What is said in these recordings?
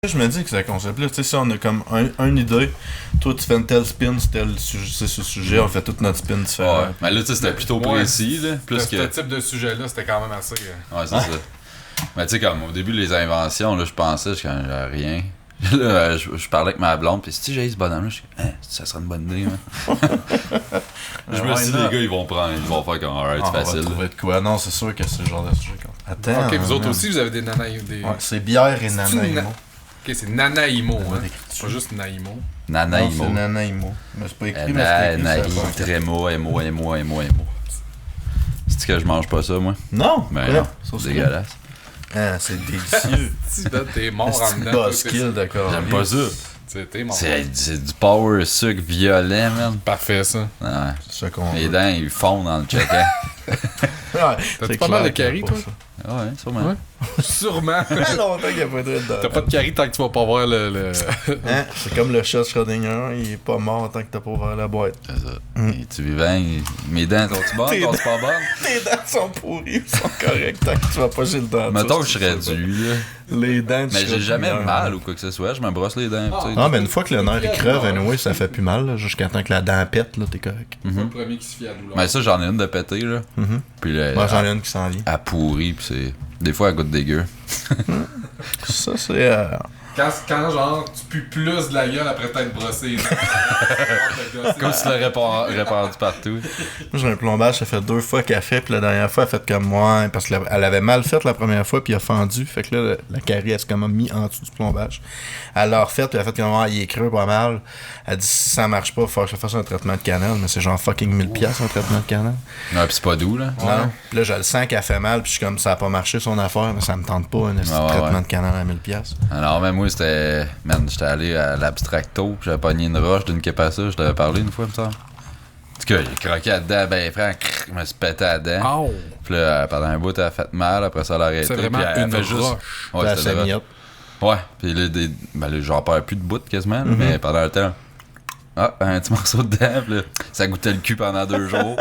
Je me dis que ce concept-là, tu sais, si on a comme une idée, toi tu fais une telle spin, c'est ce sujet, on fait toute notre spin différent. Ouais, mais là, tu sais, c'était plutôt précis, là. Plus que. Ce type de sujet-là, c'était quand même assez. Ouais, c'est ça. Mais tu sais, comme au début, les inventions, là, je pensais, je n'avais rien. Là, je parlais avec ma blonde, pis si j'ai ce bonhomme-là, je suis ça serait une bonne idée, hein. Je me suis dit, les gars, ils vont faire comme alright, c'est facile. On va trouver de quoi? Non, c'est sûr que c'est le genre de sujet. Attends. Ok, vous autres aussi, vous avez des Nanaimo. Ouais, c'est bière et Nanaimo. Ok, c'est Nanaimo, hein. C'est pas juste Naimo. Nanaimo. C'est Nanaimo. Mais c'est pas écrit, mais c'est écrit. Trémo, mo. C'est que je mange pas ça, moi? Non! Ben non, c'est dégueulasse. Ah, c'est délicieux. T'es mort en C'est dedans. pas skill, d'accord. J'aime pas ça. T'es mort. C'est du power sucre violent, man. Parfait, ça. Ouais. C'est ça qu'on Les veut. dents, ils fondent dans le check. Ouais, T'as pas mal de caries, toi? Ouais, sûrement. Ouais. Sûrement. Ça fait longtemps qu'il n'y a pas de dedans. T'as pas de caries tant que tu vas pas voir le... Hein? C'est comme le chat de Schrödinger, il est pas mort tant que t'as pas ouvert la boîte. C'est ça. Es-tu vivant? Mes dents sont-tu bonnes? Tes Sont-tu pas bonnes? Tes dents sont pourries, ils sont correctes tant que tu vas pas chez le dentiste. Mettons que je serais dû, là. Les dents de Mais j'ai jamais Schrödinger. mal ou quoi que ce soit. Je me brosse les dents. tu sais. Ah, mais une fois que le nerf il creve, anyway, ça fait plus mal, là, jusqu'à temps que la dent pète, là, t'es correct. C'est le premier qui se fie à la douleur. Mais ça, j'en ai une de péter, là. Puis là, Moi, j'en ai une qui s'en vient. elle pourrit, pis c'est. Des fois, elle goûte dégueu. Ça, c'est. Quand genre, tu pues plus de la gueule après t'être brossé. Comme si tu l'aurais répandu partout. Moi, j'ai un plombage, ça fait 2 fois qu'elle fait, puis la dernière fois, elle fait comme moi, parce qu'elle avait mal fait la première fois, puis elle a fendu. Fait que là, la carie, elle s'est comme mis en dessous du plombage. Elle l'a refait, puis elle a fait comme moi, il est creux pas mal. Elle dit, si ça marche pas, il faut que je fasse un traitement de canal, mais c'est genre fucking 1000$ un traitement de canal. Non, pis c'est pas doux, là. Non. Puis là, je le sens qu'elle fait mal, puis je suis comme, ça a pas marché son affaire, mais ça me tente pas, un traitement de canal à 1000$. Alors, même moi, c'était. Man, j'étais allé à l'Abstracto, pis j'avais pogné une roche d'une capassa, je t'avais parlé une fois, me semble. En tout cas, j'ai croqué là-dedans, ben frère, je me suis pété là-dedans. Oh! Puis là, pendant un bout, elle a fait mal, après ça, elle a arrêté. C'est vraiment puis elle une fait roche. Ouais, La c'était vrai. samiote. Ouais, pis là, là j'en perds plus de bout quasiment, là, mais pendant le temps. Ah, un petit morceau de dent, pis là, ça goûtait le cul pendant 2 jours.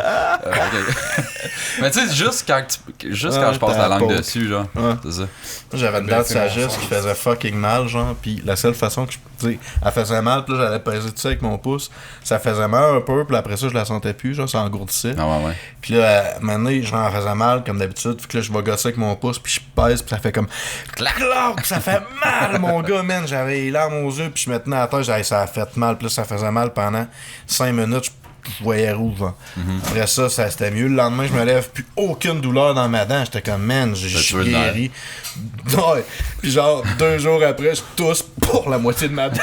Mais tu sais, juste quand je passe la langue dessus, genre. Ouais. C'est ça. Moi, j'avais une dent de sagesse qui faisait fucking mal, genre, pis la seule façon que je pouvais. Elle faisait mal, pis là, j'allais peser tout ça avec mon pouce. Ça faisait mal un peu, pis après ça, je la sentais plus, genre, ça engourdissait. Ah ouais. Pis là, maintenant, genre, elle faisait mal, comme d'habitude. Fait que là, je vais gosser avec mon pouce, pis je pèse, pis ça fait comme. Clac, pis ça fait mal, mon gars, man. J'avais les larmes aux yeux, pis je me tenais à terre, j'avais, ça a fait mal, pis là, ça faisait mal pendant 5 minutes. Je voyais rouge, genre. Après ça, c'était mieux. Le lendemain, je me lève, plus aucune douleur dans ma dent. J'étais comme, man, je suis guéri. Ouais. Puis genre, 2 jours après, je tousse pour la moitié de ma dent.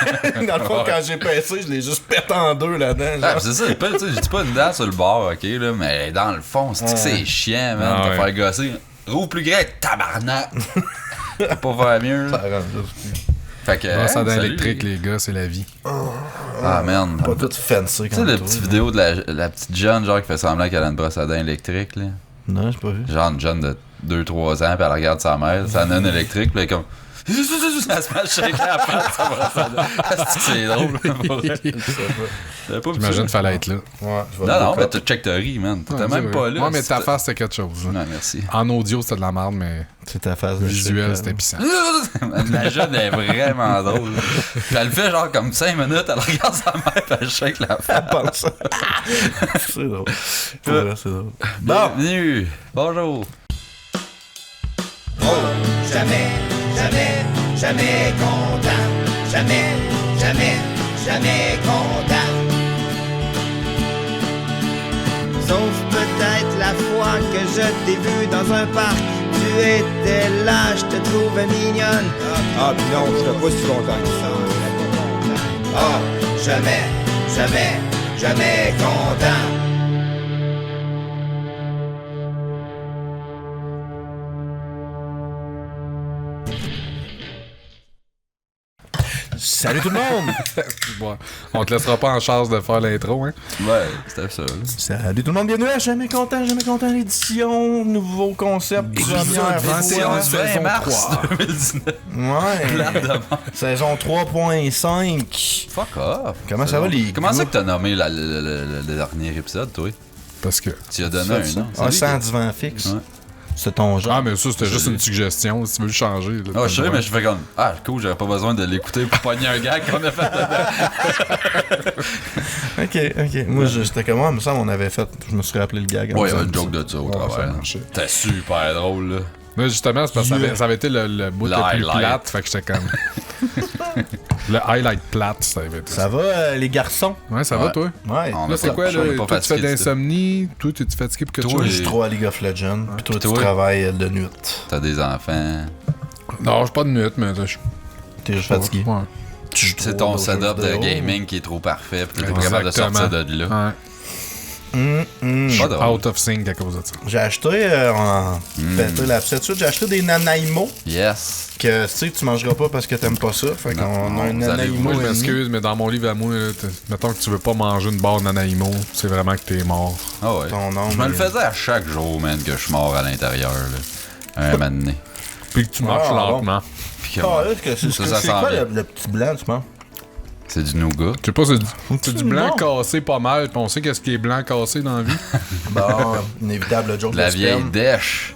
Dans le fond, quand j'ai pincé, je l'ai juste pété en 2, la dent. Ah, Genre. c'est ça, je dis pas une dent sur le bord, ok, là, mais dans le fond, c'est chiant, man, Ah te ouais. faire gosser. Roue plus grand, tabarnak! Faut pas faire mieux, Ça là. rend juste. Fait que. Brosse à dents salut, électrique, les gars, c'est la vie. Ah, man. Pas tout fancy Tu sais, comme la toi, petite là. vidéo de la petite jeune, genre, qui fait semblant qu'elle a une brosse à dents électrique, là. Non, j'ai pas vu. Genre une jeune de 2-3 ans, puis elle regarde sa mère, ça a une électrique, puis elle est comme. Elle se met à shaker la face, sa brosse à dents. C'est drôle, pour vrai. J'avais pas vu ça. J'imagine qu'il fallait être là. Ouais, je vais Non, non, le mais tu check ta riz, man. T'étais Ouais, même c'est pas vrai. là. Ouais, mais ta C'était- face, c'était quelque chose. hein. Non, merci. En audio, c'était de la merde, mais c'est ta face de visuel, stick, c'était là. puissant. La jeune est vraiment drôle. Puis elle le fait genre comme 5 minutes, elle regarde sa mère, puis elle shake la face. Pense. C'est drôle. Pour vrai, c'est drôle. Bon, Bienvenue. Bonjour. Jamais, jamais, jamais content. Jamais, jamais, jamais content. Sauf peut-être la fois que je t'ai vu dans un parc. Tu étais là, je te trouvais mignonne. Ah, puis non, je serais pas si content que ça. Ah, jamais, jamais, jamais content. salut tout le monde! Bon, on te laissera pas en charge de faire l'intro, hein. Ouais, c'était ça. là. Salut tout le monde, bienvenue à Jamais content l'édition, nouveau concept, première fois. 20 mars 2019. Ouais, Plate de mort. saison 3.5. Fuck off. Comment ça va, les Comment ça gars? que t'as nommé le dernier épisode, toi? Parce que. Tu as donné un nom. Ah, C'est lui 110 vents fixe. Ouais. C'est ton genre. Ah, mais ça, c'était juste une suggestion. Si tu veux le changer. Là, Ah, je sais, mais je fais comme. Ah, cool, j'aurais pas besoin de l'écouter pour pogner un gag qu'on a fait dedans. Ok. Moi, j'étais comme moi, mais ça, on avait fait. Je me suis rappelé le gag. Ouais, il y avait une joke de ça au ça travers. marchait. C'était super drôle, là. Mais justement, c'est parce que ça avait été le bout Le le plus highlight. plate. Fait que j'étais comme. Le highlight plate, ça avait été. Ça va, les garçons? Ouais, ça va, Ouais. toi? Ouais. On Là, a c'est pas- quoi, on est là? pas Toi, tu fais fatigué, d'insomnie? Toi, t'es-tu fatigué pour quelque Toi, chose? Je suis trop à League of Legends. Puis toi, tu toi? travailles de nuit. T'as des enfants. Non, je suis pas de nuit, mais je suis T'es juste fatigué. Ouais. C'est ton setup de gaming qui est trop parfait. Puis t'es pas capable de Exactement. sortir de là. Ouais. Pas drôle. Out of sync à cause de ça. J'ai acheté, péter la petite suite, j'ai acheté des Nanaimo Yes. que, tu sais, tu mangeras pas parce que t'aimes pas ça. Fait qu'on Non, a un vous allez- Nanaimo. Moi, je ennemi. m'excuse, mais dans mon livre à moi, là, mettons que tu veux pas manger une barre d'Anaïmo, c'est vraiment que t'es mort. Ah ouais. Ton nom, Je me le mais- faisais à chaque jour, man, que je suis mort à l'intérieur, là. Un moment donné. Puis que tu marches bon. lentement. Puis que, Ah, là, c'est Ça, ça c'est sent quoi bien. le petit blanc, tu penses? c'est du nougat. Je sais pas, c'est du blanc Non. cassé pas mal, pis on sait qu'est-ce qui est blanc cassé dans la vie. Bon, inévitable joke De la de vieille sperme. dèche.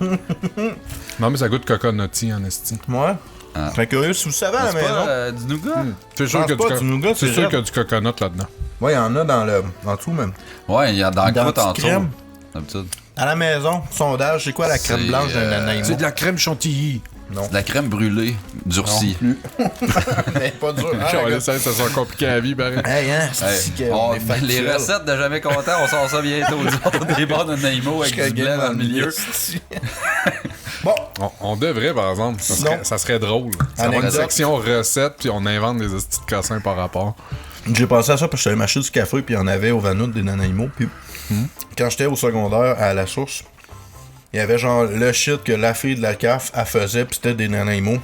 Non, mais ça goûte coconutty en esti. Ouais. Ah. Très curieux, si vous savez à la C'est maison. pas du nougat? C'est sûr pense que pas, du nougat, c'est c'est sûr raide. qu'il y a du coconut là-dedans. Ouais, il y en a en dessous même. Ouais, il y a dans la Dans croûte la en petite dessous. crème. D'habitude. À la maison, sondage, c'est quoi la crème C'est, blanche d'un Nanaimo? C'est de la crème chantilly. C'est de la crème brûlée, durcie. Mais pas dur. Ça soit compliqué à la vie, pareil. Hey, hein, Hey, c'est qu'on est les factuel. recettes de Jamais Content, on sort ça bientôt. Des barres de Naimo avec Jusqu'à du blanc dans le milieu. Bon, On devrait, par exemple. Ça serait drôle. Ça va une Anecdote. section recettes, puis on invente des estis de cassins par rapport. j'ai pensé à ça parce que je suis allé m'acheter du café, puis il y en avait au Vanout des Nanaimo. Puis quand j'étais au secondaire à la source, il y avait genre le shit que la fille de la CAF elle faisait, puis c'était des Nanaimo.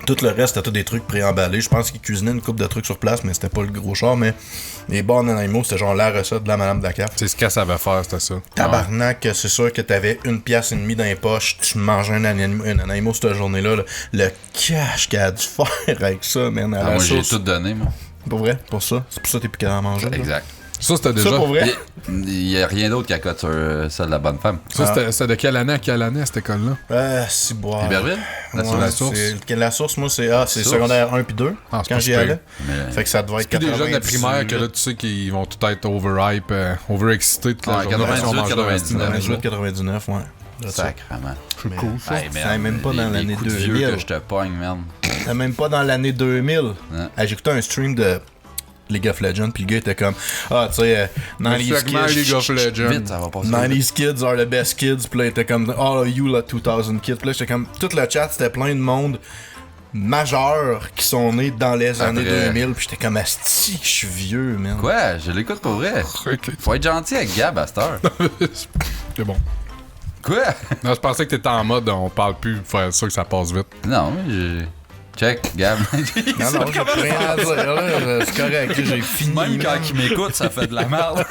Tout le reste, c'était tout des trucs préemballés. Je pense qu'ils cuisinaient une coupe de trucs sur place, mais c'était pas le gros char. Mais les bars Nanaimo, c'était genre la recette de la madame de la CAF. C'est ce qu'elle savait faire, c'était ça. Tabarnak, c'est sûr que t'avais 1,5$ dans les poches, tu mangeais un Nanaimo cette journée-là. Là. Le cash qu'elle a dû faire avec ça, man. À Ah, la moi, j'ai sauce. tout donné, moi. Pour vrai, pour ça. C'est pour ça que t'es plus capable d'en manger. là. Exact. Ça, c'était déjà. Ça, pour vrai. Il y a rien d'autre qui accote sur ça de la bonne femme. Ça, c'était de quelle année à quelle année, cette école-là? Si boire. Iberville? Ouais, la source. La source, moi, c'est Source. secondaire 1 puis 2. Ah, c'est quand pas j'y super. allais. Mais- Fait que ça devait être Puis des jeunes de 98, primaire que là, tu sais qu'ils vont tout être overhype, overexcités toute la Ah, journée. 98, Ils vont manger leur 99. esti d'Anaïmo. 99, ouais. Là, ça. Sacrement. C'est cool, ça. Hey, man, Ça est même pas dans les l'année coups de 2000. vieux que je te pogne, man. C'était même pas dans l'année 2000. Ouais. J'écoutais un stream de League of Legends, puis le gars était comme tu sais, Le 90s segment League of kids, Legends. Vite, ça va passer. 90s kids are the best kids, puis là, il était comme all of you, là, 2000 kids. Puis là, j'étais comme, tout le chat, c'était plein de monde majeurs qui sont nés dans les années 2000, puis j'étais comme, asti, je suis vieux, man. Quoi? Je l'écoute pour vrai. Faut être gentil avec Gab à cette heure. C'est bon. Quoi? Non, je pensais que t'étais en mode on parle plus, faut faire ça que ça passe vite. Non, mais j'ai... Check, Gab. Non, non, j'ai plus rien à dire, là, c'est correct, j'ai fini. Même quand man. il m'écoute, ça fait de la merde.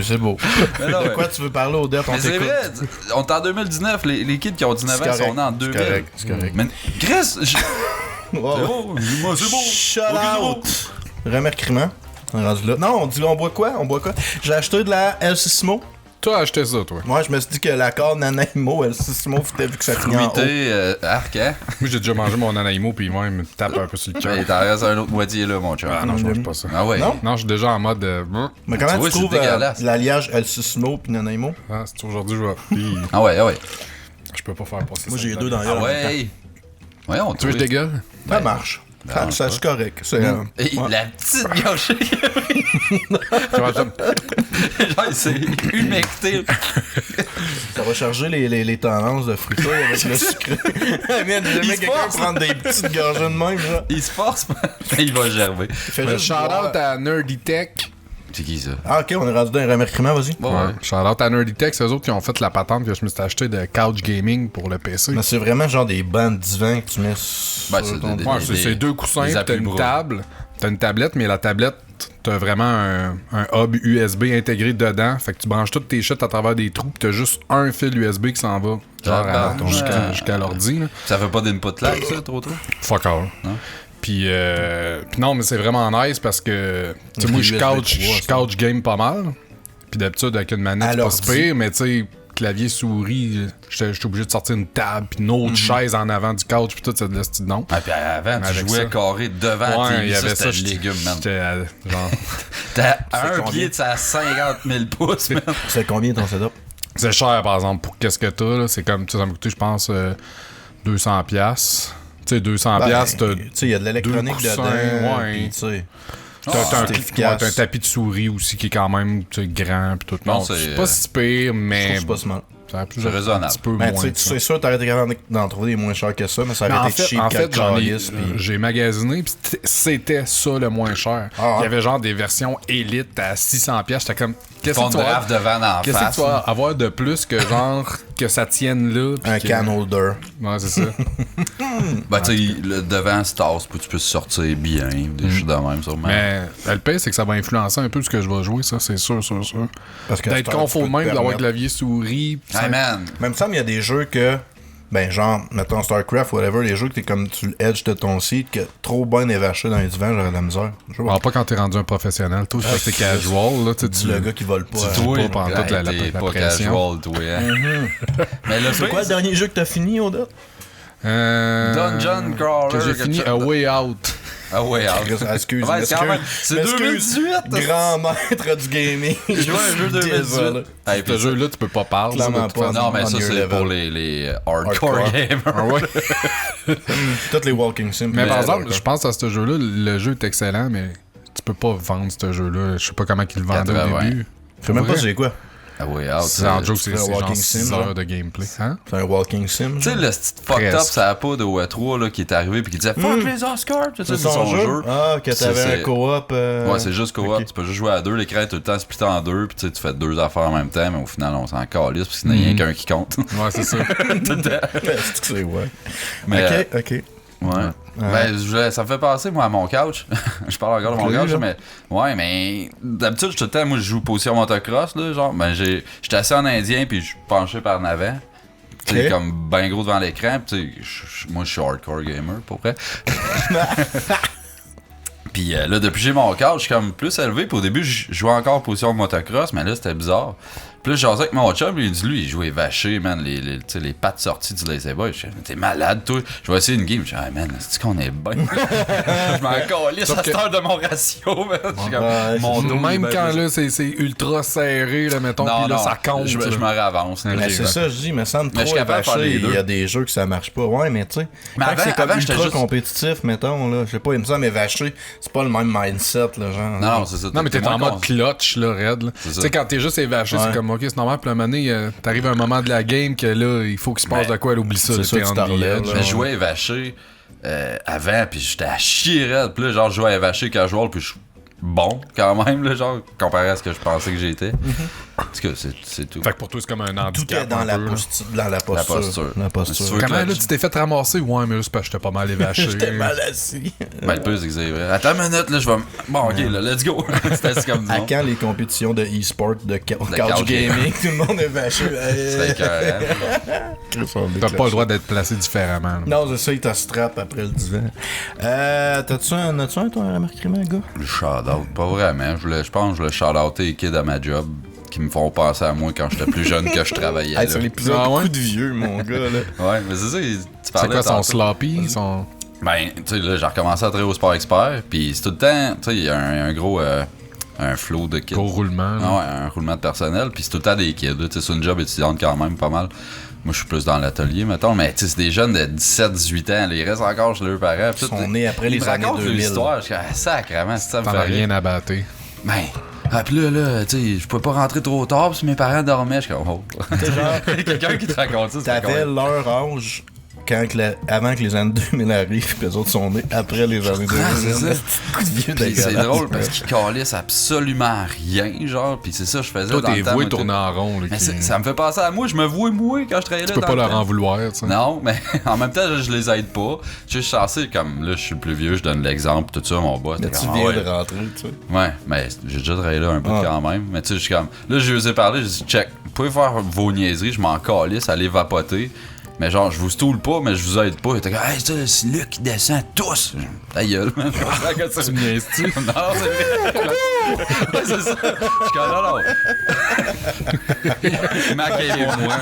C'est beau. Mais non, De ouais. quoi tu veux parler, Odette? On Mais c'est t'écoute. vrai, on est en 2019, les kids qui ont 19 ans C'est correct, sont nés en 2000. c'est correct. Mais Chris, Ouais, c'est ouais. beau, moi c'est beau. Shout Ok, c'est beau. out! Remerciement. On est rendu là. Non, on dit on boit quoi? On boit quoi? J'ai acheté de la El Sismo. Toi, acheté ça, toi. Moi, je me suis dit que l'accord Nanaimo, El Sismo, t'as vu que ça finit en haut. Fruité, arc, hein? Moi, j'ai déjà mangé mon Anaïmo, puis moi, il me tape un peu sur le cœur. Il t'en reste un autre moitié là, mon chum. Ah non, je mange pas ça. Ah ouais? Non? Non, je suis déjà en mode. Mais comment Tu tu, vois, c'est trouves dégueulasse. l'alliage El Sismo puis Nanaimo? Ah, c'est aujourd'hui, je vais. Puis, Ah ouais, ah ouais. je peux pas faire passer Moi, ça. j'ai les deux dans Ah les yeux. ouais. Ouais, on Tu veux que je dégueule? Ça marche. Ça, c'est correct. C'est, Et ouais. la petite gâchée. Genre, Genre, il s'est humecté. Ça va charger les tendances de fruiteux avec le sucré. Man, j'ai Il jamais se quelqu'un force. prendre des petites gorgées de même, là. Il se force, il va gerber. Il fait Mais juste shout boire. out à Nerdy Tech. C'est qui ça? Ah, ok, on est rendu dans un remerciement, vas-y. Bon, Ouais. ouais. Shout out à Nerdy Tech, c'est eux autres qui ont fait la patente que je me suis acheté de couch gaming pour le PC. Mais c'est vraiment genre des bancs divans que tu mets Ben, sur c'est ton... des- Ouais, c'est deux coussins, des pis t'as une appuis-bras. table. T'as une tablette, mais la tablette, t'as vraiment un hub USB intégré dedans. Fait que tu branches toutes tes shit à travers des trous, pis t'as juste un fil USB qui s'en va. Genre Ah, jusqu'à l'ordi. Là. Ça fait pas d'input lag, ça, trop? Fuck all. Non? Puis non, mais c'est vraiment nice parce que tu sais, moi, je USB couch, 3, je couch game pas mal. Puis d'habitude, avec une manette, À c'est pas si l'ordi. pire, mais tu sais, clavier souris, j'étais obligé de sortir une table, puis une autre chaise en avant du couch, puis tout, ça de style non. Ah, puis avant, tu Avec jouais ça. carré devant Ouais, la TV, il y avait ça, c'était légumes, man. j'étais genre... T'as un combien? pied de ça à 50 000 pouces, man. C'est combien ton setup? C'est cher, par exemple, pour qu'est-ce que t'as, là. C'est comme, tu sais, ça m'a coûté, je pense, 200$. Tu sais, 200$, Ben, t'as... tu sais, il y a de l'électronique deux coussins, dedans. ouais. Puis, tu sais, T'as c'est efficace. t'as un tapis de souris aussi qui est quand même tu sais, grand pis tout. Non, Non, c'est, c'est pas si pire, je mais trouve que c'est pas smart. ça a plus c'est raisonnable. un petit peu Ben, moins. tu sais, que ça. c'est sûr, t'aurais été capable d'en trouver des moins chers que ça, mais ça Mais aurait en été fait, cheap j'en ai, calcalis, puis- j'ai magasiné pis c'était ça le moins cher. Ah, Il y avait genre des versions élites à 600$. J'étais comme, qu'est-ce Fond que de tu vas draft devant en qu'est-ce que face. tu vas avoir de plus que genre que ça tienne là? pis Un que- can holder. Ouais, c'est ça. Ben, tu sais, le devant se tasse pour que tu puisses sortir bien, des choses de même, sûrement. Mais le pire, c'est que ça va influencer un peu ce que je vais jouer, ça, c'est sûr. Parce que D'être c'est un confort petit peu même, de d'avoir permettre. clavier souris. pis ça- Hey, man. Même ça, il y a des jeux que, ben genre, mettons StarCraft, whatever, les jeux que t'es comme tu edge de ton site, que trop bien évaché dans les divans, j'aurais de la misère. Je sais pas. Ah, pas quand t'es rendu un professionnel. Toi, je pense que t'es casual, là. Tu Dis le gars qui vole pas. Tu Toi, pas pendant toute la t'es pas pression. casual, toi, hein. Mais le C'est quoi le dernier jeu que t'as fini, Oda? Dungeon Crawler, Que j'ai quelque fini chose A de- Way Out. Ah ouais, Excuse, Ouais, c'est quand même- c'est 2018, Grand maître du gaming. J'ai joué à un jeu 2018. Hey, Ce puis jeu-là, tu peux pas parler. Clairement de toute pas. façon. non, mais ça, on your c'est level. pour les hardcore Hardcore. gamers. Ah ouais. Toutes les walking sims. Mais par Ouais, exemple, d'accord. je pense à ce jeu-là, le jeu est excellent, mais tu peux pas vendre ce jeu-là. Je sais pas comment ils le vendaient 80. au début. Je sais même pas c'est quoi. Ah ouais, out. C'est en joke, c'est un genre walking 6 sim, heures genre. de gameplay. Hein? C'est un walking sim. Tu sais, le petit fucked up, Presque. ça a pas de E3 là, qui est arrivé puis qui disait fuck les Oscars, tu sais, C'est son jeu. Ah, que t'avais C'est- un co-op. Ouais, c'est juste co-op. ok. Tu peux juste jouer à deux. L'écran est tout le temps splitté en deux. Puis tu sais, tu fais deux affaires en même temps. Mais au final, on s'en calisse. Parce qu'il n'y a rien qu'un qui compte. Ouais, c'est ça. Tout le temps. C'est que c'est ouais. Mais, Ok. Ouais. Ben, ça me fait penser, moi, à mon couch. Je parle encore de mon Oui, couch, là. mais. Ouais, mais. D'habitude, tout le temps, moi, je joue position motocross, là. Genre, ben, j'étais assis en indien, puis je suis penché par en avant. Tu sais, Ok. comme ben gros devant l'écran. Puis, tu sais, moi, je suis hardcore gamer, pour vrai. Puis là, depuis que j'ai mon couch, je suis comme plus élevé. Puis au début, je jouais encore en position motocross, mais là, c'était bizarre. Puis là, je jasais avec mon chum, puis il dit, lui, il jouait vaché, man, tu sais, les pattes sorties du laser boy. Je dis, t'es malade, toi. Je vais essayer une game. Je dis, ah, man, c'est qu'on est bien. Je m'en calisse à que- cette heure de mon ratio, man. Je suis comme, Ouais, mon dos, Même il est quand bien- là, c'est ultra serré, là, mettons, Non, puis là, non, ça compte. je là. me avance. là. Mais Ok, c'est ben. ça, je dis, mais ça me Mais je trop suis capable de faire vaché, les deux. il y a des jeux que ça marche pas. Ouais, mais tu sais, Mais quand avant- c'est comme avant, j'étais ultra juste- compétitif, mettons, là, je sais pas, il me semble, mais vaché, c'est pas le même mindset, là, genre. Non, c'est ça. Non, mais t'es moins en mode con- clutch, là, raide. là. Tu ça. sais, quand t'es juste évaché, Ouais. c'est comme, ok, c'est normal, puis à un moment donné, t'arrives à un moment de la game que là, il faut qu'il se passe Mais de quoi, elle oublie ça, c'est là, ça, t'es tu on t'en the relèves, edge. là. Mais je jouais vaché avant, puis j'étais à chier raide. Puis là, genre, je jouais à vaché casual, puis je suis bon quand même, là, genre, comparé à ce que je pensais que j'étais. En tout cas, c'est tout. Fait que pour toi, c'est comme un Tout handicap. est dans un la peu, là. posture. Dans la posture. posture. La Mais posture. tu veux- Comment, que- là, tu t'es fait ramasser? Ouais, mais là, c'est parce que j'étais pas mal évaché. J'étais mal assis. Ben, le plus, c'est que c'est vrai. Attends une minute, là, je vais. Bon, ok, là, let's go. C'était assis comme du À monde. quand les compétitions de e-sport, de couch couch gaming? Tout le monde est vaché. C'était écœurant. T'as pas le droit d'être placé différemment. là. Non, c'est ça, il te strap après le divan. T'as-tu un, toi, un remarquement, gars? Le shout-out, pas vraiment. Je pense que je voulais shout-outer les kids à ma job qui me font penser à moi quand j'étais plus jeune que je travaillais. Hey, là. c'est l'épisode Ah ouais? coup de vieux, mon gars, là. Ouais, mais c'est ça, tu C'est parlais quoi, son tantôt. sloppy? Son... Ben, tu sais, là, j'ai recommencé à travailler au Sport Expert, puis c'est tout le temps, tu sais, il y a un gros un flow de kids. Gros roulement. là. Ah ouais, un roulement de personnel, puis c'est tout le temps des kids, là, tu sais, c'est une job étudiante quand même, pas mal. Moi, je suis plus dans l'atelier, mettons, mais tu sais, c'est des jeunes de 17-18 ans, les restent encore chez leurs parents. Ils sont nés après les années 2000. l'histoire, je suis ah, sacrément, ça me T'en fait as rire. rien à battre. Ben, ah, pis là, tu sais, je pouvais pas rentrer trop tard parce que mes parents dormaient. Je suis comme, oh. Quelqu'un qui te raconte ça, c'est T'avais quand même- leur âge avant que les années 2000 arrivent, puis les autres sont nés après les années 2000. Ah, c'est ça. Coup de vieux Pis c'est dégueulasse. drôle parce qu'ils calissent absolument rien, genre, pis c'est ça que je faisais Toi, dans t'es le temps. voué moi, tourner en rond. Là, Mais qui- ça me fait penser à moi, je me vouais moi quand je travaillais là. Tu peux dans pas le leur temps. en vouloir, tu sais. Non, mais en même temps, je les aide pas. Je suis censé, comme là, je suis le plus vieux, je donne l'exemple, tout ça, mon boss. Là, t'es tu comme, viens ah ouais. de rentrer, tu sais. Ouais, mais j'ai déjà travaillé là un peu Ah. quand même. Mais tu sais, je suis comme. Là, je lui ai parlé, je dis, check, vous pouvez faire vos niaiseries, je m'en calisse, allez vapoter. Mais genre, je vous stoule pas, mais je vous aide pas. Il était comme, hey, ça, c'est Luc qui descend tous. Ta gueule, man. Tu me niaises-tu? Non, c'est vrai. Ouais, c'est ça. Je suis comme, non. Mac et moi.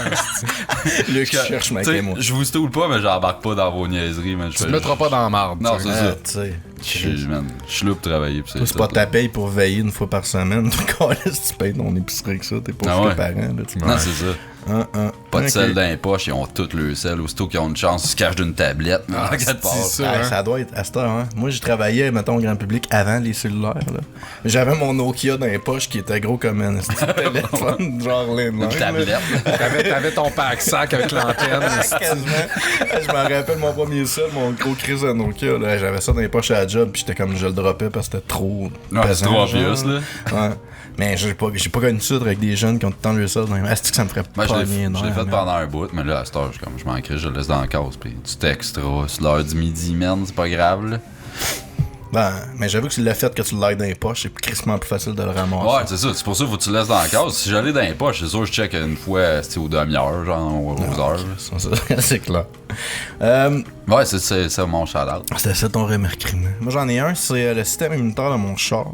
Luc cherche Mac et moi. Je vous stoule pas, mais j'embarque pas dans vos niaiseries, man. Tu te mettras pas dans la marde. Non, tu c'est sais. ça. Tu sais. Je suis là pour travailler. pis C'est pas ta paye pour veiller une fois par semaine. Tu payes ton épicerie que ça, t'es pas Ah chez ouais. tes parents. Là, tu Non, c'est ça. Pas de Ok. sel dans les poches, ils ont tout le sel. Aussitôt qu'ils ont une chance, ils se cachent d'une tablette. Regarde pas. c'est Ah, hein. ça doit être à cette heure, hein. Moi, j'ai travaillé, mettons, au grand public avant les cellulaires, là. J'avais mon Nokia dans les poches qui était gros comme un petit téléphone, genre landline. Une tablette. T'avais ton pack sac avec l'antenne. Quasiment. Je me rappelle mon premier seul, mon gros crise de Nokia, là. J'avais ça dans les poches à la job, puis j'étais comme, je le droppais parce que c'était trop. Ouais, c'est pesant, trop genre. obvious, là. Ouais. Mais j'ai pas connu ça avec des jeunes qui ont tout le temps le seul dans les mains. Est-ce que ça me ferait Moi, pas je l'ai bien fait pendant un bout, mais là, à cette heure, je m'en crée, je le laisse dans la case. Puis du textra, c'est l'heure du midi, man, c'est pas grave, là. Ben, mais j'avoue que c'est le fait que tu l'aies dans les poches, c'est crissement plus facile de le ramasser. Ouais, c'est ça. C'est pour ça qu'il faut que tu le laisses dans la case. Si j'allais dans les poches, c'est sûr que je check une fois aux demi-heures, genre aux heures. là. Ça, c'est clair. Ouais, c'est ça mon shout-out. C'était ça ton remerciement. Moi, j'en ai un, c'est le système immunitaire de mon char.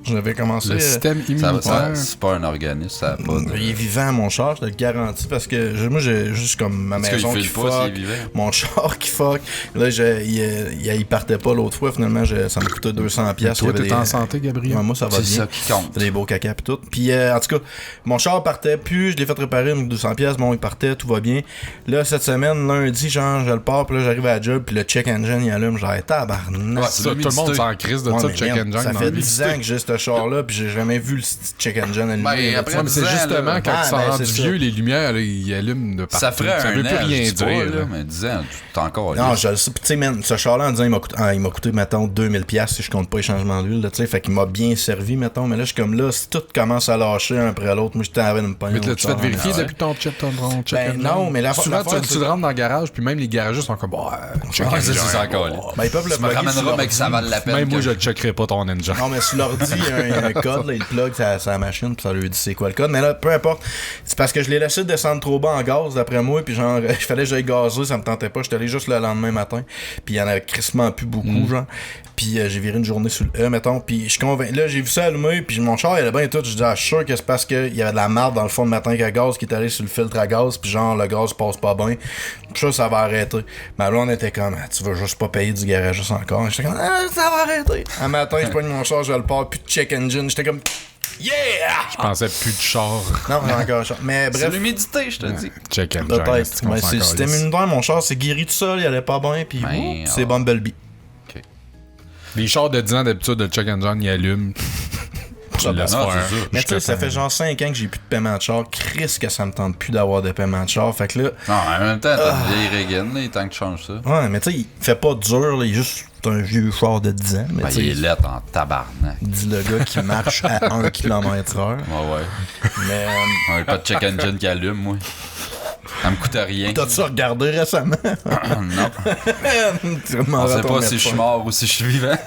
J'avais commencé. Le système immunitaire. C'est pas un organisme, ça a pas de... Il est vivant, mon char, je te le garantis, parce que moi, j'ai juste comme ma Est-ce maison qu'il qui file pas fuck, s'il est vivant? mon char qui fuck. Là, il partait pas l'autre fois, finalement, ça me coûtait 200$. Toi, Il y avait t'es en santé, Gabriel? Ouais, moi, ça va C'est bien. ça qui compte. T'as des beaux caca pis tout. Puis, en tout cas, mon char partait plus, je l'ai fait réparer avec 200$. Bon, il partait, tout va bien. Là, cette semaine, lundi, genre, je le pars, puis là, j'arrive à la job, puis le check engine, il allume. Genre, tabarnak. Ouais, Ça, tout le monde s'en crise de Ouais, ça, mais check merde, engine. ça dans fait la 10 vie. ans que j'ai ce char-là, puis j'ai jamais vu le check engine allumé. Ben, là, après, tu sais. Ouais, mais c'est 10 ans, justement là. quand Ah, ils sont ben, rendus c'est ça. vieux, les lumières, là, ils allument de partout. Ça ferait ça un veut an, plus rien je dis dire. pas, là. là, mais 10 ans, t'es encore... Non, je le sais. Puis, tu sais, man, ce char-là, en disant, il m'a coûté, mettons, 2000$ si je compte pas les changements d'huile, là, tu sais. Fait qu'il m'a bien servi, mettons. Mais là, je suis comme là, si tout commence à lâcher un après l'autre, moi, j'étais en train de me pogner. Mais tu fais vérifier depuis ton check Ben, non, mais la souvent, l'affaire, tu le rentres dans le garage, puis même les garagistes sont comme, bah, check Ouais, engine. c'est encore là. Ben, ils peuvent le Tu me plugger sur ramèneras, leur mais que ça vale la peine. Même moi, que- je le checkerai pas ton engine. Non, mais sur l'ordi, il y a un code, là, il plug sa machine, puis ça lui dit c'est quoi le code. Mais là, peu importe. C'est parce que je l'ai laissé descendre trop bas en gaz, d'après moi, puis genre, il fallait que j'aille gazer, ça me tentait pas. J'étais allé juste le lendemain matin, puis il y en avait crissement plus beaucoup, genre. Puis j'ai viré une journée sur le E, mettons, puis je suis convaincu. Là, j'ai vu ça allumer, puis mon char, il allait bien et tout. Je dis, je suis sûr que c'est parce qu'il y avait de la marde dans le fond de matin à gaz qui est allé sur le filtre à gaz, puis genre, le gaz passe pas bien. Puis ça va arrêter. Mais là, on était comme, tu veux juste pas payer du garagiste encore. J'étais comme, ça va arrêter. Un matin, je pogne mon char, je le pars, plus de check engine. J'étais comme, yeah! Je pensais plus de char. Non, j'ai encore un char. Mais C'est bref, l'humidité, je te dis. Check engine. peut-être. est-ce qu'on Mais s'en c'est le système calisse? immunitaire, mon char, c'est guéri tout seul, il allait pas bien, puis Ben, c'est ah. Bumblebee. Les chars de 10 ans, d'habitude, le check engine, ils allument. Tu le laisses Non, faire. c'est ça. Mais tu sais, ça fait genre 5 ans que j'ai plus de paiement de char. Chris, que ça me tente plus d'avoir de paiement de char. Fait que là, Non, en même temps, t'as une vieille Reagan, là, il est temps que tu changes ça. ouais, mais tu sais, il fait pas dur, là, il est juste un vieux char de 10 ans. Mais Ben, tu il est sais, lettre en tabarnak. dit le gars qui marche à 1 km/h. Ouais. Mais Ouais, pas de check engine qui allume, moi. Ça me coûte rien. t'as-tu regardé récemment? Non. Tu On demandes à sait ton pas si je suis médecin. mort ou si je suis vivant.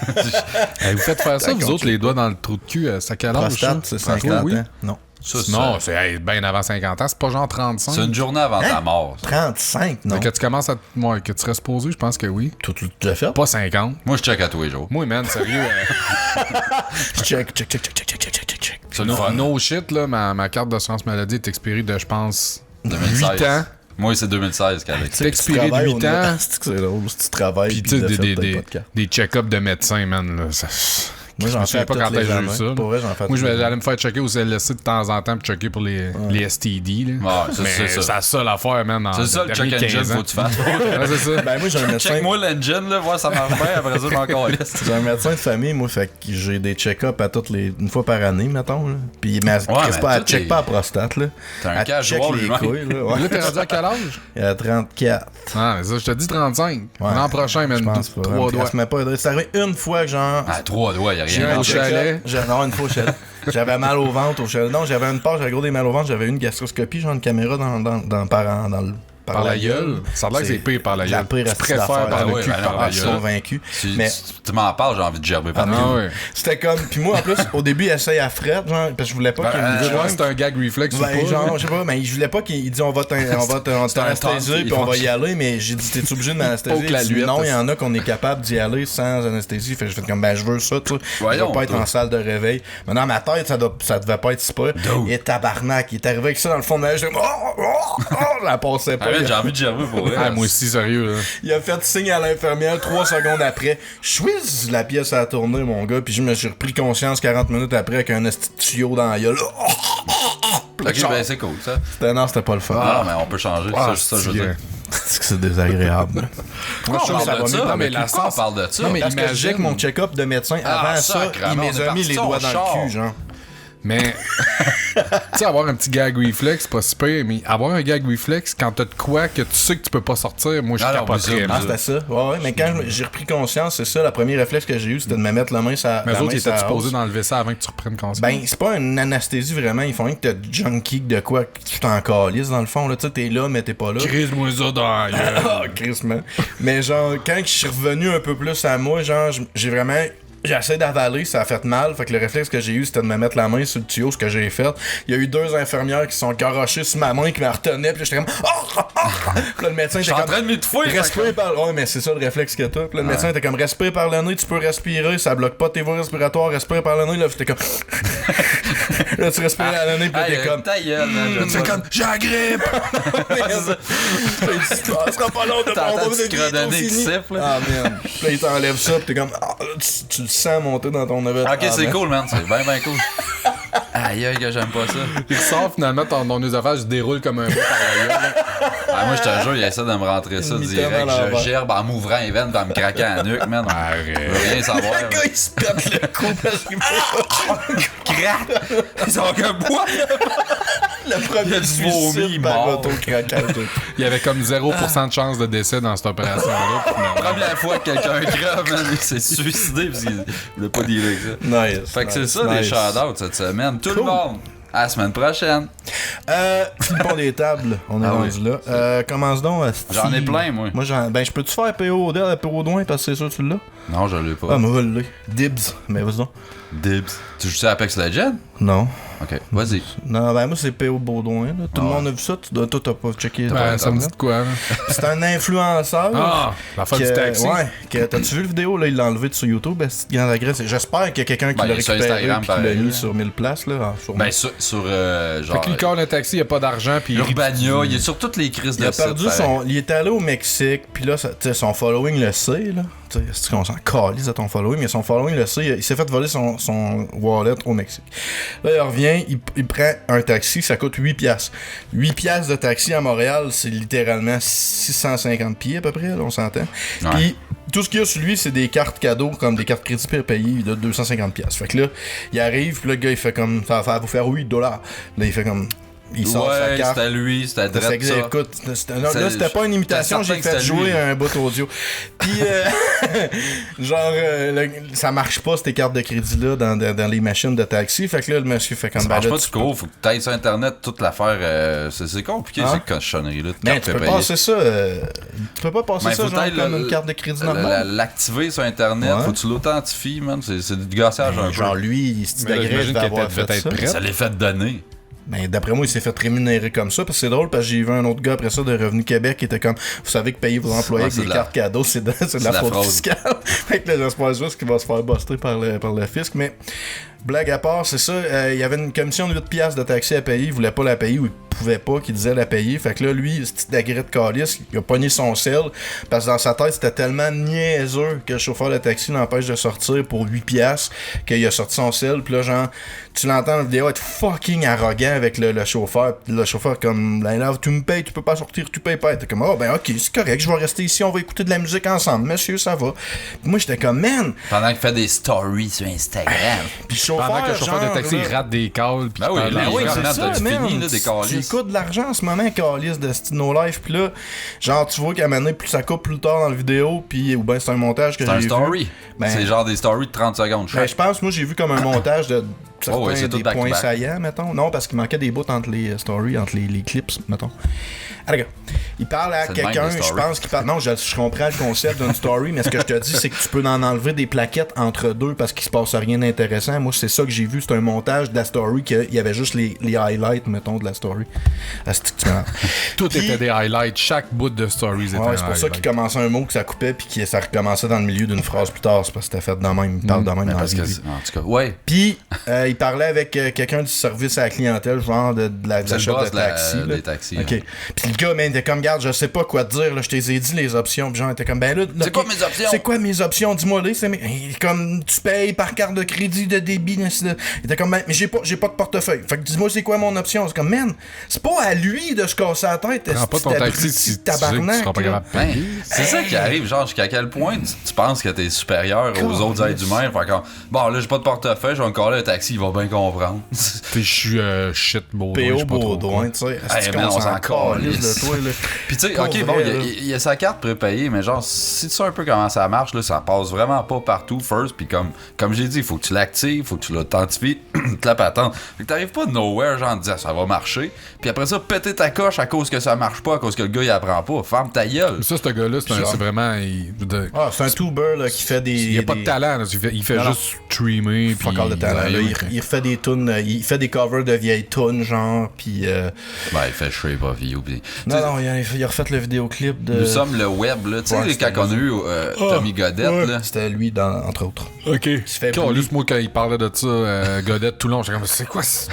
Hey, vous faites faire ça, vous D'accord, autres, les doigts dans le trou de cul, c'est à quel âge? Prostate, ça? c'est 50 Oui. ans. Non. Ça, Non, c'est hey, bien avant 50 ans, c'est pas genre 35. c'est une journée avant ta mort. ça. 35, non. Que tu commences à. Ouais, que tu serais supposé, je pense que oui. Tout l'as fait? Pas 50. Moi, je check à tous les jours. Moi, man, sérieux. Check. C'est le fun. No shit, là, ma carte d'assurance maladie est expirée de, je pense, 2016. 8 ans. Moi, c'est 2016 qu'avec. C'est expiré de 8 ans. C'est drôle, si tu travailles. Puis, tu sais, t'as fait des podcasts. check-ups de médecins, man. Là, ça... Moi, je j'en me fais souviens pas toutes quand les j'ai eu années. ça. Pour vrai, j'en fais Moi, toutes les j'allais me faire checker au CLSC de temps en temps pour checker pour les STD. Là. Ouais, c'est Mais ça. c'est la seule affaire, man. C'est ça le check engine, faut que tu fasses. Ouais, c'est ça. Ben, moi, j'ai un médecin. Check-moi l'engine, là, voir ça marche bien, après ça, je m'en calisse. J'ai un médecin de famille, moi, fait que j'ai des check-ups à une fois par année, mettons. Là. Puis, mais elle mais pas, elle tout check est- pas la prostate, là. T'as un Elle casual, check les lui-même. couilles, là. Ouais. Là, t'es rendu à quel âge? Il a 34. Ah, mais ça, je te dis 35. Ouais. L'an prochain, man. Je pense pas. 3 Puis doigts. elle se met pas à- C'est arrivé une fois que, genre. Ah, 3 doigts, y'a J'ai rien. un à check- dire. chalet. Non, une fois au chalet. J'avais mal au ventre au chalet. Non, j'avais une part, j'avais gros des mal au ventre, j'avais une gastroscopie, genre une caméra dans le Par la gueule? Ça a l'air que c'est pire par la la gueule. pire Tu astuce préfères d'affaires. par Ah le ouais, cul ben que non, par la Je suis gueule. convaincu. Tu, Mais tu m'en parles, j'ai envie de gerber par Ah le ouais. c'était comme... Puis moi, en plus, au début, il essaye à Fred, genre, parce que je voulais pas qu'il me Je vois joigne. si c'est un gag reflex ou Ben, pas. genre, je sais pas, mais je voulais pas qu'il dise on va t'anesthésier puis on va y aller, mais j'ai dit t'es obligé de m'anesthésier? Poke la Il dit, luette, non, il y aussi. en a qu'on est capable d'y aller sans anesthésie. Fait que je fais comme ben je veux ça, tu sais. Je veux Voyons, pas être toi. en salle de réveil. Mais dans ma tête, ça devait pas être si pire. Et tabarnak, il est arrivé avec ça dans le fond de la. Je la passais pas. Arrête, j'ai envie de gerber pour vrai. Ah, moi aussi, sérieux, là. Il a fait signe à l'infirmière 3 secondes après. Chouiz, la pièce a tourné, mon gars. Puis je me suis repris conscience 40 minutes après avec un esti de tuyau dans la gueule. Ok, ben c'est cool ça. C'était pas le fun. Ah, mais on peut changer. Ça, je veux dire. C'est que c'est désagréable. Pourquoi on je trouve parle que de ça ça? va mieux. Mais la pourquoi on sens- parle de ça? Non, mais Parce que imagine- j'ai que mon check-up de médecin, avant ça, sacrément, il on est m'a mis parti les sur doigts le dans char. le cul, genre. Mais, tu sais, avoir un petit gag reflex, c'est pas si pire, mais avoir un gag reflex quand t'as de quoi que tu sais que tu peux pas sortir, moi, je Non, non, capoterais. mais Ah, c'était ça. Ouais, mais quand j'ai repris conscience, c'est ça, le premier réflexe que j'ai eu, c'était de me mettre la main sur Mais eux autres, ils étaient la supposés hausse. d'enlever ça avant que tu reprennes conscience. Ben, c'est pas une anesthésie vraiment, ils font rien que t'as junkie de quoi, que tu t'en calisses dans le fond, là, tu sais, t'es là, mais t'es pas là. Crise-moi ça dans la gueule. Ah, Chris, man. Mais genre, quand je suis revenu un peu plus à moi, genre, j'ai vraiment... J'ai essayé d'avaler, ça a fait mal. Fait que le réflexe que j'ai eu, c'était de me mettre la main sur le tuyau, ce que j'ai fait. Il y a eu 2 infirmières qui sont garochées sur ma main, qui me retenaient, puis j'étais comme... Puis là, le médecin Je suis était en comme... train de m'étouffer. Respire par... Ouais, mais c'est ça le réflexe que t'as. Puis là, le médecin était comme, respire par le nez, tu peux respirer, ça bloque pas tes voies respiratoires, respire par le nez. Là, j'étais comme... là, tu respires à le nez, puis là, t'es comme... Ta gueule, man. j'aime C'est pas comme, j'ai la grippe! Ça sera pas long de T'entends prendre du credonné qui siffle, là. Ah, man. Puis là, il t'enlève ça, pis t'es comme, ah, tu le sens monter dans ton navette. Ok, Ah, c'est man. cool, man. C'est bien, bien cool. Aïe, aïe, que j'aime pas ça. Il ressort finalement, ton œsophage se déroule comme un bout par la gueule. là. Ah, moi, je te jure, il essaie de me rentrer ça Une direct. mitaine à l'envers. Je gerbe en m'ouvrant les veines, en me craquant la nuque, man. Je veux rien savoir. Le gars, il se pète le cou parce qu'il Ils sont comme bois. le premier Il y a du vomi, suicide par mort. auto-craquage. Il y avait comme 0% de chance de décès dans cette opération-là. finalement. Première fois que quelqu'un crève, man, il s'est suicidé parce qu'il voulait pas dealer avec ça. Nice. Fait que c'est nice, ça, les nice. shout-outs cette semaine. Tout le Cool. monde. À la semaine prochaine. Flippons des tables, on est Ah rendu oui. là. Commence donc. J'en ai plein, moi. Moi, ben, je peux-tu faire PO Odell, PO Douin, parce que c'est sûr que tu l'as? Non, je l'ai pas. Ah, moi, je l'ai. Dibs. Mais vas-y donc. Dibs. Tu joues à Apex Legends? Non. Ok, vas-y. Non, ben moi c'est P.O. Baudouin. Là. Tout le Ah. monde a vu ça. Toi, t'as pas checké. Ben, ça me dit de quoi, là? C'est un influenceur. Ah, la fin du taxi. Ouais. T'as-tu vu la vidéo? Là, il l'a enlevé de sur YouTube. Grande agresse. J'espère qu'il y a quelqu'un qui Ben, l'a il est sur récupéré Instagram, et qui l'a pareil, mis là. sur 1000 places. Là, sûrement. Ben, sur Fait genre. que lui, quand le taxi, il a pas d'argent, puis il rit Urbania, il est sur toutes les crises il de a perdu sites, son. Il est allé au Mexique, puis là, tu sais, son following le sait, là. Tu sais, c'est qu'on s'en calise à ton following, mais son following le sait. Il s'est fait voler son wallet au Mexique. Là, il revient, il prend un taxi, ça coûte 8 piastres. 8 piastres de taxi à Montréal, c'est littéralement 650 pieds à peu près, là, on s'entend. Ouais. Puis, tout ce qu'il y a sur lui, c'est des cartes cadeaux, comme des cartes crédit payées de 250 piastres. Fait que là, il arrive, puis le gars, il fait comme, ça va vous faire 8 $. Là, il fait comme, il sort sa Ouais, carte. c'était lui, c'était Ça direct ça. écoute, là, C'est- c'était pas une imitation, j'étais j'ai certain fait que c'était jouer lui. un bout audio. Puis, genre, ça marche pas, ces cartes de crédit-là, dans les machines de taxi. Fait que là, le monsieur fait comme, Ça ben marche là, pas tu du cours, faut que tu ailles sur Internet, toute l'affaire. C'est compliqué, Ah. ces cochonneries-là. de mais carte tu peux prépayée. passer ça, tu peux pas passer Mais ça faut genre t'aille comme le- une carte de crédit La- normale. L'activer sur Internet, Ouais. faut que tu l'authentifies, man. C'est du gassage un Genre, peu. lui, il se Mais là, d'agresse j'imagine qu'elle d'avoir était fait peut-être ça. prête. Ça les fait donner. Ben, d'après moi, il s'est fait rémunérer comme ça, parce que c'est drôle, parce que j'ai vu un autre gars après ça de Revenu Québec qui était comme, vous savez que payer vos employés Ouais, avec c'est des de la- cartes cadeaux, c'est de la la fraude fraude. fiscale. Fait que là, j'espère juste qu'il va se faire buster par le fisc, mais blague à part, c'est ça, il y avait une commission de 8 piastres de taxi à payer, il voulait pas la payer ou il pouvait pas, qu'il disait la payer. Fait que là, lui, ce petit d'agré de calice, il a pogné son sel, parce que dans sa tête, c'était tellement niaiseux que le chauffeur de taxi l'empêche de sortir pour 8 piastres, qu'il a sorti son sel, puis là, genre, tu l'entends dans la vidéo être fucking arrogant avec le chauffeur, pis le chauffeur comme, ben là, tu me payes, tu peux pas sortir, tu payes pas. T'es comme, oh ben ok, c'est correct, je vais rester ici, on va écouter de la musique ensemble, monsieur, ça va. Puis moi, j'étais comme, man, Pendant qu'il fait des stories sur Instagram. puis le chauffeur, Pendant que le chauffeur genre, de taxi là, rate des calls. puis Ben oui, qu'il là, parle oui, dans- c'est c'est ça, ça, t'as man. fini, là, des Tu calices. coûtes de l'argent en ce moment, calice de No Life, pis là, genre, tu vois qu'à un moment donné, plus ça coupe plus tard dans la vidéo, puis ou ben c'est un montage que C'est j'ai un vu. story. Ben- C'est genre des stories de 30 secondes. Ben, chaque. je pense, moi, j'ai vu comme un montage de certains ouais, c'est tout des back to points back. saillants, mettons. Non, parce qu'il manquait des bouts entre les stories, entre les clips, mettons. Ah, regarde. Il parle à C'est le même, quelqu'un, les je stories. pense qu'il parle. Non, je comprends le concept d'une story, mais ce que je te dis, c'est que tu peux en enlever des plaquettes entre deux parce qu'il se passe rien d'intéressant. Moi, c'est ça que j'ai vu. C'est un montage de la story qu'il y avait juste les highlights, mettons, de la story. Ah, c'est que tu m'as- Tout Puis- était des highlights. Chaque bout de stories était Ouais, un c'est pour ça highlight. qu'il commençait un mot que ça coupait puis que ça recommençait dans le milieu d'une phrase plus tard. C'est parce que c'était fait de même. Il parle de même Mais dans parce la que, vie. en tout cas, ouais. Puis, il parlait avec quelqu'un du service à la clientèle, genre de la C'est le shop boss de taxi. là. des taxis. Ok. ouais. Puis le gars, man, il était comme, garde, je sais pas quoi te dire, là, je t'ai dit les options. Puis genre, il était comme, ben là. C'est quoi mes options? C'est quoi mes options? Dis-moi les. Il est comme, tu payes par carte de crédit, de débit. Il était comme, ben, mais j'ai pas de portefeuille. Fait que dis-moi, c'est quoi mon option? C'est comme, man, c'est pas à lui de se casser la tête. Prends pas ton taxi si tu sais que tu seras pas capable de Ben, payer. c'est ça qui arrive, genre, jusqu'à quel point tu penses que t'es supérieur aux autres êtres humains. Fait comme, bon, là, j'ai pas de portefeuille, je vais me coller un taxi, il va bien comprendre. Je suis shit Baudouin. je P.O. sais pas trop Baudouin, quoi. tu sais. Hey, Est-ce man, qu'on on s'en s'en calisse calisse. de toi, là? Puis tu sais, Pour ok, vrai, bon, là. il y a sa carte prépayée, mais genre, si tu sais un peu comment ça marche, là, ça passe vraiment pas partout, first. Puis comme j'ai dit, il faut que tu l'actives, faut que tu l'authentifies, tu la patentes. Fait que t'arrives pas de nowhere, genre, en disant ça va marcher. Puis après ça, péter ta coche à cause que ça marche pas, à cause que le gars il apprend pas. Ferme ta gueule. Ça, ce gars-là, c'est vraiment. Ah, c'est un tuber là, qui fait des. Il n'y a pas de talent. Là. Il fait Non, juste streamer. Puis Fuck all de talent. Là, Ouais, il refait des tunes, il fait des covers de vieilles tunes, genre, pis. Ben, il fait Shape of You. Puis, Non, il a refait le vidéoclip de. nous sommes le web, là. Tu sais, Ouais, c'était quand on a eu Tommy Godette, là. C'était lui, entre autres. Ok. fait Calisse, moi, quand il parlait de ça, Godette tout long, j'étais comme, c'est quoi ce.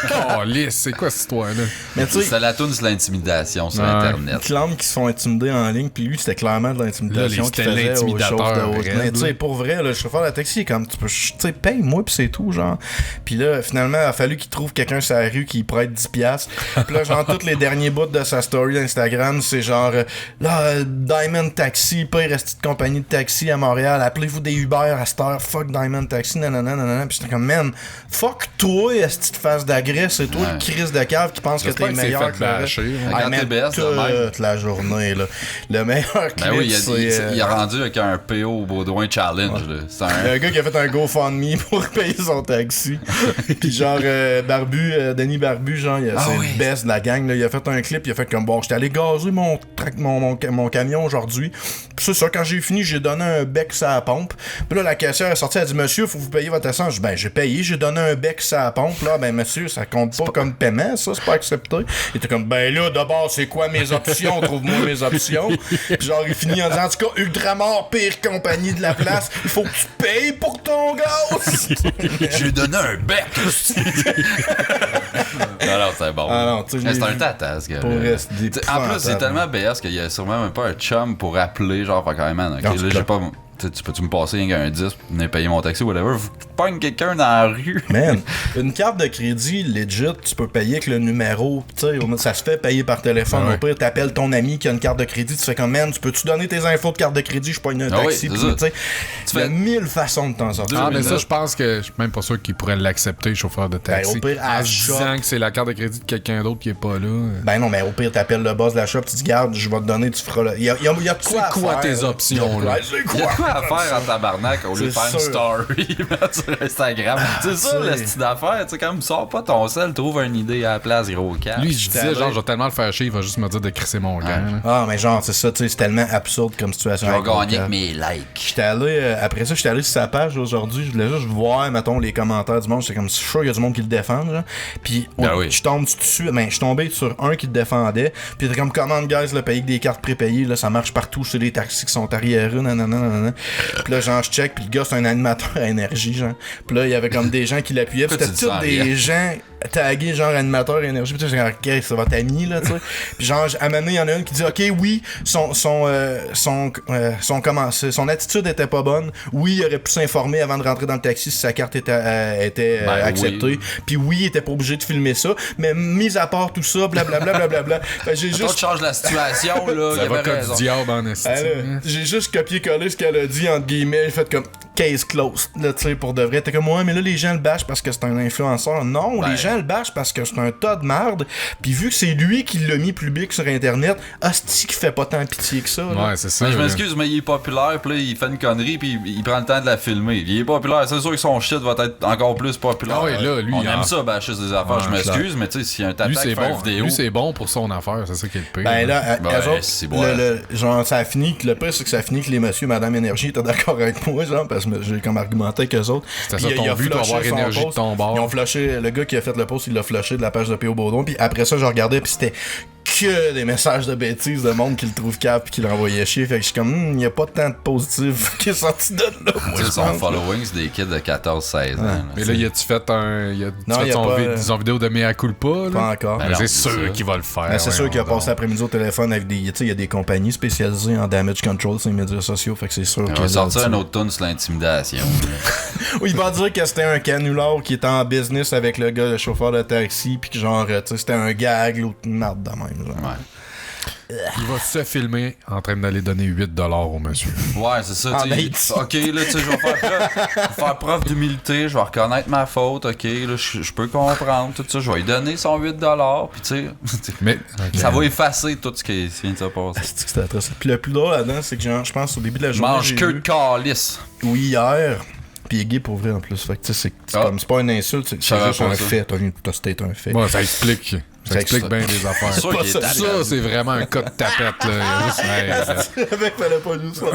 Calisse, c'est quoi cette histoire-là? Mais tu sais, C'est la toune sur l'intimidation sur Ouais. ils Internet. clament qu'ils se font intimider en ligne, puis lui, c'était clairement de l'intimidation Là, qu'il c'était faisait aux l'intimidateur choses de haute. raide, Mais tu sais, là. pour vrai, là, le chauffeur de taxi, comme, tu sais, paye-moi, puis c'est tout, genre. Puis là, finalement, il a fallu qu'il trouve quelqu'un sur la rue qui prête 10$. Puis là, genre, tous les derniers bouts de sa story d'Instagram, c'est genre, Diamond Taxi, pas rester de compagnie de taxi à Montréal, appelez-vous des Uber à cette heure, fuck Diamond Taxi, nanana, nanana. Puis j'étais comme, man, fuck toi, est-ce que tu te fasses d'agresse, c'est toi Ouais. le crise de cave qui pense que J'espère t'es que c'est meilleur fait que le reste. bâcher, ouais. Ah, Quand man, t'es BS, de même. toute la journée, là. Le meilleur clip, Ben oui, c'est... il a rendu avec un PO Baudouin Challenge, là. C'est Il y a un. un gars qui a fait un GoFundMe pour payer son taxi. Puis genre, Denis Barbu, genre, c'est oui. le best de la gang. Là. Il a fait un clip, il a fait comme, bon, j'étais allé gazer mon camion aujourd'hui. Puis c'est ça, quand j'ai fini, j'ai donné un bec sur la pompe. Puis là, la caissière est sortie, elle a dit, monsieur, faut vous payer votre essence. Je dis, ben, j'ai payé, j'ai donné un bec sur la pompe. Là, ben, monsieur, ça compte pas comme paiement, ça, c'est pas accepté. Il était comme, ben là, d'abord, c'est quoi mes options? Trouve-moi mes options. Puis genre, il finit en disant, en tout cas, Ultramar, pire compagnie de la place, il faut que tu payes pour ton gaz. J'ai donné un bec! non, c'est bon. Ah non, tu sais, Mais c'est j'ai un vu- tata, ce gars. Pour rester En plus, c'est épouvantable. tellement BS qu'il y a sûrement même pas un chum pour appeler, genre, fait quand même, man, ok, Non, là, c'est j'ai clair. pas. Tu peux-tu me passer rien qu'un 10 pour venir payer mon taxi ou whatever? Faut que tu pognes quelqu'un dans la rue. Man, une carte de crédit, legit, tu peux payer avec le numéro. Tu sais, ça se fait payer par téléphone. Ouais. Au pire, t'appelles ton ami qui a une carte de crédit, tu fais comme, man, tu peux-tu donner tes infos de carte de crédit, je pogne un Ah oui, taxi. c'est Puis, ça. tu sais, Tu il y a fais- 1000 façons de t'en sortir. Ah, mais ça, minutes. je pense que je suis même pas sûr qu'il pourrait l'accepter, chauffeur de taxi. Ben, au pire, à en se shop. disant que c'est la carte de crédit de quelqu'un d'autre qui est pas là. Ben non, mais au pire, t'appelles le boss de la shop, tu dis, garde, je vais te donner, tu feras le. Il y a de quoi C'est à quoi faire, tes là. options, là? Ouais, c'est Il y a quoi? quoi à faire en tabarnak au lieu de C'est faire une sûr. story mettre sur Instagram? C'est ça, tu sais. le style d'affaire. Tu sais, quand même, sors pas ton sel, trouve une idée à la place, gros cap. Lui, je disais, allé- genre, je vais tellement le faire chier, il va juste me dire de crisser mon camp. là. Ah, mais genre, c'est ça, tu sais, c'est tellement absurde comme situation. je vais avec gagner mon avec mes likes. J'étais allé, après ça, j'étais allé sur sa page aujourd'hui. Je voulais juste voir, mettons, les commentaires du monde. J'étais comme, je suis sûr qu'il y a du monde qui le défend, genre. Puis, Ben oui. je tombe dessus, ben, je suis tombé sur un qui le défendait. Puis, il était comme, commande, guys, là, payer avec des cartes prépayées, là, ça marche partout chez les taxis qui sont arriérés, nanana, nanana. Puis là, genre, je check, puis le gars, c'est un animateur à énergie, genre. Puis là, il y avait comme des gens qui l'appuyaient. Puis Pourquoi c'était tu tous dis ça en des gens tagués, genre, animateur à énergie. Puis j'étais comme, ok, ça va t'ami, là, tu sais. Puis genre, à un moment donné, il y en a une qui dit, ok, oui, son attitude était pas bonne. Oui, il aurait pu s'informer avant de rentrer dans le taxi si sa carte était Ben acceptée. oui. Puis oui, il était pas obligé de filmer ça. Mais mis à part tout ça, blablabla, blablabla. Fait que j'ai Toi, juste. tu changes la situation, là. Il y avait L'avocat raison. du diable en esti. Ah, là, j'ai juste copié-collé ce qu'elle a dit, entre guillemets. J'ai fait comme, case closed, là, tu sais, pour de vrai. T'es comme, ouais, mais là, les gens le bâchent parce que c'est un influenceur. Non, les gens le bâchent parce que c'est un tas de merde. Puis vu que c'est lui qui l'a mis public sur Internet, hostie qui fait pas tant pitié que ça. Là. Ouais, c'est ça. Mais je m'excuse, mais il est populaire, puis là, il fait une connerie, puis il prend le temps de la filmer. Il est populaire, c'est sûr que son shit va être encore plus populaire. Ah ouais, là, lui, on il aime ça, bâcher des affaires. Ouais, je m'excuse, mais tu sais, s'il y a un Lui, tabac c'est qui fait une bon. vidéo. Lui, c'est bon pour son affaire, c'est ça qui est le pire. Ben là, Ben, eux autres, c'est bon. genre, ça a fini, le pire, c'est que ça a fini que les messieurs, madame Énergie étaient d'accord avec moi, genre, parce que j'ai comme argumenté avec eux autres. C'était Puis ça ton il a but, flushé d'avoir son énergie de post. ton bord. Ils ont flushé, le gars qui a fait le post, il l'a flushé de la page de P.O. Baudon, puis après ça, je regardais, puis c'était que des messages de bêtises de monde qui le trouve cave puis qui l'envoyait chier. Fait que je suis comme, il y a pas tant de positif qui est sorti de là. Moi, Tu sais, je son pense. following, c'est des kids de 14-16 ans. là, Mais tu là, sais. y a-tu fait un. Y a Non, y a pas, son vidéo de Mea Culpa, là? Pas encore. Ben, non, c'est c'est sûr ça. qu'il va le faire. Mais c'est sûr qu'il a voyons passé donc. l'après-midi au téléphone avec des. Tu sais, il y a des compagnies spécialisées en damage control sur les médias sociaux. Fait que c'est sûr On qu'il va sortir un autre tune sur l'intimidation. Oui, il va dire que c'était un canular qui était en business avec le gars, le chauffeur de taxi, puis que genre, tu sais, c'était un gag ou une merde de même. Genre. Ouais. Il va se filmer en train d'aller donner 8$ au monsieur. Ouais, c'est ça. En tu sais, Haïti. ok, là, tu sais, je vais faire preuve d'humilité, je vais reconnaître ma faute, ok, là, je peux comprendre tout ça, je vais lui donner son 8$, puis tu sais, Mais. ça va effacer tout ce qui vient de se passer. C'est que c'était atroce. Puis le plus drôle là-dedans, c'est que genre, je pense au début de la journée. Mange j'ai que de vu- calice. Oui, hier. Puis il est gay pour vrai en plus. Fait que tu sais, c'est Ah. comme c'est pas une insulte, c'est savais juste pas un ça. fait. T'as staté un fait. Bon, ça explique. Ça explique ça. bien des affaires. C'est sûr qu'il est ça. tapé. Ça, c'est vraiment un cas de tapette, là. Il y a juste- hey, Le mec fallait pas nous ça.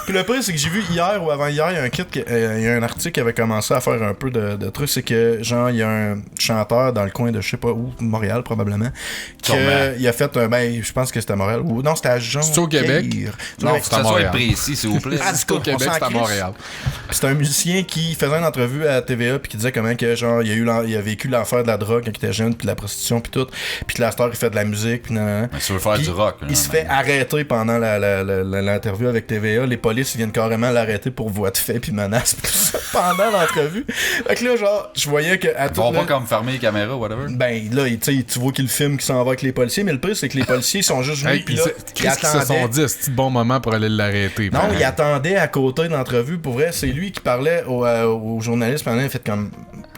Puis le pire, c'est que j'ai vu hier ou avant-hier, il y a un kit, il y a un article qui avait commencé à faire un peu de trucs. C'est que, genre, il y a un chanteur dans le coin de je sais pas où, Montréal probablement, Sûrement. il a fait un. Ben, je pense que c'était à Montréal. Ou non, c'était à Jean. C'est au Québec? Non, Ouais, faut c'est à que ça soit Montréal. précis, s'il vous plaît. Ah, C'est au Québec, c'est à Montréal. C'est un musicien qui faisait une entrevue à TVA puis qui disait comment que genre il a vécu l'enfer de la drogue quand il était jeune puis de la prostitution puis tout puis que la star il fait de la musique puis nan. Mais tu veux faire Puis du rock. là, il se mais- fait arrêter pendant l'interview avec TVA. Les polices ils viennent carrément l'arrêter pour voie de fait puis menace pis tout ça pendant l'entrevue. Fait que là genre je voyais que à Ils vont tout pas comme fermer les caméras, whatever. ben là tu sais, tu vois qu'il filme qui s'en va avec les policiers mais le pire c'est que les policiers sont juste venus Hey, puis là qu'est-ce qu'ils se sont dit? C'est un bon moment pour aller l'arrêter. non, pareil. il attendait à côté de l'entrevue. Pour vrai, c'est lui qui parlait aux journalistes pendant. Il a fait comme.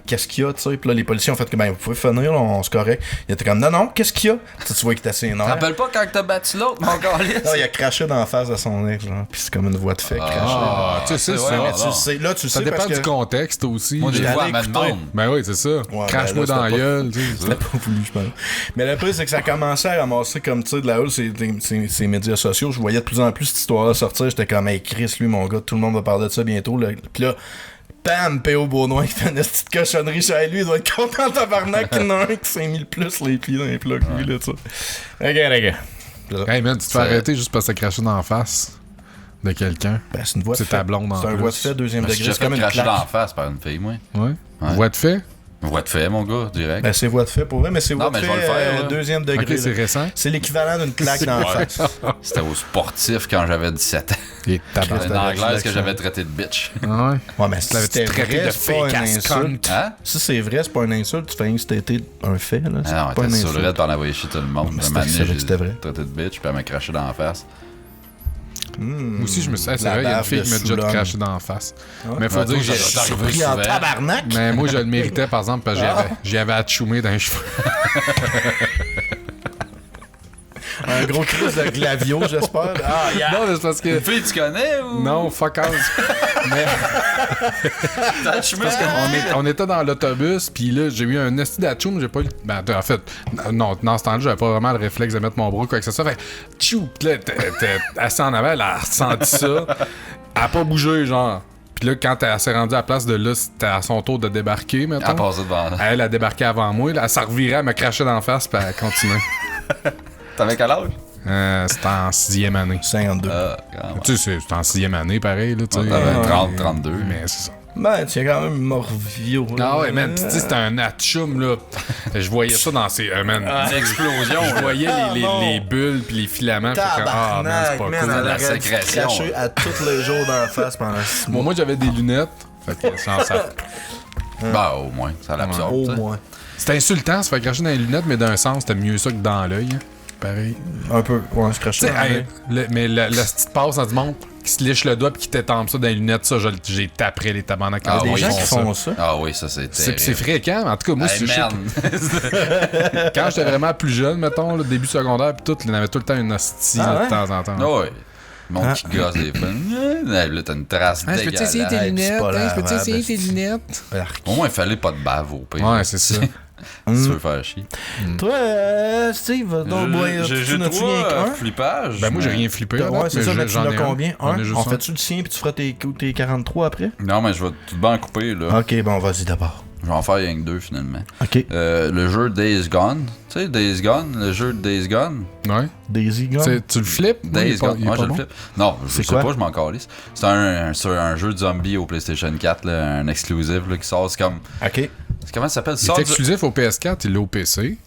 Qu'est-ce qu'il y a, tu sais? Puis là, les policiers ont fait que, ben, vous pouvez finir, là, on se correct. Il était comme, non, qu'est-ce qu'il y a? Tu vois qu'il était assez Tu te énervé. rappelles pas quand t'as battu l'autre, mon calice? Non, il a craché dans la face de son ex, genre. Puis c'est comme une voix de fait, craché. Ah, tu sais, c'est ouais, ça. ouais. Mais tu le sais, là, tu le Ça sais dépend parce du que. contexte aussi. Moi, des J'allais fois, elle me écouter. demande. Ben oui, c'est ça. Crache-moi ben dans là, la c'était gueule. tu sais. C'était pas voulu, je pense. Mais le plus, c'est que ça commençait à ramasser comme, tu sais, de la houle, ces médias sociaux. Je voyais de plus en plus cette histoire-là sortir. J'étais comme, hey, Chris, lui, mon gars, tout le monde va parler de ça bientôt. Là. Puis là, bam, P.O. Beaunois, il fait une petite cochonnerie chez lui. Il doit être content, tabarnak, qu'il y en a un qui s'est mis le plus les pieds dans les plugs, lui, là, tu sais. Ok. Hey man, tu te fais arrêter juste parce que t'as craché dans la face de quelqu'un. Ben, c'est une voix de C'est fait. ta blonde en C'est un plus. voix de fait, deuxième Je me suis degré. déjà C'est comme fait une cracher dans la claque. face par une fille, moi. Ouais. Ouais. Voix de fait? Voix de fait, mon gars, direct. Ben, c'est voix de fait pour vrai, mais c'est voix Non, de mais fait je vais le faire, là. deuxième degré. Ok, c'est là. récent. C'est l'équivalent d'une claque dans la face. C'était au sportif quand j'avais 17 ans. Et tabac. Une anglaise que j'avais traité de bitch. Ouais. Ouais, mais si L'avais-tu c'était traité vrai, de c'est pas fake une ass insulte. cunt? Hein? Si c'est vrai, c'est pas une insulte, tu fais que c'était un fait, là. C'est Ah non, pas elle une était sur le insulte. raid par envoyer chier tout le monde. Mais Le c'était- matin, c'est vrai que j'ai c'était vrai. traité de bitch, puis elle m'a craché dans la face. Moi aussi, je me suis dit, c'est La vrai, il y a une bave fille de qui m'a déjà Soulon. craché dans la face. Ouais. Mais faut Ouais, dire que toi, j'ai. ça t'arrive Pris en souvent. tabarnak. Mais moi, je le méritais, par exemple, parce que j'y avais atchoumé dans les cheveux. Un gros crise de glavio, j'espère. Ah, yeah. Non, mais c'est parce que. Une fille, tu connais ou? Non, fuck off. Mais T'as chumé? parce qu'on était dans l'autobus, puis là, j'ai eu un esti d'atchoum, j'ai pas eu. Ben, en fait, non, dans ce temps-là, j'avais pas vraiment le réflexe de mettre mon bras, quoi que ce soit. Fait tchou, pis là, t'es assis en avant, elle a ressenti ça. Elle a pas bougé, genre. Puis là, quand elle s'est rendue à la place de là, c'était à son tour de débarquer, Elle a mettons. passé devant. Elle a débarqué avant moi, là, elle s'est revirée, elle m'a craché d'en face, puis elle a continué. T'avais quel âge? C'était en 6e année. 52. Quand même. Tu sais, c'était en 6e année, pareil, là, tu sais. T'avais 30, 32. Mais c'est ça. Ben, tu es quand même morvio. Ah ouais, man, pis tu sais, c'était un atchoum, là. Je voyais ça dans ces. Man, Une explosion. je voyais non. les bulles pis les filaments. J'étais comme, ah, man, c'est Tabarnak, pas man, cool. elle la aurait dû sécrétion, cracher à tous les jours dans la face pendant 6 mois. Bon, moi, j'avais des lunettes. Fait que, genre, ça. Bah, au moins, ça l'absorbe. Au tu sais. moins. C'était insultant, se faire cracher dans les lunettes, mais d'un sens, c'était mieux ça que dans l'œil. Hein. Pareil. Un peu. Ouais, je Tu crachais sais, dans hey, mais la petite passe, ça te montre. qui se liche le doigt pis qui t'étampe ça dans les lunettes, ça, j'ai taperé les tabarnak. Ah Des oui, gens ils qui font ça. Ah oui, ça c'est terrible. C'est fréquent, en tout cas, moi, Hey, c'est merde. quand j'étais vraiment plus jeune, mettons, le début secondaire, pis tout, il y en avait tout le temps une hostie Ah là, ouais? de temps en temps. Ah ouais. Le monde qui gosse des fois. Là, t'as une trace Ah, je peux-tu essayer tes dégueulasse. lunettes? pas Hein, je peux-tu lavable, essayer tes esti. lunettes? Au moins, il fallait pas de bave au pire. Ouais, c'est ça. Si tu veux faire chier. Toi, Steve, donc, J'ai tu n'as-tu rien trois qu'un? flippages. Ben, moi, j'ai mais- rien flippé. là, Ouais, c'est ça, mais tu j'en l'as ai un. combien? J'en ai Un? juste On un. fait-tu le sien puis tu feras tes 43 après? Non, mais je vais tout bien couper, là. Ok, bon, vas-y d'abord. Je vais en faire rien que 2, finalement. Ok. Le jeu Days Gone. Tu sais, Days Gone, le jeu de Days Gone. Ouais. Daisy Gun? Tu le flippes? Oui, il Days est pas- Gone. il est Moi, pas je bon? le flippe. Non, je C'est sais quoi? pas, je m'en calisse. C'est un jeu de zombie au PlayStation 4, là, un exclusif là, qui sort. C'est comme. Ok. Comment ça s'appelle? Il est exclusif au PS4, il est au PC.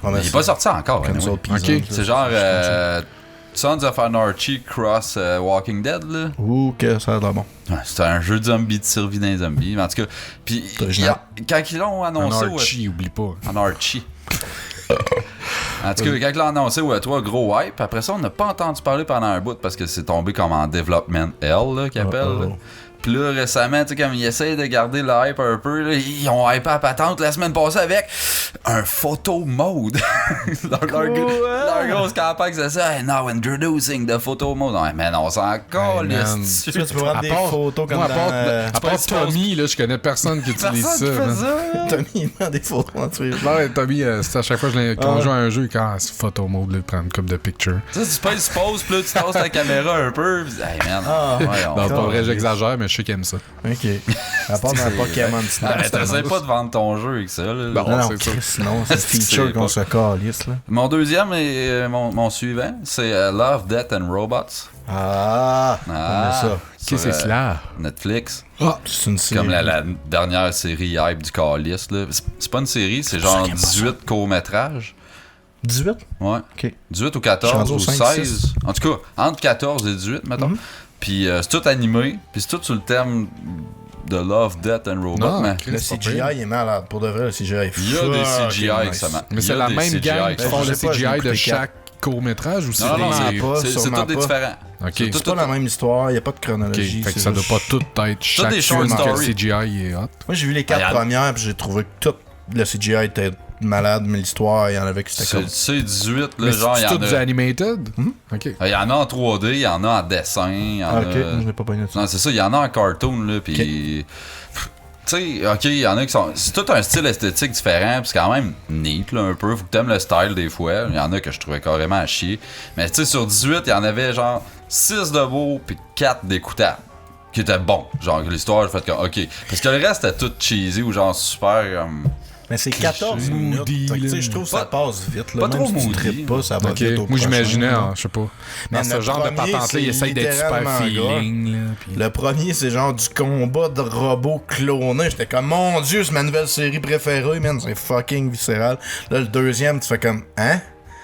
Il est pas sorti encore. Console anyway. Pizza, Ok. ça, C'est genre Sons of Anarchy Cross Walking Dead, là. Ouh, que ça a l'air bon. Ouais, c'est un jeu de zombies, de survie d'un zombie. Mais en tout cas, puis quand ils l'ont Un annoncé... Archie, oublie pas. Anarchy. En tout cas, quand ils l'ont annoncé, ouais, toi, gros hype. Après ça, on n'a pas entendu parler pendant un bout parce que c'est tombé comme en Development Hell, là, qu'ils appellent. Oh, oh. là. Puis là, récemment, tu sais, comme ils essayent de garder le hype un peu, là, ils ont hypé à patente la semaine passée avec un photo mode. leur grosse campagne, c'est ça. Hey, now introducing the photo mode. Ouais, mais non, on s'en man. calisse. Tu peux prendre des photos comme moi, dans... à part Tommy, là, je connais personne qui utilise Personne qui ça. fait man. ça. T'as mis dans des photos en dessous. Ouais, Tommy, c'est à chaque fois quand Ah. on joue à un jeu, quand c'est photo mode, là, prendre une couple de pictures. Tu sais, tu pèses pause, puis là, tu tasses ta caméra un peu. Pis, hey, man. Ah. Ouais, Non, c'est pas vrai, j'exagère, mais je sais qu'il aime ça. Ok. À part dans Pokémon Snap. Ah, t'essaies pas de vendre ton jeu avec ça, là. Bon. Non, non, c'est ça. Chris, non, c'est le feature C'est qu'on pas- se calisse, là. Mon deuxième et mon suivant, c'est Love, Death and Robots. Ah, on a ça. Qu'est-ce que c'est cela? Netflix. C'est une série. Comme la dernière série hype du calice, là. C'est pas une série, c'est genre ça qui aime pas 18 courts-métrages. 18? Ouais. Ok. 18 ou Je suis 14 rendu ou au 5, 16. En tout cas, entre 14 et 18, mettons. Puis c'est tout animé, puis c'est tout sur le thème de Love, Death and Robots. Non, mais Chris, Le c'est pas CGI pire. est malade. Pour de vrai, le CGI est il y a des fucking CGI nice. ça marche. Mais c'est la même gang qui font je le sais pas, je l'ai CGI de écouté chaque court-métrage ou c'est Non, non, Sûrement des... pas. c'est sûrement tout des pas. différents. Ok. C'est tout- C'est pas la même histoire, il n'y a pas de Ok, chronologie. fait que c'est ça doit juste- pas tout être chaque des short film que le stories. CGI est hot. Moi, j'ai vu les 4 Ah, y a- premières, puis j'ai trouvé que tout le CGI était malade, mais l'histoire, il y en avait qui c'était comme... C'est 18, là, Mais genre, il y c'est en tout du a. animated? Ok. Il y en a en 3D, il y en a en dessin, il y en Ah, ok, a. moi, je n'ai pas pogné ça. Non, c'est ça, il y en a en cartoon, là, pis. Tu sais, ok, il y en a qui sont. C'est tout un style esthétique différent, pis c'est quand même neat, là, un peu. Faut que t'aimes le style des fois. Il y en a que je trouvais carrément à chier. Mais tu sais, sur 18, il y en avait genre 6 de beaux, pis 4 d'écoutables. Qui étaient bons. Genre, l'histoire, j'ai fait comme, ok. Parce que le reste, était tout cheesy ou genre super. Mais c'est 14 minutes. Moody, Fait que, tu sais, là. je trouve que ça passe vite. Là. pas Même trop si tu moody. tripes pas, ça va Ok. vite au Moi, prochain, j'imaginais, là. je sais pas. Mais Dans ce le genre de premier, patente-là, il c'est essaye d'être super littéralement feeling. Là, puis- Le premier, c'est genre du combat de robots clonés. J'étais comme, mon Dieu, c'est ma nouvelle série préférée, man. C'est fucking viscéral. Là, le deuxième, tu fais comme, hein?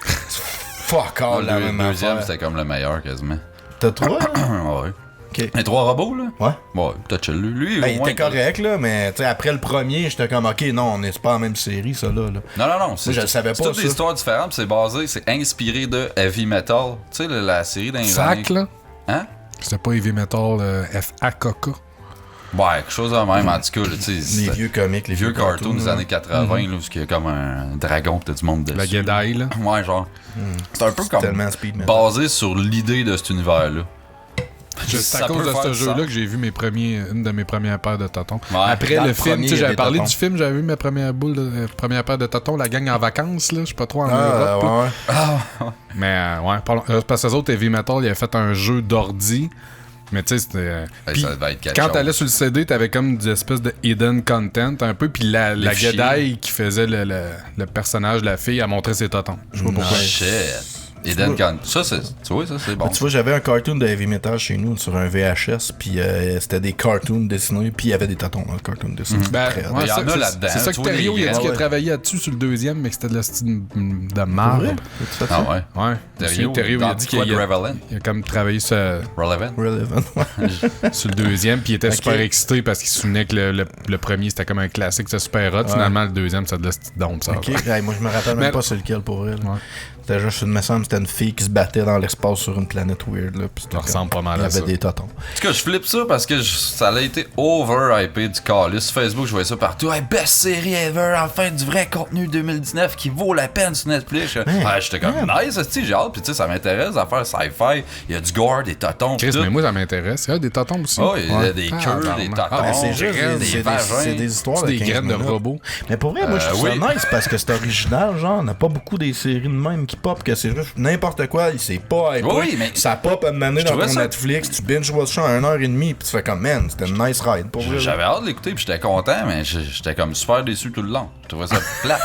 Fuck all, la le même deuxième, affaire. c'était comme le meilleur quasiment. T'as trouvé? Ouais. Ok. Les 3 robots, là? Ouais. Ouais, t'as chill. Lui, Ben, au il moins. était correct, là, mais tu sais, après le premier, j'étais comme, ok, non, on est pas en même série, ça, là. Non, non, non. je le savais C'est pas, toutes des ça. histoires différentes, c'est basé, c'est inspiré de Heavy Metal. Tu sais, la série d'un Sac, là? Hein? C'était pas Heavy Metal FAKK. Ouais, quelque chose de même, en tout cas, là, tu sais. Les c'est- vieux comics, les vieux cartoons des là. années 80, là, où il y a comme un dragon, pis t'as du monde dessus. La Gedai, là. Ouais, genre. C'est un peu comme Tellement speed metal. basé sur l'idée de cet univers-là. C'est Ça à cause peut de faire ce du jeu-là sens. que j'ai vu une de mes premières paires de totons. Ouais. Après Dans le le film, premier, tu sais, il y j'avais a parlé des du film, j'avais vu ma première première paire de totons, la gang en vacances, là, je sais pas trop en Ah, Europe. là. ouais. Mais ouais, parce que les autres Heavy Metal, ils avaient fait un jeu d'ordi. Mais tu sais, c'était. Hey, puis ça devait être quelque quand chose. t'allais sur le CD, t'avais comme des espèces de hidden content un peu, puis la fichiers. Gedai qui faisait le personnage de la fille a montré ses totons. Je sais pas pourquoi. Shit. Eden Con. Ça, c'est. Tu vois, ça, c'est bon. Tu vois, j'avais un cartoon de Heavy Metal chez nous sur un VHS, puis c'était des cartoons dessinés, puis il y avait des tatons dans le cartoon dessiné. Ben, C'était très ouais, Il y en a c'est- là-dedans, C'est ça tu que vois, Terrio, les il a dit grands. qu'il a Ouais. travaillé là-dessus sur le deuxième, mais que c'était de la style de marbre. vrai? Tu fais Ah ça? ouais. Ouais. Terrio, Terrio, il a dans dit quoi qu'il de a, Relevant? il a comme travaillé sur Relevant? Relevant. le deuxième, puis il était Ok. super excité parce qu'il se souvenait que le premier c'était comme un classique, c'était super hot. Finalement, le deuxième, c'était de la petite dompe, ça. Ok, hey, moi je me rappelle Mais- même pas c'est lequel pour vrai. là. Ouais. C'était juste, il me semble, c'était une fille qui se battait dans l'espace sur une planète weird, là. Puis Ça ressemble pas mal il y à ça. avait des totons. En tout cas, je flippe ça parce que ça a été over-hypé du calice. Sur Facebook, je voyais ça partout. Hey, best série ever, enfin du vrai contenu 2019 qui vaut la peine sur Netflix. J'étais comme nice, j'ai hâte. Puis tu sais, ça m'intéresse à faire sci-fi. Il y a du gore, des totons. Chris, tout. mais moi, ça m'intéresse. Il y a des totons aussi. Oh, il y a des Ah, queues, pardon. des totons. Ah, ben, C'est juste des vagins. c'est des histoires C'est de des 15 graines de minutes. robots. Mais pour vrai, moi, je trouve oui. ça nice parce que c'est original, genre. On n'a pas beaucoup des séries de même qui pop, que c'est juste n'importe quoi. C'est pas hypé. Oui, mais ça pop à un moment donné je dans trouvais ton ça- Netflix, tu binge-watch ça à 1h30, puis tu fais comme, man, c'était une nice ride. Pour vrai. j'avais hâte de l'écouter, puis j'étais content, mais j'étais comme super déçu tout le long. Je trouvais ça plat.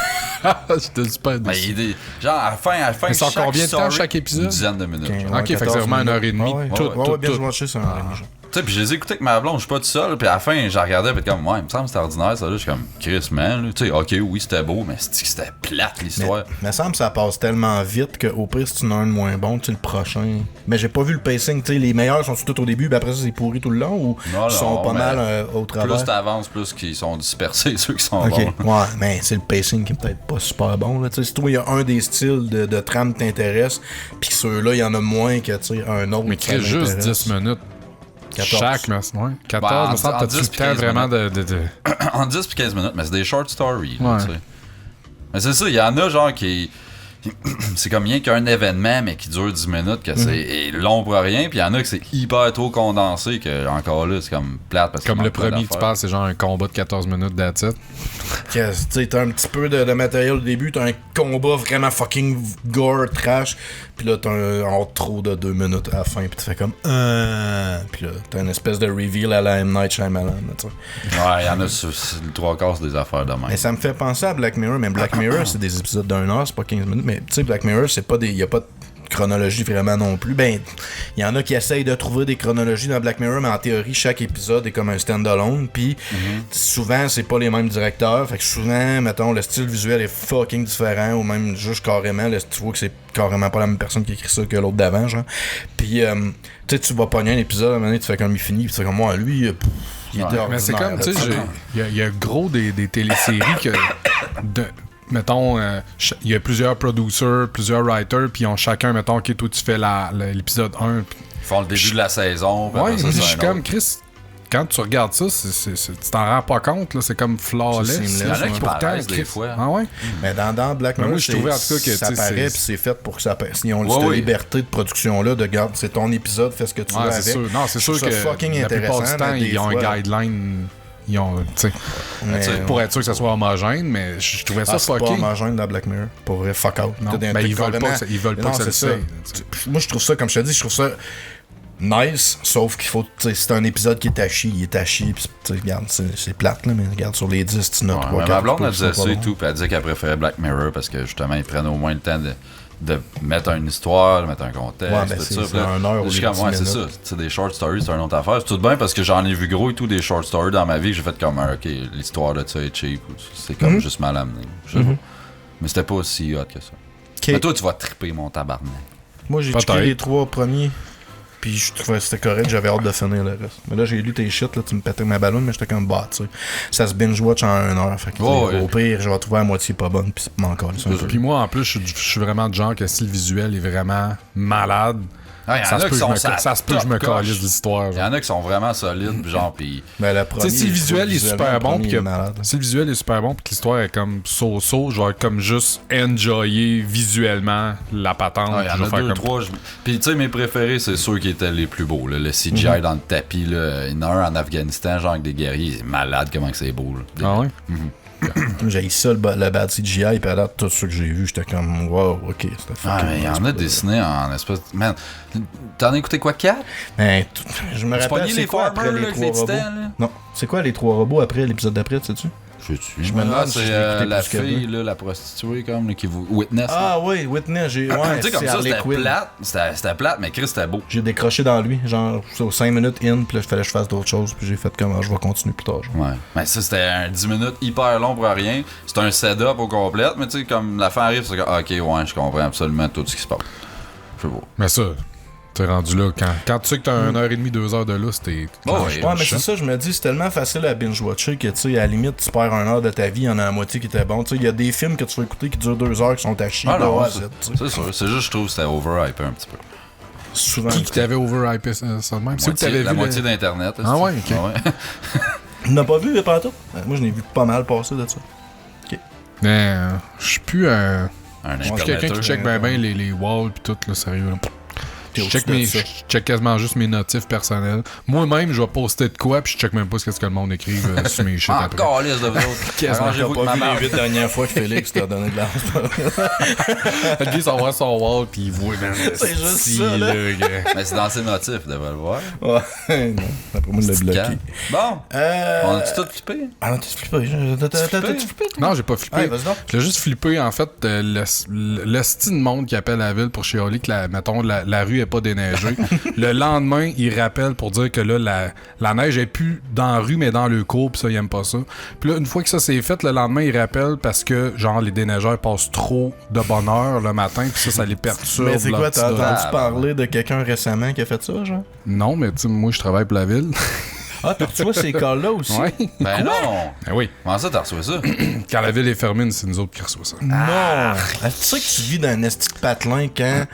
J'étais super Mais déçu. genre, à la fin, Mais c'est en chaque combien de temps story, chaque épisode? Une dizaine de minutes. Ouais, genre. Ok, fait que c'est 14 vraiment 1h30. minutes. Ouais, Tout, ouais, tout, binge-watcher, c'est 1h30. genre. Tu sais, puis je les ai écoutés avec ma blonde, je suis pas tout seul, puis à la fin, je regardais, puis comme, ouais, il me semble que c'était ordinaire, ça, là, je suis comme, Chris, man, là. Tu sais, ok, oui, c'était beau, mais c'était plate, l'histoire. Mais ça me semble que ça passe tellement vite qu'au pire, si tu en as un de moins bon, tu sais, le prochain. Mais j'ai pas vu le pacing, tu sais, les meilleurs sont tout au début, puis après ça, c'est pourri tout le long, ou Non, ils sont non, pas mais mal au travers. Plus t'avances, plus qu'ils sont dispersés, ceux qui sont Ok, bons. ouais, mais c'est le pacing qui est peut-être pas super bon. Là. Tu sais, si toi, il y a un des styles de trame qui t'intéresse, puis que ceux-là, il y en a moins que tu sais, un autre. Mais qui Chris, juste t'intéresse. 10 minutes. 14. Chaque, mais ouais. 14, Ben, me semble, en t'as-tu 10 le puis temps 15 vraiment de... En 10 puis 15 minutes, mais c'est des short stories, là, Ouais. tu sais. Mais c'est ça, il y en a, genre, qui... c'est comme rien qu'un événement, mais qui dure 10 minutes, que c'est long pour rien, puis il y en a que c'est hyper trop condensé, que encore là, c'est comme plate. Parce qu'il Comme le manque plein premier que tu d'affaires. passes, c'est genre un combat de 14 minutes that's it. Tu sais, t'as un petit peu de matériel au début, t'as un combat vraiment fucking gore, trash, puis là, t'as un trop de 2 minutes à la fin, puis tu fais comme. Puis là, t'as une espèce de reveal à la M. Night Shyamalan, là, tu sais. Ouais, il y en a, c'est le 3/4 des affaires de même. Mais ça me fait penser à Black Mirror, mais Black Mirror, c'est des épisodes d'1 heure, c'est pas 15 minutes, mais tu sais, Black Mirror, c'est pas des. Y a pas de chronologie vraiment non plus. Ben, il y en a qui essayent de trouver des chronologies dans Black Mirror, mais en théorie, chaque épisode est comme un stand-alone, puis souvent, c'est pas les mêmes directeurs, fait que souvent, mettons, le style visuel est fucking différent, ou même juste carrément, là, tu vois que c'est carrément pas la même personne qui écrit ça que l'autre d'avant, genre. Puis, tu sais, tu vas pogner un épisode, à un moment donné, tu fais comme il finit, puis tu fais comme moi, lui, il était Mais c'est ordinaire, comme, là, tu sais, il y a gros des téléséries que... mettons, il y a plusieurs producers, plusieurs writers, puis ils ont chacun, mettons, ok, toi tu fais l'épisode 1. Puis... Ils font le début de la saison, puis Ouais, après ça, mais je c'est suis un comme, autre. Chris, quand tu regardes ça, tu t'en rends pas compte, là, c'est comme flawless. C'est seamless. Il y en a qui Pourtant, paraissent des Chris- fois. Ah ouais? Mais dans Black Mais Mirror, moi, je trouvais en tout cas que, ça tu sais, paraît c'est- puis c'est fait pour que ça passe. Ils ont Ouais, cette oui. liberté de production-là de garde, c'est ton épisode, fais ce que tu veux Ouais, avec. c'est sûr. Non, c'est Je sûr trouve que ça fucking la plupart intéressant, du temps, mais des ils ont fois- un guideline. Ils ont, tu sais, Mais, pour être sûr que ça soit homogène, mais je trouvais ça c'est pas fucking. homogène dans Black Mirror. Pour vrai, fuck out. Non, T'as des ben, trucs ils veulent pas carrément- que ça- ils veulent pas Non, que ça le c'est soit. Moi, je trouve ça, comme je te dis, je trouve ça nice, sauf qu'il faut, tu sais, c'est un épisode qui est à chier, il est à chier, pis tu sais, regarde, c'est plate, là, mais regarde, sur les 10, tu notes Ouais, 3, mais 4. ma blonde, elle disait ça et tout, puis elle disait qu'elle préférait Black Mirror parce que justement, ils prennent au moins le temps de mettre une histoire, de mettre un contexte, Ouais, ben, tout c'est- ça. c'est Puis là, un heure au je suis lieu de comme, ouais, 10 c'est ça. minutes. Tu sais, des short stories, c'est une autre affaire. C'est tout bien parce que j'en ai vu gros et tout des short stories dans ma vie que j'ai fait comme, ok, l'histoire de ça est cheap, ou c'est comme juste mal amené. Je sais pas. Mais c'était pas aussi hot que ça. Ok. Mais toi, tu vas triper mon tabarnak. Moi, j'ai Peut-être. checké les 3 premiers, puis je trouvais que c'était correct, j'avais hâte de finir le reste. Mais là, j'ai lu tes shit, là, tu me pétais ma ballonne, mais j'étais comme bah, tu sais. Ça se binge-watch en 1 heure, fait que Oh, ouais. au pire, je vais trouver à moitié pas bonne, puis c'est encore ça un peu. Puis moi, en plus, je suis vraiment du genre que si le visuel est vraiment malade, Ah, y en ça a se qui peut sont que je me top coche. calisse de l'histoire. Il y en a qui sont vraiment solides, puis genre, puis Ben, la Tu première, sais, si le visuel est visuellement, super le bon, premier, pis il est que, malade. si le visuel est super bon, pis que l'histoire est comme so-so, je vais comme juste enjoyer visuellement la patente. ah, il y je en vais a faire deux, comme... trois. Puis tu sais, mes préférés, c'est ceux qui étaient les plus beaux. Là. Le CGI dans le tapis, là. Il y en a un en Afghanistan, genre avec des guerriers. C'est malade comment que c'est beau. Là. Ah ouais? J'ai ça, le bad CGI, puis à date, tout ce que j'ai vu, j'étais comme, wow, ok, c'était Ah, fucking mais il y nice, en a pour dessiné en espèce. Man, t'en as écouté quoi, 4? Ben, je me Tu rappelle, pogné c'est les quoi farmers, après là, les avec 3 les robots? titans, là? Non, c'est quoi les 3 robots après, l'épisode d'après, sais-tu? Je me demande si c'est je l'ai écouté la plus que fille, là, la prostituée, comme, là, qui vous. Witness. là. Ah oui, Whitney, j'ai... Ouais, tu sais, comme c'est ça, Harley c'était Quinn. plate. C'était plate, mais Chris, c'était beau. J'ai décroché dans lui, genre, aux 5 minutes in, puis là, il fallait que je fasse d'autres choses, puis j'ai fait comme, je vais continuer plus tard, genre. Ouais. Mais ça, c'était un 10 minutes hyper long pour rien. C'était un setup au complet, mais tu sais, comme la fin arrive, c'est comme, ok, ouais, je comprends absolument tout ce qui se passe. Je sais pas. Mais ça, T'es rendu là. Quand tu sais que t'as 1h30, 2 heures de là, c'était. Oh, Ouais, mais c'est ça, je me dis, c'est tellement facile à binge-watcher que, tu sais, à la limite, tu perds 1 heure de ta vie, il y en a la moitié qui était bon. Tu sais, il y a des films que tu vas écouter qui durent 2 heures qui sont à chier. Ah non, là, c'est tu sais. sûr. C'est juste, je trouve que c'était overhypé un petit peu. Souvent. Qui t'avait overhypé ça de même? C'est où que t'avais La vu moitié d'Internet. Ah ouais, ok. Tu n'as pas vu pas tout? Moi, je n'ai vu pas mal passer de ça. Mais je suis plus un. Un Je suis quelqu'un qui check bien les walls pis tout, là, sérieux. Là. Je check quasiment juste mes notifs personnels. Moi-même, je vais poster de quoi, puis je check même pas ce que le monde écrit sur mes shit après. Encore liste de vous autres. Quasiment. T'as Arrangez-vous pas avec vu ma les 8 dernières fois que Félix t'a donné de l'argent. Le gars, il s'en va sur son wall, puis il voit, man. C'est juste ça, là. gars. Mais c'est dans ses notifs, il devrait le voir. Ouais, non. Après moi, il l'a bloqué. Bon, on a-tu tout flippé? Ah non, t'es flippé. T'as-tu flippé? Non, j'ai pas flippé. Ouais, vas-y donc. J'ai juste flippé, en fait, le style de monde qui appelle la ville pour chialer que, mettons, la rue est pas déneigée. Le lendemain, il rappelle pour dire que là, la neige est plus dans la rue, mais dans le cours, pis ça, il aime pas ça. Puis là, une fois que ça c'est fait, le lendemain, il rappelle parce que, genre, les déneigeurs passent trop de bonne heure le matin, pis ça les perturbe. Mais c'est quoi, t'as leur petit entendu parler de quelqu'un récemment qui a fait ça, genre? Non, mais tu sais, moi, je travaille pour la ville. Ah, tu reçois ces cas-là aussi? Ouais. Ben non! Ben oui. Comment ça, t'as reçu ça? Quand la ville est fermée, c'est nous autres qui reçoivent ça. Non! Ah, tu sais que tu vis dans un esti de patelin quand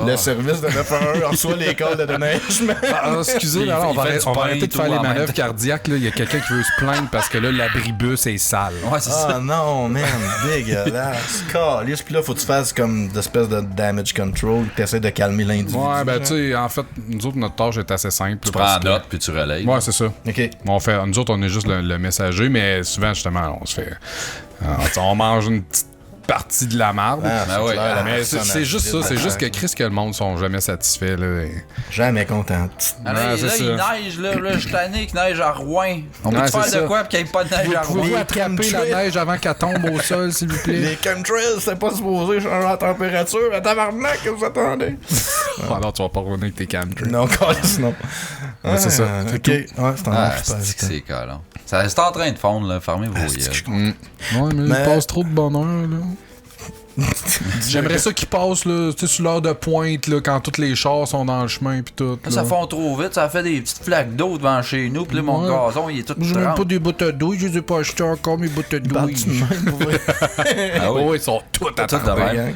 le service de 911 reçoit les calls de déneigement. Ah, excusez, Il là, on va fait du arrêter pain de et faire tout les en même manœuvres temps. cardiaques. Là. Il y a quelqu'un qui veut se plaindre parce que là, l'abribus est sale. Ouais, c'est ça. Ah non, man, dégueulasse. Calice, puis là, faut que tu fasses comme d'espèce de damage control, que t'essaies de calmer l'individu. Ouais, ben genre. tu sais, en fait, nous autres, notre tâche est assez simple. Tu parce prends que- note puis tu relayes. Ouais, c'est ça. Ok. Nous autres, on est juste le messager, mais souvent, justement, on se fait. On mange une petite partie de la marde. Ah, Ben ouais, clair, la mais personne c'est juste ça, agite, c'est juste que ouais. Chris, que le monde sont jamais satisfaits. Là, et- Jamais contente. Ah, là, Ouais, c'est là, ça. il neige, là, je suis tanné qu'il neige à Rouen. On Ouais, peut c'est faire ça. de quoi pour qu'il n'y ait pas de neige à Rouen? Pouvez-vous Les attraper la chemtrails. neige avant qu'elle tombe au sol, s'il vous plaît? Les chemtrails, c'est pas supposé changer la température. À tabarnak, que vous attendez? Alors, tu vas pas revenir avec tes chemtrails. Non, calice, non. Ouais, c'est ça. Ah, C'est ok. Ouais, c'est en Ah, enfer, c'est que putain. c'est collant. Ça c'est en train de fondre, là. Fermez vos yeux. Ouais, mais, Mais- il passe trop de bonheur, là. J'aimerais ça qu'il passe, là, tu sais, sur l'heure de pointe, là, quand tous les chars sont dans le chemin, pis tout. Là, ça fond trop vite, ça fait des petites flaques d'eau devant chez nous, pis là, mon Ouais. gazon, il est tout J'ai même trempe. pas des bottes de douille, je les ai pas achetées encore, mes bottes de douille. Parles-tu de même, pour vrai? Ah oui, Oh, ils sont tous tout de attendus. même.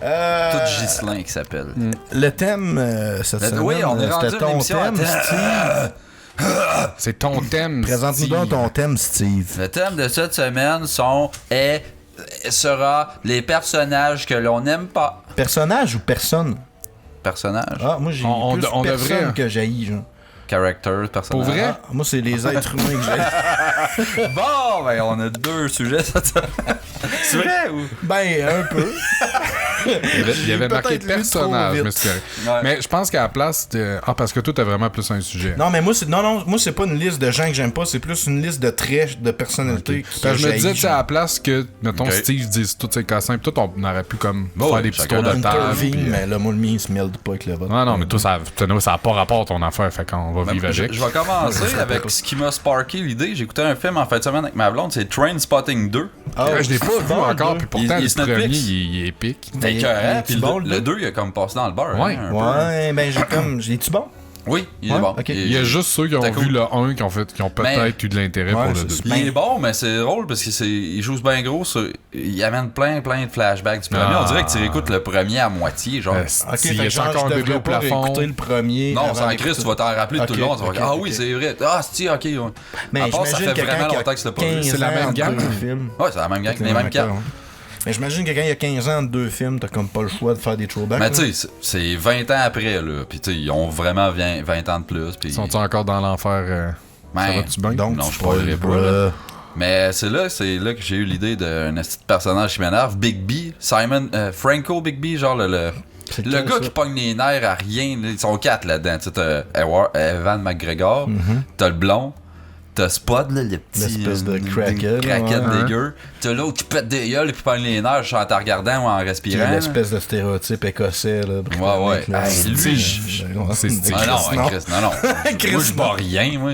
Euh, Tout Ghislain qui s'appelle. Le thème cette semaine, Oui, on est rendu c'était à ton l'émission. thème, Steve. C'est ton thème. Présente-nous donc ton thème, Steve. Le thème de cette semaine sera les personnages que l'on n'aime pas. Personnage ou personne? Personnages. Ah, moi, j'ai On plus devrait, personne hein. que j'haïs, genre. Characters, personnages. Pour vrai? Ah, moi, c'est les êtres humains que j'haïs. Bon, ben, on a 2 sujets cette semaine. C'est vrai ou? Ben, un peu. Il y avait marqué Peut-être lu trop personnage, vite. mais c'est correct. Ouais. Mais je pense qu'à la place de... Ah, parce que toi, t'as vraiment plus un sujet. Non, mais moi, c'est pas une liste de gens que j'aime pas, c'est plus une liste de traits de personnalité que Parce que je me j'haïs, disais, tu sais, à genre. la place que, mettons, Ok. Steve dise tous ses cassins, pis tout, on aurait pu comme Bon, faire des petits chacun tours de notre table. Intervene, puis, mais là, moi, le mien, il se mêle pas avec le vote. Non, non, mais toi, ça a pas rapport à ton affaire, fait qu'on va vivre Je avec. vais commencer avec ce qui m'a sparké l'idée. J'ai écouté un film en fin de semaine avec ma blonde, c'est Trainspotting 2. Ah, Je l'ai pas vu encore, puis pourtant, Il est le sur premier, Netflix. il est épique. T'es il écœurant, est puis bon, le le 2, il a comme passé dans le beurre. Ouais. hein, un peu. Ouais, ben, j'ai-tu bon? Oui, il est Ouais, bon. ok. Il y a juste ceux qui ont C'était vu cool. le 1 qui ont peut-être eu de l'intérêt Ouais, pour le c'est 2. ça. Il est bon, mais c'est drôle parce qu'il joue bien gros. Il amène plein de flashbacks du premier. Ah. On dirait que tu réécoutes le premier à moitié. Genre, Ok, S'il fait y que genre, a encore un je bébé devrais au pas plafond. réécouter le premier. non, avant sans d'écouter- Christ, tu vas t'en rappeler tout le long. Tu vas Ok, dire, ah ok, oui, ok. c'est vrai. Ah, c'est ok. Ouais. Mais à part, ça j'imagine fait que vraiment quand longtemps que c'est pas vu. 15 C'est la ans même entre gang? deux films. Ouais, c'est la même gang, les mêmes quatre. Mais j'imagine que quand il y a 15 ans entre deux films, t'as comme pas le choix de faire des throwbacks. Mais là. tu sais, c'est 20 ans après, là. Puis tu sais, ils ont vraiment 20 ans de plus. Puis Sont-ils encore dans l'enfer? Ça Ben, va-tu bien? Donc, non, tu je spoilerai pas, là. là. Mais c'est là que j'ai eu l'idée d'un petit personnage qui m'énerve, Big B, Franco Big B, genre le C'est gars lequel, ça? qui pogne les nerfs à rien. Ils sont 4 là-dedans. Tu sais, t'as Evan McGregor, t'as le blond, t'as Spud, là, le petit. L'espèce de crackhead, Crackhead ouais. dégueu. T'as l'autre qui pète des gueules et qui pogne les nerfs en te regardant ou en Puis respirant. l'espèce de stéréotype écossais, là. Ouais. Là, Ah, c'est lui, c'est stylé. Ah non, non. Chris, non. Chris, Moi, je bats non. rien, moi.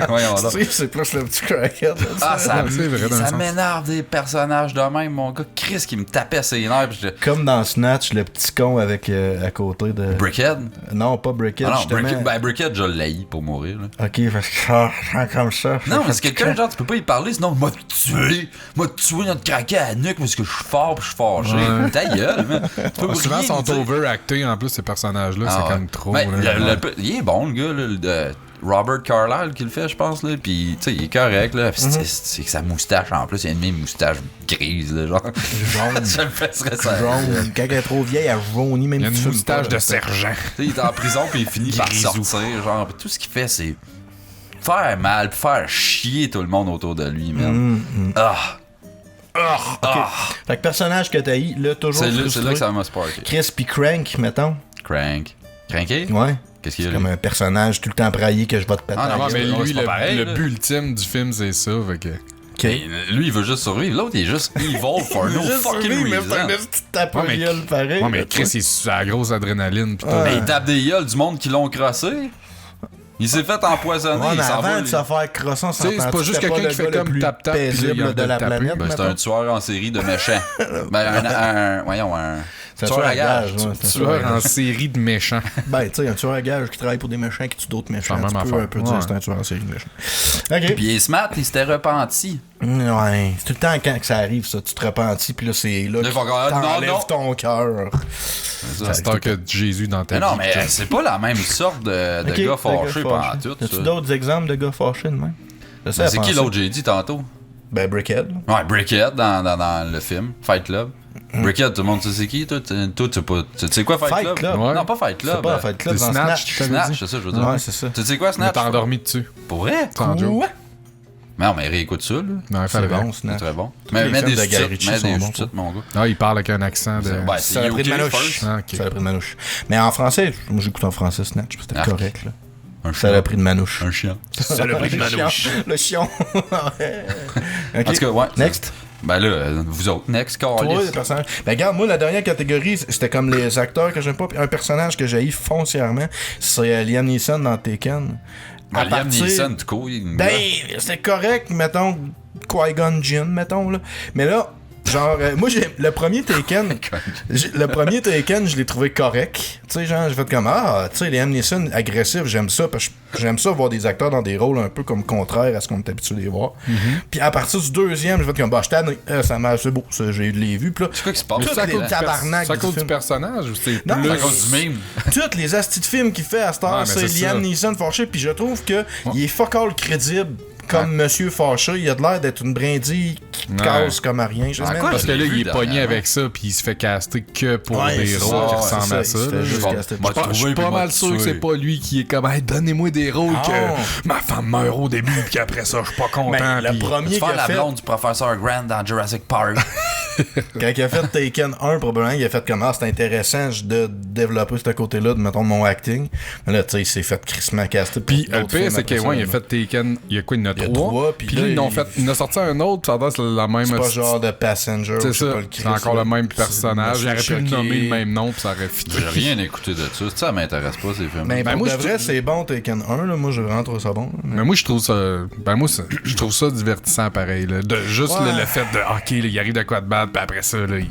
Voyons donc. Tu sais, c'est plus le petit crackhead. là, Ah, ça, c'est vrai, dans un ça sens. m'énerve des personnages de même, mon gars. Chris qui me tapait ses nerfs. Pis je... Comme dans Snatch, le petit con avec à côté de. Brickhead? Non, pas Brickhead, Ah non, justement. Brickhead, je l'ai pour mourir. Là. Ok, parce que ça sent comme ça. Non, mais c'est quelqu'un, genre, tu peux pas y parler, sinon, m'a tué notre craquet à la nuque parce que je suis fort pis je suis fâché. Ouais. Ta gueule, man. Tu peux Souvent, rien ils sont dire. overactés en plus, ces personnages-là. Ah, c'est ouais. comme trop. Ben, là. il est bon, le gars, là, Robert Carlyle qui le fait, je pense, là. Pis, tu sais, il est correct, là. Pis c'est que sa moustache, en plus, il y a une moustache grise, là, genre. Jaune. Ça me fait stresser. Jaune. Quand elle est trop vieille, elle jaunit même Il y a si une tu fumes moustache pas, de sergent. Tu sais, il est en prison puis il finit par Grisou. sortir, genre, pis tout ce qu'il fait, c'est faire mal, pis faire chier tout le monde autour de lui, man. Ah! Fait que personnage que t'as eu, là, toujours C'est là frustré. que ça m'a sparké. Chris pis Crank, mettons. Cranky? Ouais. Qu'est-ce qu'il y C'est a, comme lui? un personnage tout le temps praillé que je vais te péter. Ah, la non, Ouais, gueule. mais c'est lui, pas pareil, le là. but ultime du film, c'est ça. Fait que... Ok. Et lui, il veut juste survivre. L'autre, il est juste evil for no Juste fucking survivre, mais c'est un reason. petit tape Ouais, mais- gueule pareil. Ouais, mais là, Chris, il est sur la grosse adrénaline. Pis tout. Mais il tape des gueules du monde qui l'ont crossé. Il s'est fait empoisonner. Ouais, il mais s'en va. avant de se faire crosser, on Tu sais, c'est s'entend. pas juste quelqu'un qui fait comme tap-tap, puis là, il paisible enlève de la le tapis. planète. Ben, c'est mettons. un tueur en série de méchants. Voyons, un C'est un tueur à gage. ouais, c'est un Tueur tueur à en gage. série de méchants. Ben, tu sais, un tueur à gage qui travaille pour des méchants qui tue d'autres méchants. C'est la Tu même peux affaire. un peu dire Ouais. c'est un tueur en série de méchants. Ok. Puis il est smart, il s'était repenti. Ouais, c'est tout le temps quand que ça arrive, ça. Tu te repentis, puis là, c'est là Là, il faut que que- non, t'enlèves non. ton cœur. C'est tant que Jésus dans ta Mais non, vie. mais c'est pas la même sorte de Ok, gars de fâchés pendant tout. As-tu ça. d'autres exemples de gars fâchés de même? Je sais Ben, à c'est qui penser. l'autre j'ai dit tantôt? Ben, Brickhead. là. Ouais, Brickhead dans le film, Fight Club. Brickhead, tout le monde sait c'est qui? Toi, tu sais pas. Tu sais quoi, Fight, Fight Club? Club. Ouais. Non, pas Fight Club. C'est pas Fight Club, c'est dans Snatch. Snatch. t'avais Snatch, dit. c'est ça, je veux dire. Ouais, c'est ça. Tu sais quoi, Mais Snatch? t'as endormi dessus. Pour vrai? Sans joke. Mais non, mais réécoute ça, là. Non, il C'est fallait bon, C'est Snatch. très bon. les Mais mets films des de Guy sous-titres, Ritchie mets sont des bons, sous-titres, mon gars. Ah, il parle avec un accent de. Ben, Ça c'est a pris de UK manouche. first. Ah, ok. Ça a pris de manouche. Mais en français, moi j'écoute en français Snatch, puis c'était Arc. correct, là. Un Ça a chien. pris de manouche. Un chien. Ça a pris de manouche. Le chion. Ouais. Ok. En tout cas, ouais. Next. Ben là, vous autres, next, Toi, Carlis. les personnages. Ben, regarde, moi, la dernière catégorie, c'était comme les acteurs que j'aime pas. Puis un personnage que j'ai foncièrement, c'est Liam Neeson dans Taken. À Liam partir- Neeson, tout court, il Ben, c'est correct, mettons, Qui-Gon Jinn, mettons, là. Mais là, genre, moi, j'ai le premier Taken, je l'ai trouvé correct. Tu sais, genre, j'ai fait comme, tu sais, Liam Neeson, agressif, j'aime ça, parce que j'aime ça voir des acteurs dans des rôles un peu comme contraires à ce qu'on est habitué de les voir. Puis à partir du deuxième, j'ai fait comme, je tanné, ça m'a, c'est beau, ça, j'ai les vues, puis là, C'est quoi qui se passe? Tout C'est à les cause du tabarnak c'est à du cause du film. personnage ou c'est Non, plus. C'est à cause du meme. toutes les astis de films qu'il fait à cette Ouais, heure, mais c'est c'est Liam ça. Neeson fâché, puis je trouve que il est fuck all crédible comme Monsieur Fâché. Il a de l'air d'être une brindille qui Ouais. casse comme à rien. Je sais Ah, même quoi, pas. Parce que là, Je l'ai il vu est pogné dernièrement. avec ça, puis il se fait caster que pour Ouais, des c'est rôles ça, qui ouais, ressemblent c'est à ça, ça. il se fait là. juste Bon, caster. moi, Je suis pas mal sûr que c'est pas lui qui est comme hey, donnez-moi des rôles Ah. que ma femme meurt au début puis après ça je suis pas content. Ben, le puis- premier Tu qu'il fais a la fait, blonde du professeur Grant dans Jurassic Park. quand il a fait Taken 1, probablement, il a fait comme c'est intéressant de développer ce côté-là de, mettons, de mon acting. Mais là, tu sais, il s'est fait crissement caster. pour Puis le d'autres pire, films c'est après qu'il ça, il a là. fait Taken, il y a quoi, il y en a Il y a 3. trois, puis Puis là, là, il- il en a sorti un autre, ça a l'air c'est la même. C'est pas genre de Passenger. C'est je sais ça, pas le c'est Chris, encore là. le même C'est personnage. Monsieur J'aurais pu le Choqué. nommer le même nom, puis ça aurait fité. J'ai rien écouté de ça. Ça m'intéresse pas, ces films. Mais Ben, pour moi, de je vrai, trouve- c'est bon Taken 1, là. Moi, j'ai vraiment trouvé ça bon. là. Mais moi, je trouve ça. Ben, moi, je trouve ça divertissant pareil. Là. De, juste Ouais. le fait de. Ok, là, il arrive de quoi de bad, puis après ça, là, il.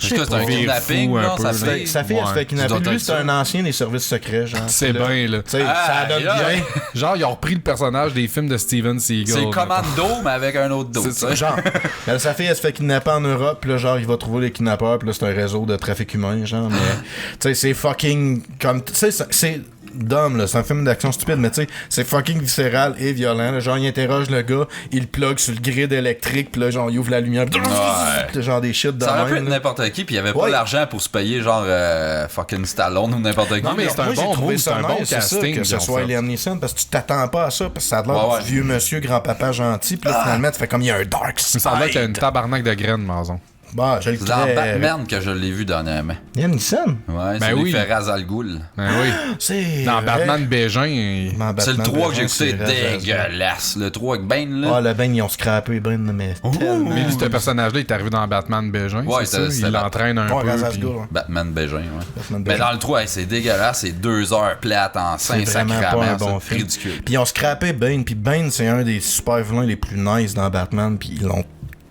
Est-ce que c'est un pas. kidnapping, Fou un là, peu, ça là. fait... Sa fille, elle se fait Tu kidnapper. dois Lui, être c'est ça. un ancien des services secrets, genre. C'est Puis là, bien, là. Tu sais, Ah, ça donne yeah. bien. Genre, ils ont repris le personnage des films de Steven Seagal. C'est mettons. Commando, mais avec un autre dos. C'est tu ça. sais. Genre, mais sa fille, elle se fait kidnapper en Europe, puis là, genre, il va trouver les kidnappeurs, puis là, c'est un réseau de trafic humain, genre, mais, tu sais, c'est fucking, comme, tu sais, c'est dumb, là, c'est un film d'action stupide, mais tu sais, c'est fucking viscéral et violent, là. Genre, il interroge le gars, il le plug sur le grid électrique, puis là, genre, il ouvre la lumière, Ouais. genre des shit de Ça aurait pu même, être là. n'importe qui, puis il y avait pas Ouais. l'argent pour se payer genre fucking Stallone ou n'importe qui. Non, mais là. c'est un Moi, j'ai bon trouvé move, ça c'est un bon nice, c'est ça, casting, que ils ce ont soit fait. Liam Neeson, parce que tu t'attends pas à ça, parce que ça a l'air Ouais, du vieux monsieur, grand-papa gentil, puis là, finalement, tu fais comme il y a un dark Mais side. ça a l'air qu'il y a une tabarnak de graines, maison. Bah, je le C'est dans crée. Batman que je l'ai vu dernièrement. Liam Neeson? Ouais, Ben c'est lui oui. qui fait Ra's al Ghul. Ben oui. C'est. Dans vrai. Batman Bégin, Dans C'est le Batman 3 que j'ai Bégin, écouté, c'est dégueulasse. Le 3 avec Bane, là. Ah, le Ben, ils ont scrappé Ben, mais tellement. mais lui, ce personnage-là, il est arrivé dans Batman Bégin. Ouais, c'est ça? c'est Il la- l'entraîne un Ouais, peu. Ra's al puis- Ghul, ouais. Batman Bégin, ouais. Batman Mais Bégin. dans le 3, c'est dégueulasse, c'est 2 heures plates en C'est 5 vraiment pas un bon c'est film. ridicule. Puis ils ont scrappé Bane, puis Bane, c'est un des super vilains les plus nice dans Batman, puis ils l'ont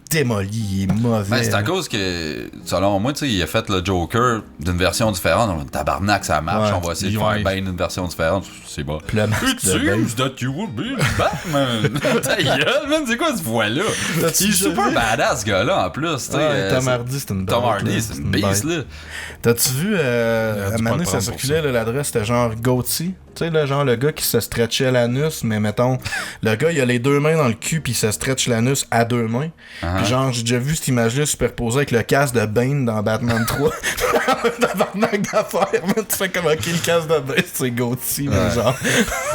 démoli, il est mauvais. Ben, c'est à là. cause que, selon moi, tu sais, il a fait le Joker d'une version différente. On va, tabarnak, ça marche, Ouais. on va essayer de Ouais. faire Bane d'une version différente. C'est bon. Puis le masque It de Bane. seems that you will be Batman. Ta gueule, man, c'est quoi ce voix-là? T'as-tu Il est déjà super vu? badass, ce gars-là, en plus. tu sais, Ouais, Tom c'est- Hardy, c'est une Tom bête, Hardy, là. c'est une beast, bête. là. T'as-tu vu, Il a à dû un pas moment donné, le ça prendre circulait, là, l'adresse, c'était genre Gauthier. Tu sais, là, genre le gars qui se stretchait l'anus, mais mettons, le gars, il a les deux mains dans le cul, puis il se stretch l'anus à deux mains. Puis genre, j'ai déjà vu cette image-là superposée avec le casque de Bane dans Batman 3. Tabarnak d'affaires, man. Tu fais comme, ok, le casque de Bane, c'est Gauthier, mais genre,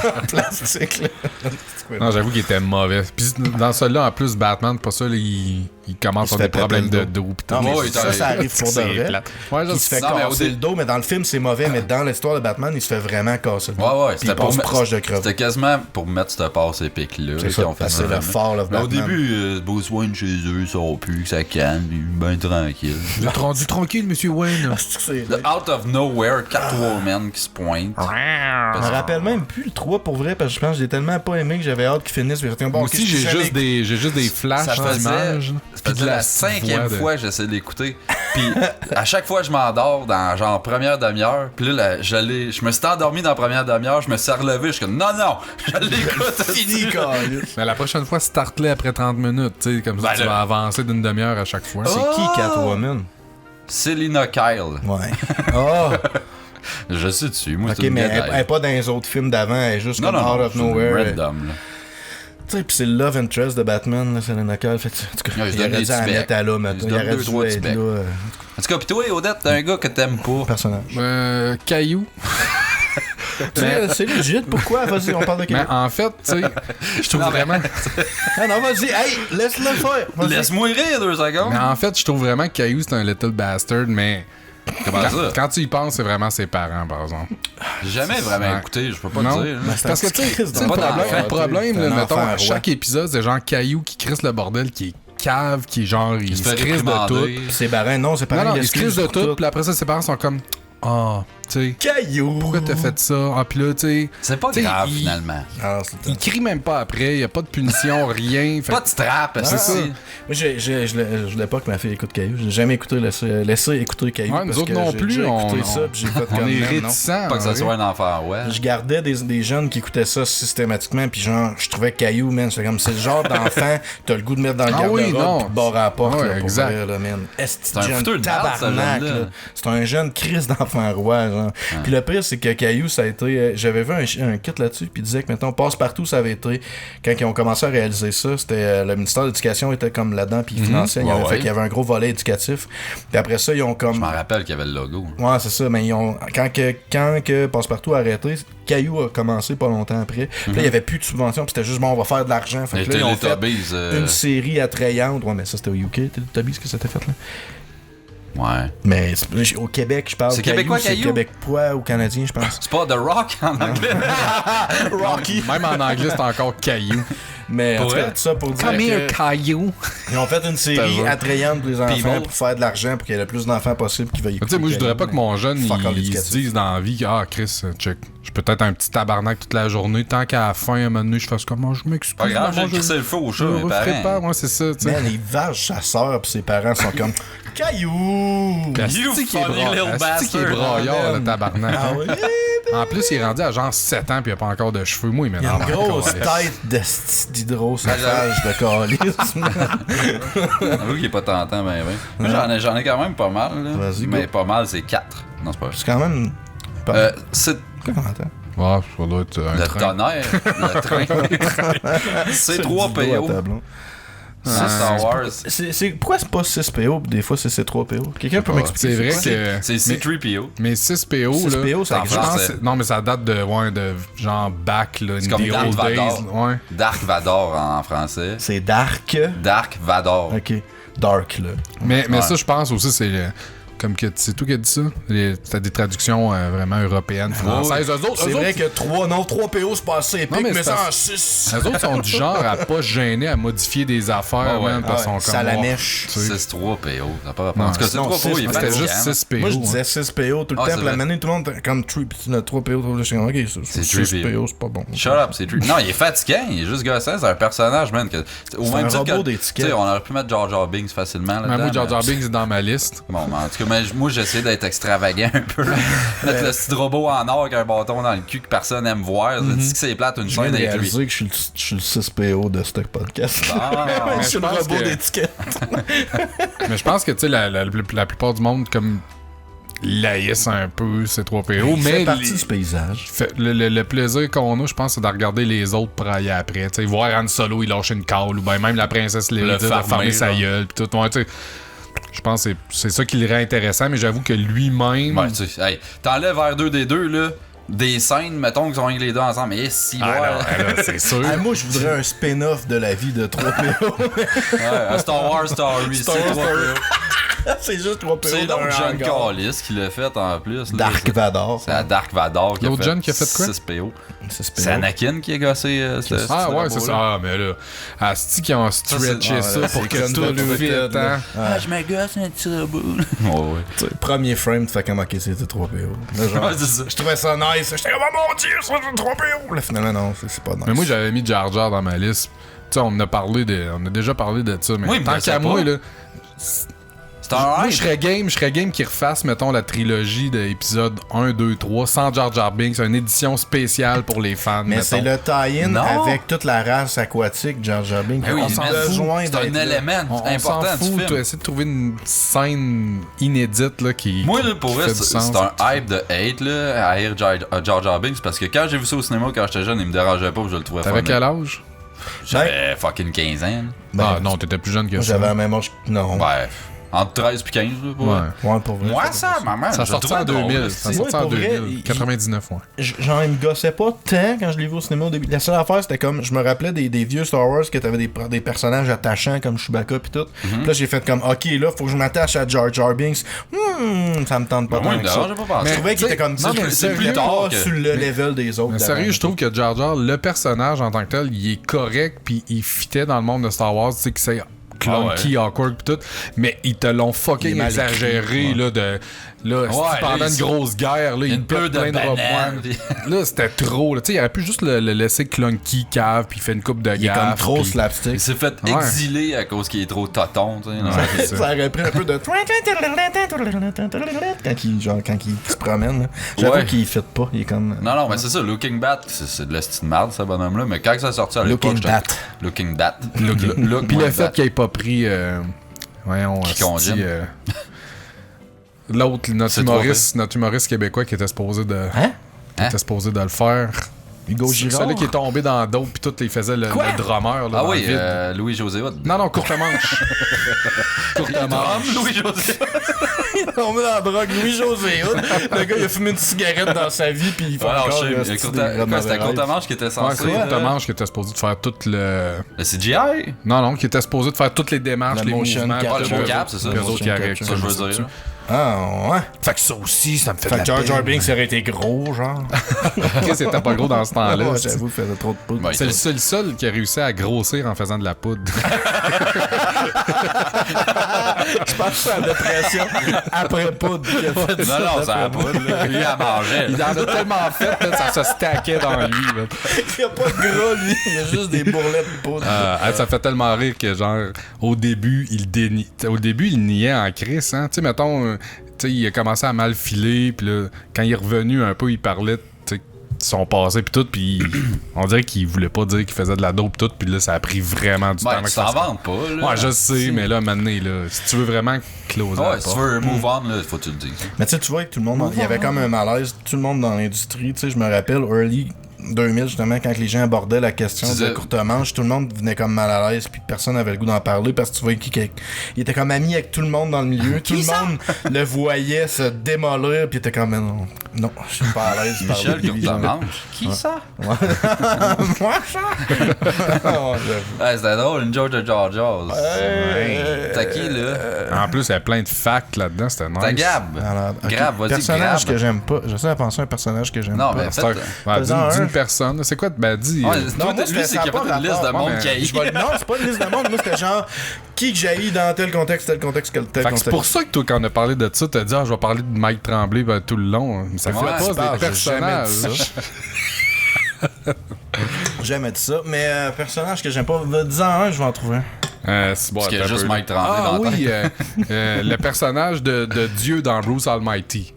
en plastique, là. Non, j'avoue qu'il était mauvais. Puis dans celui-là, en plus, Batman, pas ça, là, il commence Il à se avoir des fait péter problèmes le de dos. dos. pis tout. Non, mais Ouais, ça arrive pour de C'est vrai. plate. Ouais, je Il se fait Non, mais casser au le dos, mais dans le film, c'est mauvais, mais dans l'histoire de Batman, il se fait vraiment casser le dos. Ouais, ouais, Puis il passe proche de crever. C'était quasiment pour mettre cette passe épique-là. C'est qu'ils ça, ont fait parce que c'est ça, le vraiment. fall of Mais au Batman. début, Bruce Wayne chez eux, ça va plus, que ça calme, puis ben tranquille. Vous êtes rendu tranquille, monsieur Wayne. C'est- The Out of Nowhere, Catwoman qui se pointe. Je me rappelle même plus le 3 pour vrai, parce que je pense que j'ai tellement pas aimé que j'avais hâte qu'il finisse. Puis j'étais, bon, Moi ok, aussi, je j'ai suis juste des flashs Ça faisait, d'images. ça puis faisait de la petite 5e voix de- fois que j'essaie d'écouter. Puis à chaque fois, je m'endors dans genre première demi-heure. Puis là, je me suis endormi dans la première demi-heure. Je me suis relevé. Je suis comme, non, je l'écoute. fini, câlisse. Mais la prochaine fois, start-les après 30 minutes. Tu sais, comme ça, Ben, tu là- vas avancer d'une demi-heure à chaque fois. C'est qui Catwoman? Selina Kyle. Ouais. Ah! Je sais dessus. Moi, Ok, c'est une mais gadette. elle est pas dans les autres films d'avant, elle est juste Non, comme non, out non, of c'est nowhere. random, là. Tu sais, pis c'est le love interest de Batman, là, Selena Kyle. Fait que, en tout cas, Ouais, il se il donne aurait des dû en petits mettre à là, maintenant. se Il donne aurait deux, dû trois être petits là, becs. En tout cas, pis toi, Odette, t'es un gars que t'aimes pas. personnage. Caillou. Tu sais, c'est legit, pourquoi? Vas-y, on parle de Mais quelqu'un. en fait, tu sais, je trouve vraiment. Ah non, vas-y, hey, laisse-le faire. Vas-y. Laisse-moi rire 2 secondes. Mais en fait, je trouve vraiment que Caillou, c'est un little bastard, mais. Comment ça? Quand tu y penses, c'est vraiment ses parents, par exemple. J'ai jamais vraiment Ouais. écouté, je peux pas Non. te dire. là. C'est Parce que, un tu sais, Christ tu sais, d'enfant. le problème, là, C'est un mettons, enfant à roi. chaque épisode, c'est genre Caillou qui crisse le bordel, qui est cave, qui est genre, il se fait crisse de tout. réprimander. C'est barré, non, c'est Non, pareil. non, il se crisse de tout, tout. puis après ça, ses parents sont comme, ah, tu sais, Caillou! pourquoi t'as fait ça? Ah, puis là, tu sais, C'est pas T'sais, grave, il- finalement. Ah, c'est il crie même pas après, y a pas de punition, rien. Fait Pas de strap, c'est ça. Moi, je voulais pas que ma fille écoute Caillou. J'ai jamais écouté laisser écouter Caillou. Ouais, parce nous autres que non j'ai plus, déjà on, écouté ça, puis j'ai fait on comme est man, non. réticents. Pas que ça soit un enfant, ouais. Je gardais des jeunes qui écoutaient ça systématiquement, puis genre, je trouvais Caillou, man, c'est comme, c'est le genre d'enfant, t'as le goût de mettre dans le Ah garde-robe, oui, non. puis de barrer à la porte, Ouais, là, pour exact. vrai, là, man. C'est un fouteur de merde, ce tabarnak, jeune-là. là. C'est un jeune Christ d'enfant roi, genre. Puis le pire, c'est que Caillou, ça a été, j'avais vu un kit là-dessus, puis il disait que, mettons, Passe-Partout, ça avait été, quand ils ont commencé à réaliser ça, c'était, le ministère de l'Éducation était comme là-dedans, puis il finançait, Ouais, fait ouais. qu'il y avait un gros volet éducatif. Puis après ça, ils ont comme... Je m'en rappelle qu'il y avait le logo. Ouais, c'est ça, mais ils ont quand que Passe-Partout a arrêté, Caillou a commencé pas longtemps après. Puis là, il y avait plus de subventions, puis c'était juste bon, on va faire de l'argent. Fait Les que là, ils ont fait Teletubbies, une série attrayante. Ouais, mais ça c'était au UK, Teletubbies que c'était fait là. Ouais. Mais au Québec, je parle. C'est québécois, c'est Caillou? québécois ou canadien, je pense. C'est pas The Rock en anglais. Rocky. Même en anglais, c'est encore Caillou. Mais en Pour tout cas, vrai? tout ça pour dire que Caillou. ils ont fait une série vrai. attrayante pour les enfants People. pour faire de l'argent pour qu'il y ait le plus d'enfants possible qui veuillent Tu écouter. sais, moi, je voudrais pas que mon jeune, Fuck all il se éducatif. dise dans la vie que, ah, Chris, check, je peux être un petit tabarnak toute la journée, tant qu'à la fin, à un moment donné, je fasse comme, oh, je m'excuse. Pas grave, maman, j'ai crissé le feu au chat, je mes referai pas, parents. moi, c'est ça, tu sais. Man, il vache sa sœur, puis ses parents sont comme Caillou! Puis You asti qui est funny bra- little asti qui est bastard. braillard, le tabarnak. Ah oui? En plus, il est rendu à genre 7 ans, puis il a pas encore de cheveux. Moi, il Il a m'énerve une grosse encore. tête d'hydrosaphage de calice. J'avoue qu'il est pas tentant, ben, ben. Moi, j'en ai quand même pas mal, là. Vas-y, Mais go. pas mal, c'est 4. Non, c'est pas vrai. C'est quand même. Pas... C'est Comment t'as? Ouais, ça doit être un le train. tonnerre, le train. C'est 3 du dos à PO. tableau. C'est Star Wars. Pourquoi c'est pas 6 PO pis des fois c'est C3 PO? Quelqu'un peut m'expliquer? C'est vrai quoi? que. C'est C3PO. Mais 6 PO, 6 là. PO, ça en je existe. pense français. que non, mais ça date de genre back, là, in comme the Darth old days. Vador. Ouais. Dark Vador en français. C'est Dark. Dark Vador. Ok. dark, là. Mais Ouais. ça, je pense aussi, comme que c'est toi qui as dit ça. T'as des traductions vraiment européennes, françaises. Eux autres, C'est eux vrai autres, que 3 PO, c'est pas assez épique, Non, mais mais c'est ça pas- en 6. eux autres sont du genre à pas se gêner à modifier des affaires, Ouais, man, parce qu'ils sont ça comme... la oh, mèche. tu sais. 6-3 PO. Ça n'a pas rapport. En Ouais. tout cas, c'est Non, 3 PO, il est c'était C'était fatigant. juste 6 PO. Moi, je hein. disais 6 PO tout le Ah, temps, c'est puis la vrai. année, tout le monde était comme 3 PO. Je suis comme, ok, C'est 6 3 PO, c'est pas bon. Shut up, c'est true. Non, il est fatigant, il est juste gossant, c'est un personnage, man. Au C'est même un titre robot que- d'étiquette. Tu sais, on aurait pu mettre Jar Jar Binks facilement. Mais Là moi, Jar Jar Binks est dans ma liste. Bon, mais en tout cas, moi, j'essaie d'être extravagant un peu. Mettre le petit robot en or avec un bâton dans le cul que personne aime voir. Je dis que c'est plate une Je viens scène de avec lui. réaliser que je suis le 6 PO de ce podcast. Ah, Je suis le pense robot que- d'étiquette. Mais je pense que, tu sais, la plupart du monde, comme, laïssent un peu ces 3 PO, mais C'est partie du paysage. le plaisir qu'on a, je pense, c'est de regarder les autres pour aller après. Tu sais, voir Han Solo, il lâche une cale, ou bien même la princesse Leia de farmer, fermer sa là. gueule, pis tout. Ouais, tu sais, je pense que c'est ça qui le rend intéressant, mais j'avoue que lui-même... ben, tu sais, hey, t'enlèves R2D2, là, des scènes, mettons, qui sont avec les deux ensemble, mais si, Ah, ouais, non, là, c'est sûr. Ah, moi, je voudrais un spin-off de la vie de 3 PO. un Star Wars Story, Star c'est Wars 3 Story. PO. C'est juste 3 PO C'est dans l'autre un John hangar. Callis qui l'a fait en plus. là. Dark Vador. C'est à Dark Vador qui a L'autre fait John qui a fait quoi? 6 PO. C'est C'est Anakin qui a gossé Ah ouais, c'est ça. Ah, mais là, Asti qui ont stretché ça, c'est pour que Clone tout Wars, le fit, là. hein. Ah, je me gosse un petit robot. Ouais, ouais. Tu sais, premier frame, tu fais comme, ok, c'était 3 PO. Là, genre, Ouais, c'est ça. je trouvais ça nice. J'étais comme, oh mon dieu, c'est 3 PO. Là, finalement, non, c'est pas nice. Mais moi, j'avais mis Jar Jar dans ma liste. Tu sais, on a déjà parlé de ça, mais Oui, mais tant je sais qu'à moi, pas. là, C'est un moi, hype. je serais game qu'ils refassent, mettons, la trilogie d'épisodes 1, 2, 3, sans Jar Jar Binks, une édition spéciale pour les fans, Mais mettons. c'est le tie-in Non. avec toute la race aquatique, Jar Jar Binks. Ben oui, On mais s'en c'est besoin c'est un d'être là. élément On s'en important du fout, film. tu essaies de trouver une scène inédite, là, qui... Moi, là, pour qui vrai, fait du c'est sens. un hype de hate, là, à haïr Jar Jar Binks, parce que quand j'ai vu ça au cinéma quand j'étais jeune, il me dérangeait pas, puis je le trouvais T'avais fun. quel âge? J'avais fucking 15 ans. Ben, Ah non, t'étais plus jeune que Moi, ça. j'avais la même âge. Non. Ouais, entre 13 et 15, là, pour Ouais. vrai. Ouais, pour vrai. Moi, c'est ça, maman, Ça je sortait en le trouvais 2000. drôle, Ça c'est- sortait en pour vrai, 2000. 99, ouais. Genre, il me gossait pas tant quand je l'ai vu au cinéma au début. La seule affaire, c'était comme, je me rappelais des vieux Star Wars que t'avais des personnages attachants comme Chewbacca pis tout. Puis là, j'ai fait comme, ok, là, faut que je m'attache à Jar Jar Binks. Ça me tente pas Ben, moi, tant il que me ça. dérangeait pas par Je ça. trouvais qu'il t'sais, était comme, non, mais c'est sérieux, plus tard que- sur le level des autres. Mais d'avant. sérieux, je trouve que Jar Jar, le personnage en tant que tel, il est correct, puis il fitait dans le monde de Star Wars, tu sais que c'est clunky, awkward pis tout, mais ils te l'ont Il est fucking mal exagéré, écrit, là, de... Là, Ouais, pendant là, une grosse guerre, là, il une peu pète de plein de robes banane, moines. puis- Là, c'était trop, là. Tu sais, il aurait pu juste le laisser clunky, cave, puis il fait une coupe de Il est comme gaffe. trop puis- slapstick. Il s'est fait Ouais. exiler à cause qu'il est trop toton, tu sais. non, c'est ça. Ça aurait pris un peu de quand il se promène. Là. J'avoue Ouais. qu'il fit pas. Il est comme. Non, mais c'est ça, Looking Bat, c'est de la style marde, ce bonhomme-là, mais quand ça a sorti à l'époque, Looking j'étais- Bat. Looking Bat. Look, puis le fait qu'il ait pas pris... voyons, Qui asti, congène. l'autre, C'est trop notre humoriste québécois qui était supposé de... Hein? Qui était supposé de le faire. Hugo C'est Girard. celui qui est tombé dans d'autres, puis tout, il faisait le drummer, là, Ah dans oui, le vide. Louis-José Hood. Non, courte manche. Courte manche. Louis-José Il est tombé dans la drogue. Louis-José Hood. Le gars, il a fumé une cigarette dans sa vie, puis il fait Alors, encore. je sais, c'était Courtemanche qui était Ouais, censé. c'est courte manche qui était supposé de faire tout le... Le CGI? Non, qui était supposé de faire toutes les démarches, Le les motion mouvements. capture. puis le eux mocap, autres- c'est ça, puis eux le autres qui motion arrêtent Ça, je veux dire. Ah, ouais. Fait que ça aussi, ça me fait Fait de que la Jar Jar peine. Binks aurait été gros, genre. Chris était pas gros dans ce temps-là. Ouais, j'avoue, il faisait trop de poudre. Ouais. C'est le seul qui a réussi à grossir en faisant de la poudre. Je pense que c'est la dépression après poudre qu'il a fait ça. Non, ça a pas. Lui, elle mangeait. Il en a tellement fait, là, ça se stackait dans lui. là. Il n'y a pas de gras, lui. Il y a juste des bourrelettes de poudre. Ça fait tellement rire que, genre, au début, il niait en crise, hein. Tu sais, mettons, tu sais, il a commencé à mal filer, puis là, quand il est revenu un peu, il parlait, tu sais, de son passé, puis tout, puis on dirait qu'il voulait pas dire qu'il faisait de la dope, puis tout, puis là, ça a pris vraiment du temps. Ben, avant tu que ça t'en se- vantes pas, là. Ouais, je sais, mais là, maintenant, là, si tu veux vraiment closer la Ouais, si tu porte. veux move on, là, faut que tu le dises. Mais tu sais, tu vois que tout le monde, il y avait comme un malaise, tout le monde dans l'industrie, tu sais, je me rappelle, early 2000, justement, quand les gens abordaient la question Tu de disais- courte manche, tout le monde venait comme mal à l'aise, puis personne n'avait le goût d'en parler, parce que tu vois qu'il était comme ami avec tout le monde dans le milieu, tout le monde le voyait se démolir, puis il était comme, mais non, Non, je suis pas à l'aise de parler Michel de lui. Courtemanche. Qui ça? Moi, ça? Oh, j'avoue. Ouais, c'était drôle, une joke de Jar Jar. T'as qui, là? En plus, il y a plein de facts là-dedans, c'était nice. T'as Gab. Alors, ok, Grab, vas-y, personnage grab. que j'aime pas. J'essaie de penser à un personnage que j'aime Non, pas. mais C'est un- faites... Ouais, Fais-en dis un. une personne. là. C'est quoi? Ben, dis. Ouais, Non, toi, moi, lui, c'est ça a qu'il a pas fait une liste de rapport. monde mais qui a Je vais- Non, c'est pas une liste de monde. Moi, c'était genre qui que j'haïs dans tel contexte, tel contexte, tel Fait que contexte. c'est pour ça que toi, quand on a parlé de ça, t'as dit, je vais parler de Mike Tremblay ben, tout le long. Ça Ouais, fait c'est pas pas, des j'ai jamais personnages. dit ça. J'ai jamais dit ça. Mais personnage que j'aime pas, dis-en un, je vais en trouver un. C'est bon, Parce qu'il y a attends un juste peu, Mike là. Tremblay dans la oui, le personnage de Dieu dans Bruce Almighty.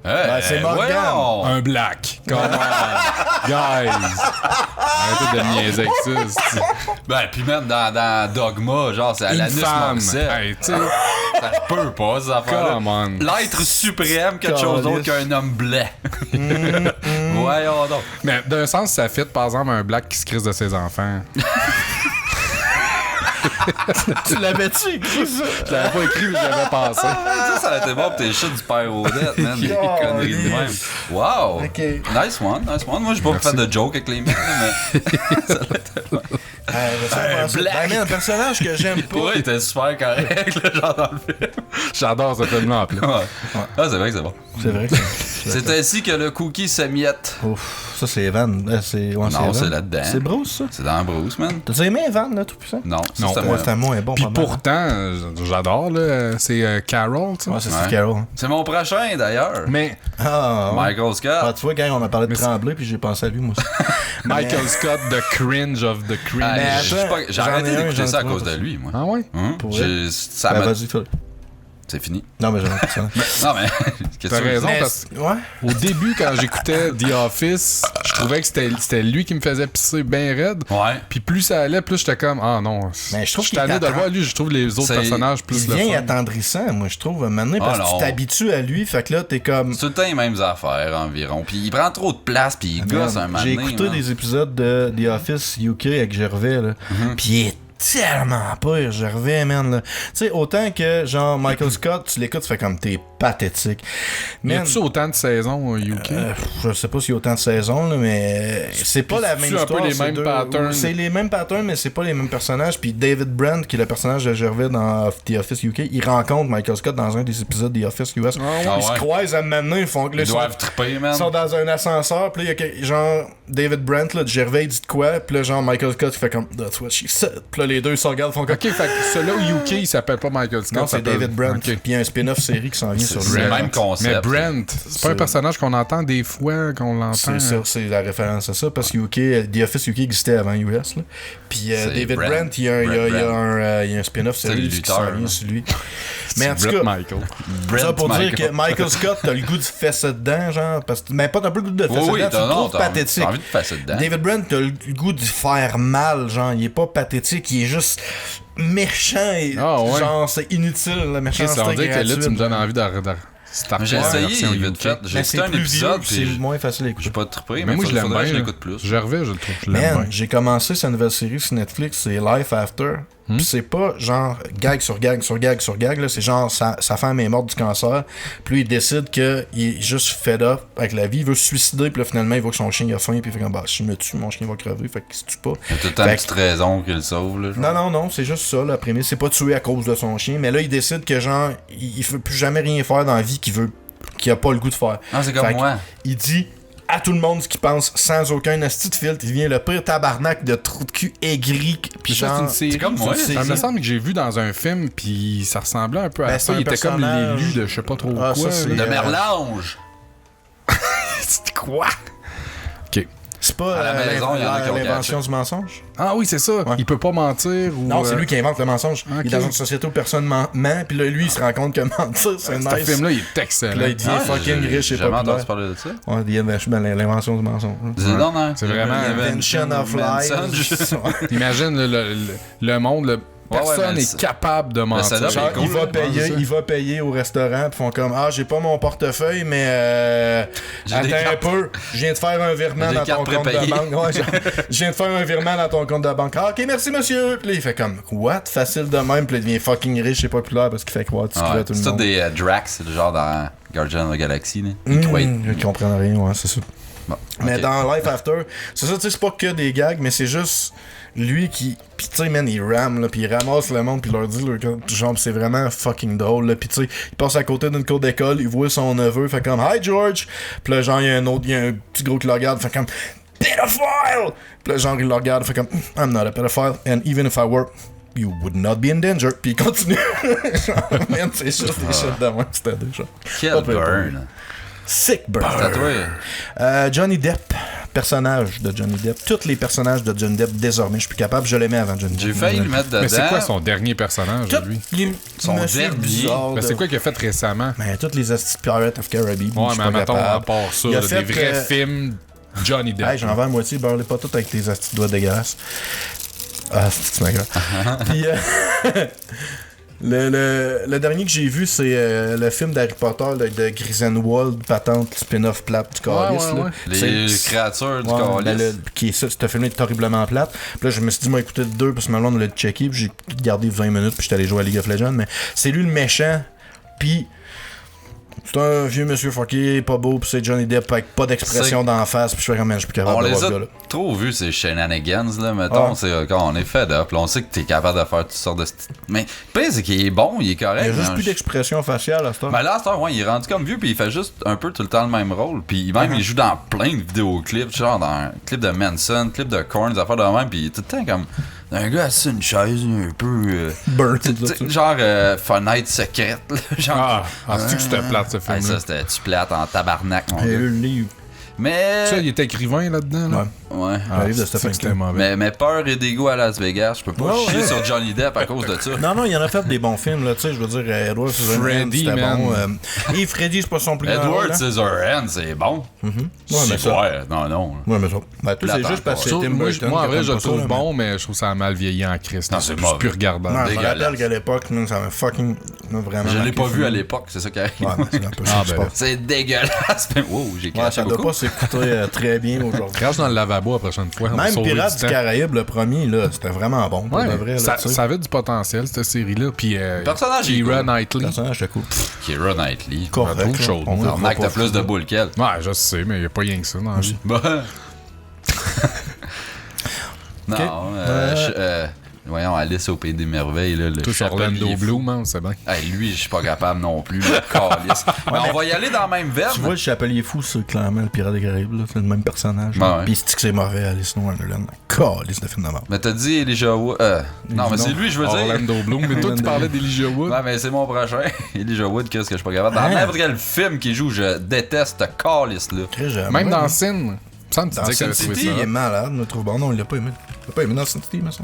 Hey, c'est Morgan. voyons. Un black. Come on, guys. Arrêtez de me niaiser avec ça. c'est- Ben, pis même dans Dogma, genre, c'est Une Alanis femme. Morissette. Hey, tu sais, Ça se peut pas, ces affaires-là. come on. L'être suprême, quelque chose d'autre qu'un homme blanc. Voyons donc. Mais d'un sens, ça fit, par exemple, un black qui se crisse de ses enfants. Tu l'avais-tu écrit ça? Je l'avais pas écrit, mais j'avais pensé. Ça aurait été bon pour tes shit du père Odette, man. Des conneries de même. Wow. Ok. Nice one, nice one. Moi, j'ai pas fait de joke avec les mecs, mais. Black. Ben, mais un personnage que j'aime pas. Ouais, il était super correct, là, genre dans le film. J'adore ce film-là en plus. Ouais. Ah, c'est vrai que c'est bon. C'est vrai que C'est ainsi que le cookie s'émiette. Ouf, ça c'est Evan. C'est... Ouais, Non, c'est Evan. là-dedans. C'est Bruce, ça? C'est dans Bruce, man. T'as aimé Evan, là, tout puissant? Non, ça, Non. c'était Ouais, moi. c'est un mot, est bon, Puis pas mal. pourtant, j'adore, là, c'est Carol, tu sais. Ouais, c'est Ouais. Steve Carroll. hein. C'est mon prochain, d'ailleurs. Mais Ah, ouais. Michael Scott. Ah, tu vois, quand on a parlé de Tremblay, puis j'ai pensé à lui, moi aussi. Michael Scott, the cringe of the cringe. Hey, Mais j'ai attends, pas- j'ai j'en arrêté ai un, d'écouter j'en ça à trouve cause de aussi. lui, moi. Ah ouais? Pour vrai? Ça Ben, m'a... vas-y, fais. C'est fini. Non, mais j'ai un personnage. Non, mais... Qu'est-ce T'as que tu veux raison, dire? parce Ouais. au début, quand j'écoutais The Office, je trouvais que c'était lui qui me faisait pisser bien raide. Ouais. Puis plus ça allait, plus j'étais comme, ah non. Mais je trouve suis qu'il est tanné de le attend- voir. Lui, je trouve les autres C'est- personnages plus Il le devient fun. attendrissant, moi, je trouve, maintenant, parce Ah, que non. tu t'habitues à lui, fait que là, t'es comme... C'est tout le temps les mêmes affaires environ. Puis il prend trop de place, puis il gosse un moment J'ai donné, écouté man. des épisodes de The Office UK avec Gervais, là, pis il est tellement pire, Gervais, man, là. Tu sais, autant que, genre, Michael Scott, tu l'écoutes, tu fais comme, t'es pathétique. Mais y Man, a-tu autant de saisons au UK? je sais pas s'il y a autant de saisons, là, mais c'est pas la même c'est-tu un peu histoire. les c'est mêmes patterns? C'est les mêmes patterns, mais c'est pas les mêmes personnages. Puis David Brent, qui est le personnage de Gervais dans The Office UK, il rencontre Michael Scott dans un des épisodes de The Office US. Ah Ils se ouais. croisent à maintenant, ils font que là, Ils doivent triper, man. ils sont dans un ascenseur, puis là, il y a genre David Brent, là, de Gervais, il dit de quoi, puis là, genre Michael Scott, il fait comme That's what she said. Puis là, les deux se regardent, font comme Ok, fait que celui-là au UK, il s'appelle pas Michael Scott. Non, c'est il s'appelle- David Brent. Ok. Puis il y a un spin-off série qui s'en vient sur C'est le Brent. même concept. Mais Brent, c'est pas un personnage qu'on entend des fois, qu'on l'entend. C'est ça, c'est la référence à ça, parce que UK, The Office UK existait avant US. Là. Puis C'est David Brent. Brent, il y a, il y a- il y a Brent. il y a un spin-off C'est le série qui lutteur, s'en vient là. sur lui. Mais en tout Brett cas, Michael. Brent ça pour Michael. dire que Michael Scott, t'as le goût de fesser dedans, genre, parce que, mais pas t'as pas le goût de fesser Oui, oui, dedans, tu le trouves t'as pathétique. envie de passer dedans. David Brent, t'as le goût de faire mal, genre, il est pas pathétique, il est juste méchant et Ah, ouais. genre, c'est inutile, la Ok, méchanceté ça veut dire que là, tu me gratuite. donnes envie de starter J'ai la essayé, version vite UK. fait. J'ai Mais écouté c'est un plus épisode, vieux, c'est puis moins facile à écouter. j'ai pas trippé, Mais mais moi, je l'aime faudrait que bien. je l'écoute plus. Gervais, je le trouve. Je l'aime Man, bien. j'ai commencé sa nouvelle série sur Netflix, c'est Life After. Pis c'est pas genre gag sur gag sur gag sur gag, là. C'est genre sa femme est morte du cancer. Puis lui, il décide qu'il est juste fed up avec la vie. Il veut se suicider. Puis là, finalement, il voit que son chien il a faim. Puis il fait comme, bah, si je me tue, mon chien va crever. Fait qu'il se tue pas. Il y a tout le temps une Fait petite raison qu'il le sauve, là. genre. Non, c'est juste ça, la prémisse. C'est pas tué à cause de son chien. Mais là, il décide que genre, il veut plus jamais rien faire dans la vie qu'il a pas le goût de faire. Ah, c'est comme Fait moi. Il dit à tout le monde ce qu'il pense sans aucun asti de filtre. Il devient le pire tabarnak de trou de cul aigri. Puis Ça, c'est genre, une série. c'est comme moi, c'est une Ça me série. semble que j'ai vu dans un film, puis ça ressemblait un peu à Ben, ça. c'est un Il était comme personnage. l'élu de je sais pas trop Ah, quoi. ça, c'est- là. De Merlange. C'est quoi? Ok. C'est pas À la maison, il y en a qui ont l'invention catché. du mensonge? Ah oui, c'est ça. Il peut pas mentir ou. Non, c'est lui qui invente le mensonge. ok. Il est dans une société où personne ment, puis là, lui, il se rend compte que mentir, c'est Ce nice. film-là, il est excellent. Puis là, il devient Ah, fucking j'ai riche et jamais populaire. entendu parler de ça. Ouais, l'invention du mensonge. C'est non, C'est vraiment Invention of lies. Imagine le monde, personne mais est capable de mentir. setup est Genre, cool, il va payer au restaurant, pis font comme j'ai pas mon portefeuille, mais J'ai des attends un cartes. peu, je viens de faire un virement J'ai des dans ton cartes compte de prépayées. banque. Ouais, je viens de faire un virement dans ton compte de banque. Ok, merci monsieur. Puis là, il fait comme what? Facile de même, puis là, il devient fucking riche et populaire parce qu'il fait quoi? Tu Ouais, crées tout le c'est tout monde. des Drax, c'est le genre dans Guardian of the Galaxy. Là. Ils croient être- Ils comprennent rien, ouais, c'est ça. Bon, Mais ok. dans Life After, c'est ça, tu sais, c'est pas que des gags, mais c'est juste lui qui. Pis tu sais, man, il rame, là, pis il ramasse le monde, pis il leur dit, là, genre, c'est vraiment fucking drôle, là. Pis tu sais, il passe à côté d'une cour d'école, il voit son neveu, fait comme, Hi George! Pis là, genre, il y a un petit gros qui le regarde, fait comme, Pedophile! Pis là, genre, il le regarde, fait comme, I'm not a pedophile, and even if I were, you would not be in danger. Pis il continue. Genre, man, c'est juste des shit de moi, c'était deux, genre. Quel Pas pire, burn! Sick burn. C'est à toi. Johnny Depp, personnage de Johnny Depp. Tous les personnages de Johnny Depp, désormais, je suis plus capable. Je l'aimais avant Johnny Depp. J'ai failli le mettre dedans. Mais c'est quoi son dernier personnage, Tous lui? les Son monsieur dernier. bizarres Ben, de- c'est quoi qu'il a fait récemment? Mais toutes les astuces Pirates of Caribbean. Ouais, je suis mais pas mettons, à capable. part ça, Il a là, fait, des vrais films Johnny Depp. Hey, j'en vais à moitié, beurrez pas tout avec les astuces doigts dégueulasses. Ah, c'est ma gueule. Puis, le dernier que j'ai vu, c'est le film d'Harry Potter là, de Grisdenwald, patente, spin-off plate du Calice. ouais, là. ouais. Les C'est- créatures du Ouais, calice. ben là, qui est ça, ce film est horriblement plate. Puis là, je me suis dit, moi, écouter le 2 parce que ma blonde l'a checké, puis j'ai gardé 20 minutes, puis j'étais allé jouer à League of Legends. Mais c'est lui le méchant, puis c'est un vieux monsieur fucké, pas beau, puis c'est Johnny Depp avec pas d'expression d'en face, puis je fais comme, man, je suis plus On capable de les voir a ce gars-là. trop vus, ces shenanigans, là, mettons. Ah. C'est quand on est fed up, là, on sait que t'es capable de faire toutes sortes de... Mais le pire, c'est qu'il est bon, il est correct. Il y a juste hein, plus d'expression faciale à ce temps. Ben là, à cette heure, ouais, il est rendu comme vieux, puis il fait juste un peu tout le temps le même rôle. Puis même, il joue dans plein de vidéoclips, genre dans un clip de Manson, clip de Korn, des affaires de même, puis il est tout le temps comme un gars assis sur une chaise, un peu... Burn, tu sais, genre fenêtre secrète, là, genre... C'est-tu que c'était plate, ce Hey, film-là? ça, c'était-tu plate en tabarnak, mon Et gars. le livre. Mais... Ça, il est écrivain là-dedans, là? Ouais. Le livre de c'est Stephen que c'était King. mauvais. Mais peur et dégoût à Las Vegas, je peux pas Ouais, chier ouais. sur Johnny Depp à cause de ça. Non, non, il en a fait des bons films, là, tu sais, je veux dire, Edward Scissorhands, Freddy, c'était man. bon. Et Freddy, c'est pas son plus grand Edward rôle, hein. Scissorhands, c'est bon. Ouais, mais C'est ça. ouais, non. Ouais, mais ça. Ben, tout, c'est Plate juste parce que encore. c'est Tim Moi, Burton. moi, en qui vrai, aime je le pas ça, trouve là, bon, mais je trouve ça a mal vieilli en Christ. Non, c'est juste mauvais. plus regardable. Non, je me dégueulasse. rappelle qu'à l'époque, man, ça m'a fucking vraiment. Je l'ai marqué, pas le vu film. à l'époque, c'est ça qui arrive. Ouais, mais c'est un peu Ah, ça qui se ben, passe. C'est dégueulasse. Mais wow, j'ai Ouais, craché ça doit beaucoup. pas s'écouter très bien aujourd'hui. Crache dans le lavabo la prochaine fois. on va Même sauver Pirates du du temps. Caraïbe, le premier, là, c'était vraiment bon. Pour Ouais, de vrai, là, ça, tu sais. ça avait du potentiel, cette série-là. Puis personnage est Keira cool. Knightley. Le personnage, c'était cool. Keira Knightley. Correct. trouve là. chaud. On le Arnaque, voit t'as pas plus de fou. boules qu'elle. Ouais, je sais, mais il n'y a pas rien que ça dans la vie. Bon. Non, voyons, Alice au Pays des Merveilles, là, le Tout sur Orlando chapelier fou. Bloom, hein, c'est bien. Hey, lui, je suis pas capable non plus, le calice. Mais on va y aller dans la même verbe. Tu vois, le Chapelier Fou, c'est clairement le Pirate des Caraïbes, là. C'est le même personnage. Ouais, ouais. Puis c'est que c'est mauvais, Alice in Wonderland. Calice de film de mort. Mais t'as dit Elijah Wood. Non, mais c'est lui, je veux dire. Orlando Bloom. Mais toi, tu parlais d'Elijah Wood. Ouais, mais c'est mon prochain. Elijah Wood, qu'est-ce que je suis pas capable. Dans Hein? n'importe quel film qu'il joue, je déteste ce calice là. Très jamais. Même dans Sin. Il me semble que tu Dans disais que Sin t'avais trouvé City, il est ça. malade, je trouve bon. Non, il l'a pas aimé. Il l'a pas aimé dans Sin City, mais ça.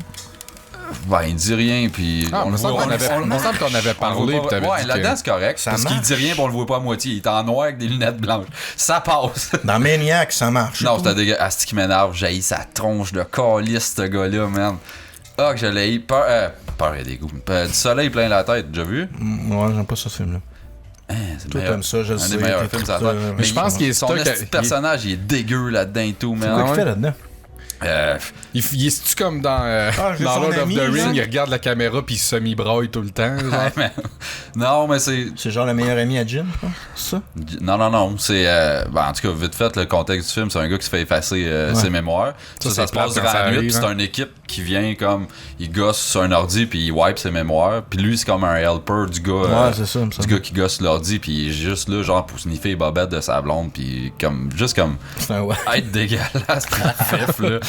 Ben, il dit rien, puis. Ah, il me semble qu'on avait parlé, puis t'avais Ouais, dit là-dedans, que... c'est correct. Ça parce qu'il marche. dit rien, puis on le voit pas à moitié. Il est en noir avec des lunettes blanches. Ça passe. Dans Maniac, ça marche. Non, c'était dégueu. Asti qui m'énerve. J'ai sa tronche de calice, ce gars-là, man. Ah, que je l'ai eu. Peur et dégoût. Du soleil plein la tête, déjà vu? Ouais, j'aime pas ça, ce film-là. Hein, c'est le Toi, meilleur. t'aimes ça, je Un sais. des meilleurs t'es films, tout ça ça, Mais je pense qu'il est son stock- esti de personnage, il est dégueu là-dedans et tout, Quoi man. qu'il fait là-dedans? Il est-tu comme dans j'ai dans son Lord of ami, the genre? Ring, il regarde la caméra puis il se semi-braille tout le temps. genre? Ouais, man. Non, mais c'est. C'est genre le meilleur ami à Jim, quoi? C'est ça? Non, c'est. En tout cas, vite fait, le contexte du film, c'est un gars qui se fait effacer ses mémoires. Ça c'est se passe plate durant quand ça la nuit, arrive, puis c'est hein. une équipe qui vient comme. Il gosse sur un ordi, puis il wipe ses mémoires. Puis lui, c'est comme un helper du gars. Ouais, c'est ça, me Du semble. gars qui gosse l'ordi, puis il est juste là, genre, pour sniffer les bobettes de sa blonde, puis comme. Juste comme. C'est un ouais. Être dégueulasse, puis fif, là.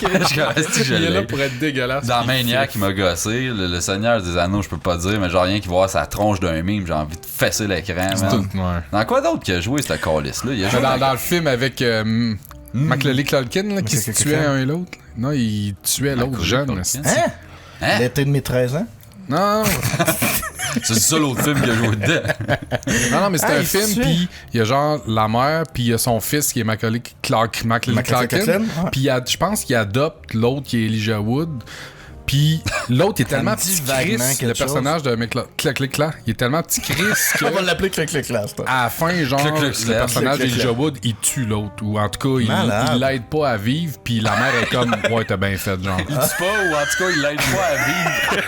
Je Il est là pour être dégueulasse. Dans puis Maniac, il m'a gossé. Le Seigneur des Anneaux, je peux pas dire, mais genre rien qui voit sa tronche d'un mime, j'ai envie de fesser l'écran, c'est man. tout, ouais. Dans quoi d'autre qu'il a joué, cette calice-là? Il a joué Dans le film avec Macaulay Culkin là, qui se tuait un et l'autre. Non, il tuait l'autre Macaulay jeune. Culkin. c'est- Hein? Hein? L'été de mes 13 ans? Non, C'est ça l'autre film qu'il a joué dedans. non, mais c'est Ah, un il se film, tuait. puis il y a genre la mère, puis il y a son fils qui est Macaulay Macaulay Culkin, Culkin, ouais. puis je pense qu'il adopte l'autre qui est Elijah Wood. Puis l'autre, il est Ça tellement me dit petit vaguement Chris, quelque le chose. personnage de Clac, il est tellement petit Chris que... On va l'appeler Click-Click-Class. À la fin, genre, Clic, clic, le clac. personnage Clic, clic, d'Elijah clac. Wood, il tue l'autre. Ou en tout cas, Malade. il l'aide pas à vivre, puis la mère est comme, ouais, t'as bien fait, genre. Il tue pas, ou en tout cas, il l'aide pas à vivre.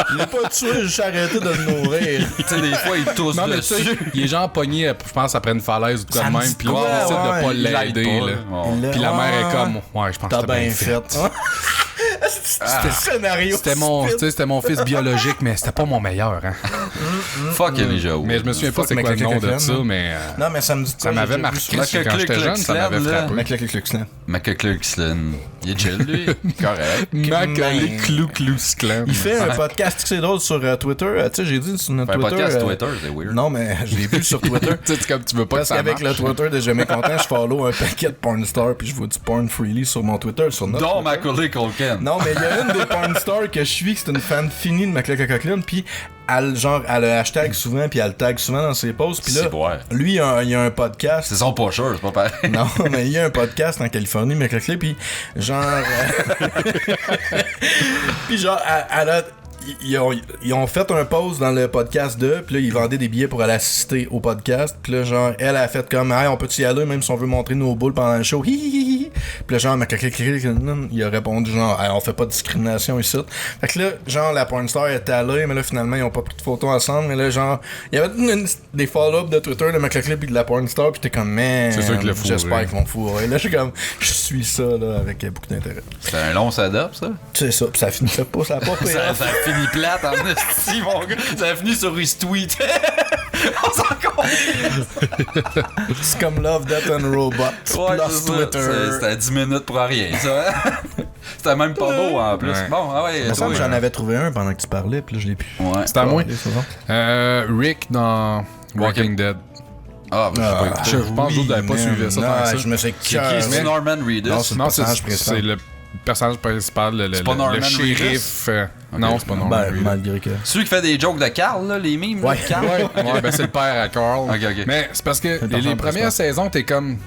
Je l'ai pas tué, j'ai arrêté de le nourrir. Tu sais, des fois, il tousse Non, mais tu sais, dessus. il est genre pogné, je pense, après une falaise ou de quoi Ça de me même, dit puis là, quoi, il décide ouais, de pas il l'aider, l'aide pas, là. là. Puis la mère est comme, ouais, je pense que T'as bien fait. C'était le scénario. C'était mon fils biologique, mais c'était pas mon meilleur, hein. Fuck Elijah Wood. Mais je me souviens pas Fuck c'est quoi le nom de McLachlan, ça, là. mais Non, mais ça me dit ça m'avait marqué. ça. Quand j'étais jeune, ça m'avait Clic, clic, frappé. McClick-Click-Class. McCluxlin. Il est chill, lui. Correct. Macaulay Clou Clan. Il fait un podcast, c'est drôle, sur Twitter. Tu sais, j'ai dit sur notre Un Twitter. podcast Twitter, c'est weird. Non, mais je l'ai vu sur Twitter. Tu sais, comme tu veux pas que Parce ça qu'avec marche. le Twitter de Jamais Content, je follow un paquet de porn stars puis je vois du porn freely sur mon Twitter, sur notre Dont Twitter. Macaulay Culkin. Non, mais il y a une des porn stars que je suis, que c'est une fan finie de McClick-Click-Class, puis elle le hashtag souvent, puis elle le tag souvent dans ses posts, puis là, C'est vrai. lui, il a un podcast. C'est son pusher, c'est pas pareil. Non, mais il y a un podcast en Californie, McClick, puis genre... puis genre, ils ont fait un post dans le podcast puis là, ils vendaient des billets pour aller assister au podcast. Puis là, genre, elle a fait comme, hey, on peut-y aller, même si on veut montrer nos boules pendant le show. Hi, hi, hi, hi. Puis là, genre, il a répondu, genre, hey, on fait pas de discrimination ici. Fait que là, genre, la pornstar était allée, mais là, finalement, ils ont pas pris de photos ensemble. Mais là, genre, il y avait des follow-up de Twitter de McClick puis de la pornstar, puis t'es comme, man, C'est sûr qu'ils le fourrent. j'espère qu'ils vont fourrer. Là, je suis comme, je suis ça, là, avec beaucoup d'intérêt. C'est un long setup, ça. C'est ça, pis ça finissait pas, ça a pas payé. Ça a fini plate en esti, mon gars. Ça a fini sur his tweet. On s'en compte. C'est comme Love, Death and Robots. Ouais, plus c'est ça. Twitter. C'était 10 minutes pour rien, ça. hein? C'était même pas beau en plus. Ouais. Bon, ah ouais. Il me semble que toi, j'en avais trouvé un pendant que tu parlais, puis là, je l'ai plus. Ouais. C'est à moi. C'est ça. Rick dans Walking Dead. Ah, ben, je sais pas écouté. Je pense que vous n'avez pas suivi ça tant que ça. Je me suis C'est qui? C'est Norman Reedus? Non, c'est- Non, personnage principal. c'est le personnage principal, le pas Norman shérif. Non, c'est pas Norman Ben, Reedus. malgré que. Celui qui fait des jokes de Carl, là, les mimes, Ouais. là, Carl. Ouais, ben c'est le père à Carl. Ok, ok. Mais c'est parce que C'est les l'enfant premières saisons, t'es comme.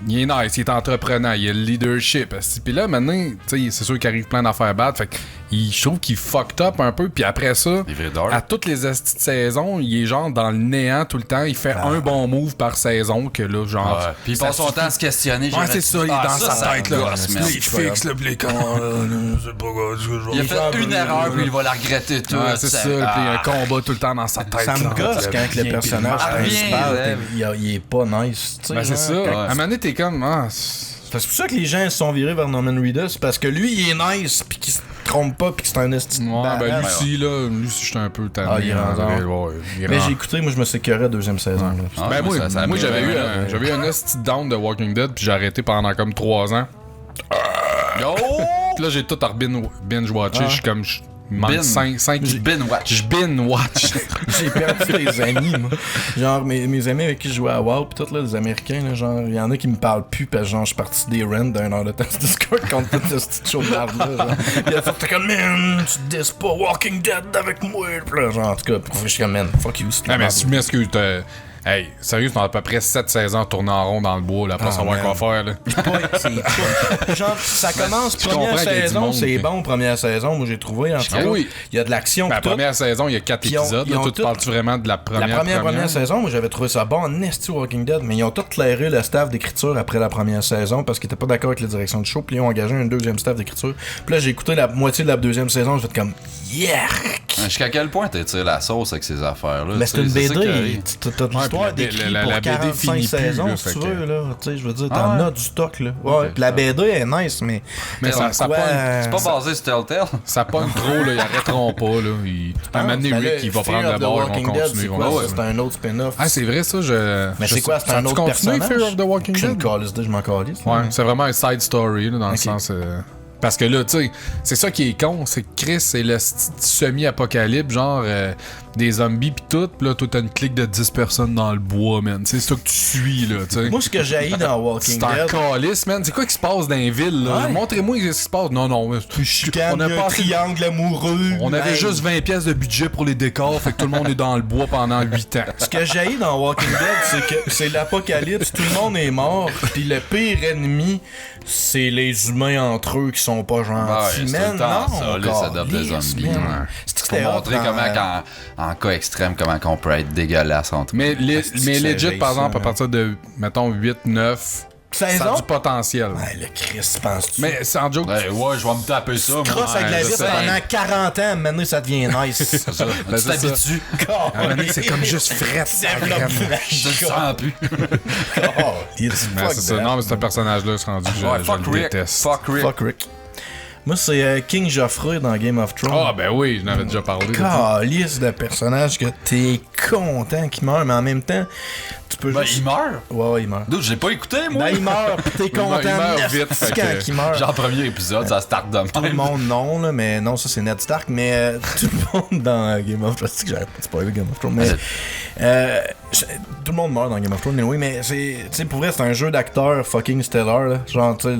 Il est nice, il est entreprenant, il a le leadership. Puis là, maintenant, tu sais, c'est sûr qu'il arrive plein d'affaires bad. Fait que je trouve qu'il fucked up un peu. Puis après ça, Il est dark. à toutes les estis de saison, il est genre dans le néant tout le temps. Il fait un bon move par saison que là, genre. Ouais. Puis il passe son temps à se questionner. Ouais, c'est ça, il est dans sa tête, là. Gosse, Là, man. il fixe, là, puis les cons, c'est pas grave, je vais Il a faire fait une erreur, puis il va la regretter toute. Ouais, c'est ça, puis il y a un combat tout le temps dans sa tête. Ça me là, gosse entre quand le bien personnage puis le mal. principal, Rien, il est pas nice. tu sais, Ben, c'est genre, ça. quand- À un moment donné, t'es comme. C'est pour ça que les gens se sont virés vers Norman Reedus, parce que lui, il est nice, pis qu'il se trompe pas, pis que c'est un esti de Ouais, ben badass. lui aussi, j'étais un peu tanné. Ah, il est en rendu. vrai, ouais, il est Mais rendu. j'ai écouté, moi je me suis écœuré à la deuxième saison. là. Ah, Ben moi, ça moi a j'avais pris eu un- j'avais eu un esti down de Walking Dead, puis j'ai arrêté pendant comme 3 ans. Oh! Puis là, j'ai tout à binge-watché. Je suis comme. Il manque Bin. 5. Bin watch. Je binge-watch. J'ai perdu des amis, moi. Genre, mes amis avec qui je jouais à WoW, pis tout, là, les Américains, là, genre, il y en a qui me parlent plus, parce que genre, je suis parti des rents d'un heure de temps sur Discord contre toute cette petite show de merde, là. Genre. Il a fait, t'es comme, man, tu te dis pas Walking Dead avec moi. Pis là, genre, en tout cas, je suis comme, man, fuck you, c'est Ah, mais merde. si je m'excuse, hey, sérieux, c'est à peu près 7 saisons tourner en rond dans le bois, là, après savoir man. quoi faire, là. C'est pas- genre, ça commence, Je première comprends qu'il y a du saison, monde, c'est mais- bon, première saison, moi j'ai trouvé, en tout Ah cas. oui. Il y a de l'action, Ben, la pis tout. première saison, il y a 4 Puis ils ont- épisodes. ils Là, ont toi, tu tout- parles-tu vraiment de la première La première saison, moi j'avais trouvé ça bon en esti Walking Dead, mais ils ont tout clairé le staff d'écriture après la première saison parce qu'ils étaient pas d'accord avec la direction du show, puis ils ont engagé un deuxième staff d'écriture. Puis là j'ai écouté la moitié de la deuxième saison, j'ai fait comme yeah! Jusqu'à quel point t'étires la sauce avec ces affaires-là? Mais tu sais, c'est une ça qui BD, arrive. t'as de l'histoire puis d'écrit la pour BD 45 finit plus, saisons là, si tu fait veux, là. Tu sais, je veux dire, Ah t'en ouais. as du stock, là. Ouais, Ok. puis la BD est nice, mais... Mais comme ça quoi, pogne. C'est pas basé sur Telltale? Ça pogne trop, là, ils arrêteront pas, là. À un moment donné, Ben Rick, là, il va Fear prendre of le the bord, ils Walking vont Dead, continuer. c'est ils vont quoi, continuer. ça? C'est un autre spin-off. Ah, c'est vrai, ça, Mais c'est quoi, c'est un autre continué, personnage? Fear of the Walking Je Dead? me calisse, je m'en calisse. Ouais, c'est vraiment un side story, là, dans le Ok. sens... Parce que là, tu sais, c'est ça qui est con, c'est que Chris, c'est le semi-apocalypse, genre, des zombies pis tout, pis là, toi, t'as une clique de 10 personnes dans le bois, man. C'est ça que tu suis, là, tu sais. Moi, ce que j'ai dans Walking C'est un Dead, calice, man. C'est quoi qui se passe dans les villes, là? Ouais. Montrez-moi ce qui se passe. Non, chicane, a il y a un pas- triangle amoureux. On avait Hey. juste 20 pièces de budget pour les décors, fait que tout le monde est dans le bois pendant 8 ans. Ce que j'ai dans Walking Dead, c'est que c'est l'apocalypse, tout le monde est mort, puis le pire ennemi, c'est les humains entre eux qui sont pas gentils. Ouais, c'est tout Man, le temps non, ça, là, ça adopte des calisse, zombies. man. Ouais. C'est que Pour c'était montrer hot dans- comment, en cas extrême, comment qu'on peut être dégueulasse entre Mais, c'est que legit, ça, par exemple, ça. à partir de, mettons, 8, 9, ça a Saison? du potentiel. Ouais, le Christ, penses-tu? Mais sans joke, Ouais, je vais me taper ça, moi. Crosse avec la Ouais, vis je sais. pendant 40 ans, maintenant ça devient nice. C'est ça. Ben, Tu c'est ça. t'habitues. à un moment donné, c'est comme juste fret. Développe la Je te sens plus. il dit Mais fuck c'est ça. that. Non, mais c'est un personnage-là, c'est rendu que je, Ouais, je fuck le Rick. déteste. Fuck Rick. Fuck Rick. Moi, c'est King Joffrey dans Game of Thrones. Ah, ben oui, je n'avais déjà parlé. de ça. Calice de personnage que t'es content qu'il meurt, mais en même temps, tu peux Ben, juste... il meurt. Ouais, il meurt. D'autres, j'ai pas écouté, moi. Ben, il meurt, pis t'es content il meurt nasty vite, fait quand que- il meurt. Genre, premier épisode, ça start de Tout le même. monde, non, là, mais non, ça c'est Ned Stark, mais tout le monde dans Game of Thrones, je sais que j'arrête pas de spoiler Game of Thrones, mais tout le monde meurt dans Game of Thrones, oui, mais c'est, tu sais, pour vrai, c'est un jeu d'acteur fucking stellar, là, genre, tu sais,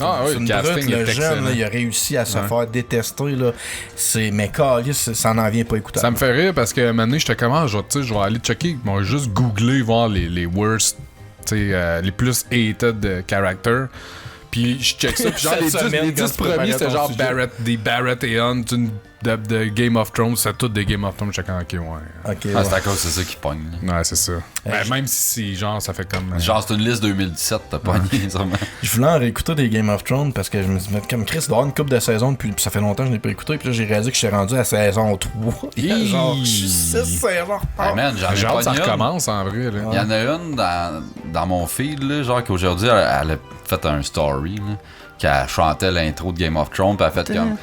Ah oui, c'est le une casting brute, le est jeune, excellent. là, il a réussi à se Ouais. faire détester, là, c'est, mais calice, ça n'en vient pas écoutable. Ça me fait rire parce que maintenant, j'étais comment, je vais aller checker, je vais juste googler, voir les worst, tu sais, les plus hated characters. Puis je check ça, puis genre Cette les semaine, 10 quand tu préparais premiers, c'était ton genre sujet. des Barrett et Hunt de Game of Thrones, c'est tout des Game of Thrones, chacun, ok, ouais. Ok, Ah, ouais. c'est à cause c'est ça qui pogne. là. Ouais, c'est ça. Ben, même si c'est genre, ça fait comme. Genre, c'est une liste 2017, t'as pogné, sûrement. Je voulais en réécouter des Game of Thrones parce que je me suis dit, comme Chris, il doit y avoir une couple de saisons depuis, puis ça fait longtemps que je l'ai pas écouté, puis là j'ai réalisé que j'étais rendu à saison 3. Il y a genre, je suis 6 saisons. Hey man, j'en ai Genre, ça pogné une. recommence en vrai, là. Il y en a une dans mon feed, là, genre qu'aujourd'hui, elle a fait un story, là, qu'elle chantait l'intro de Game of Thrones, puis elle a fait comme...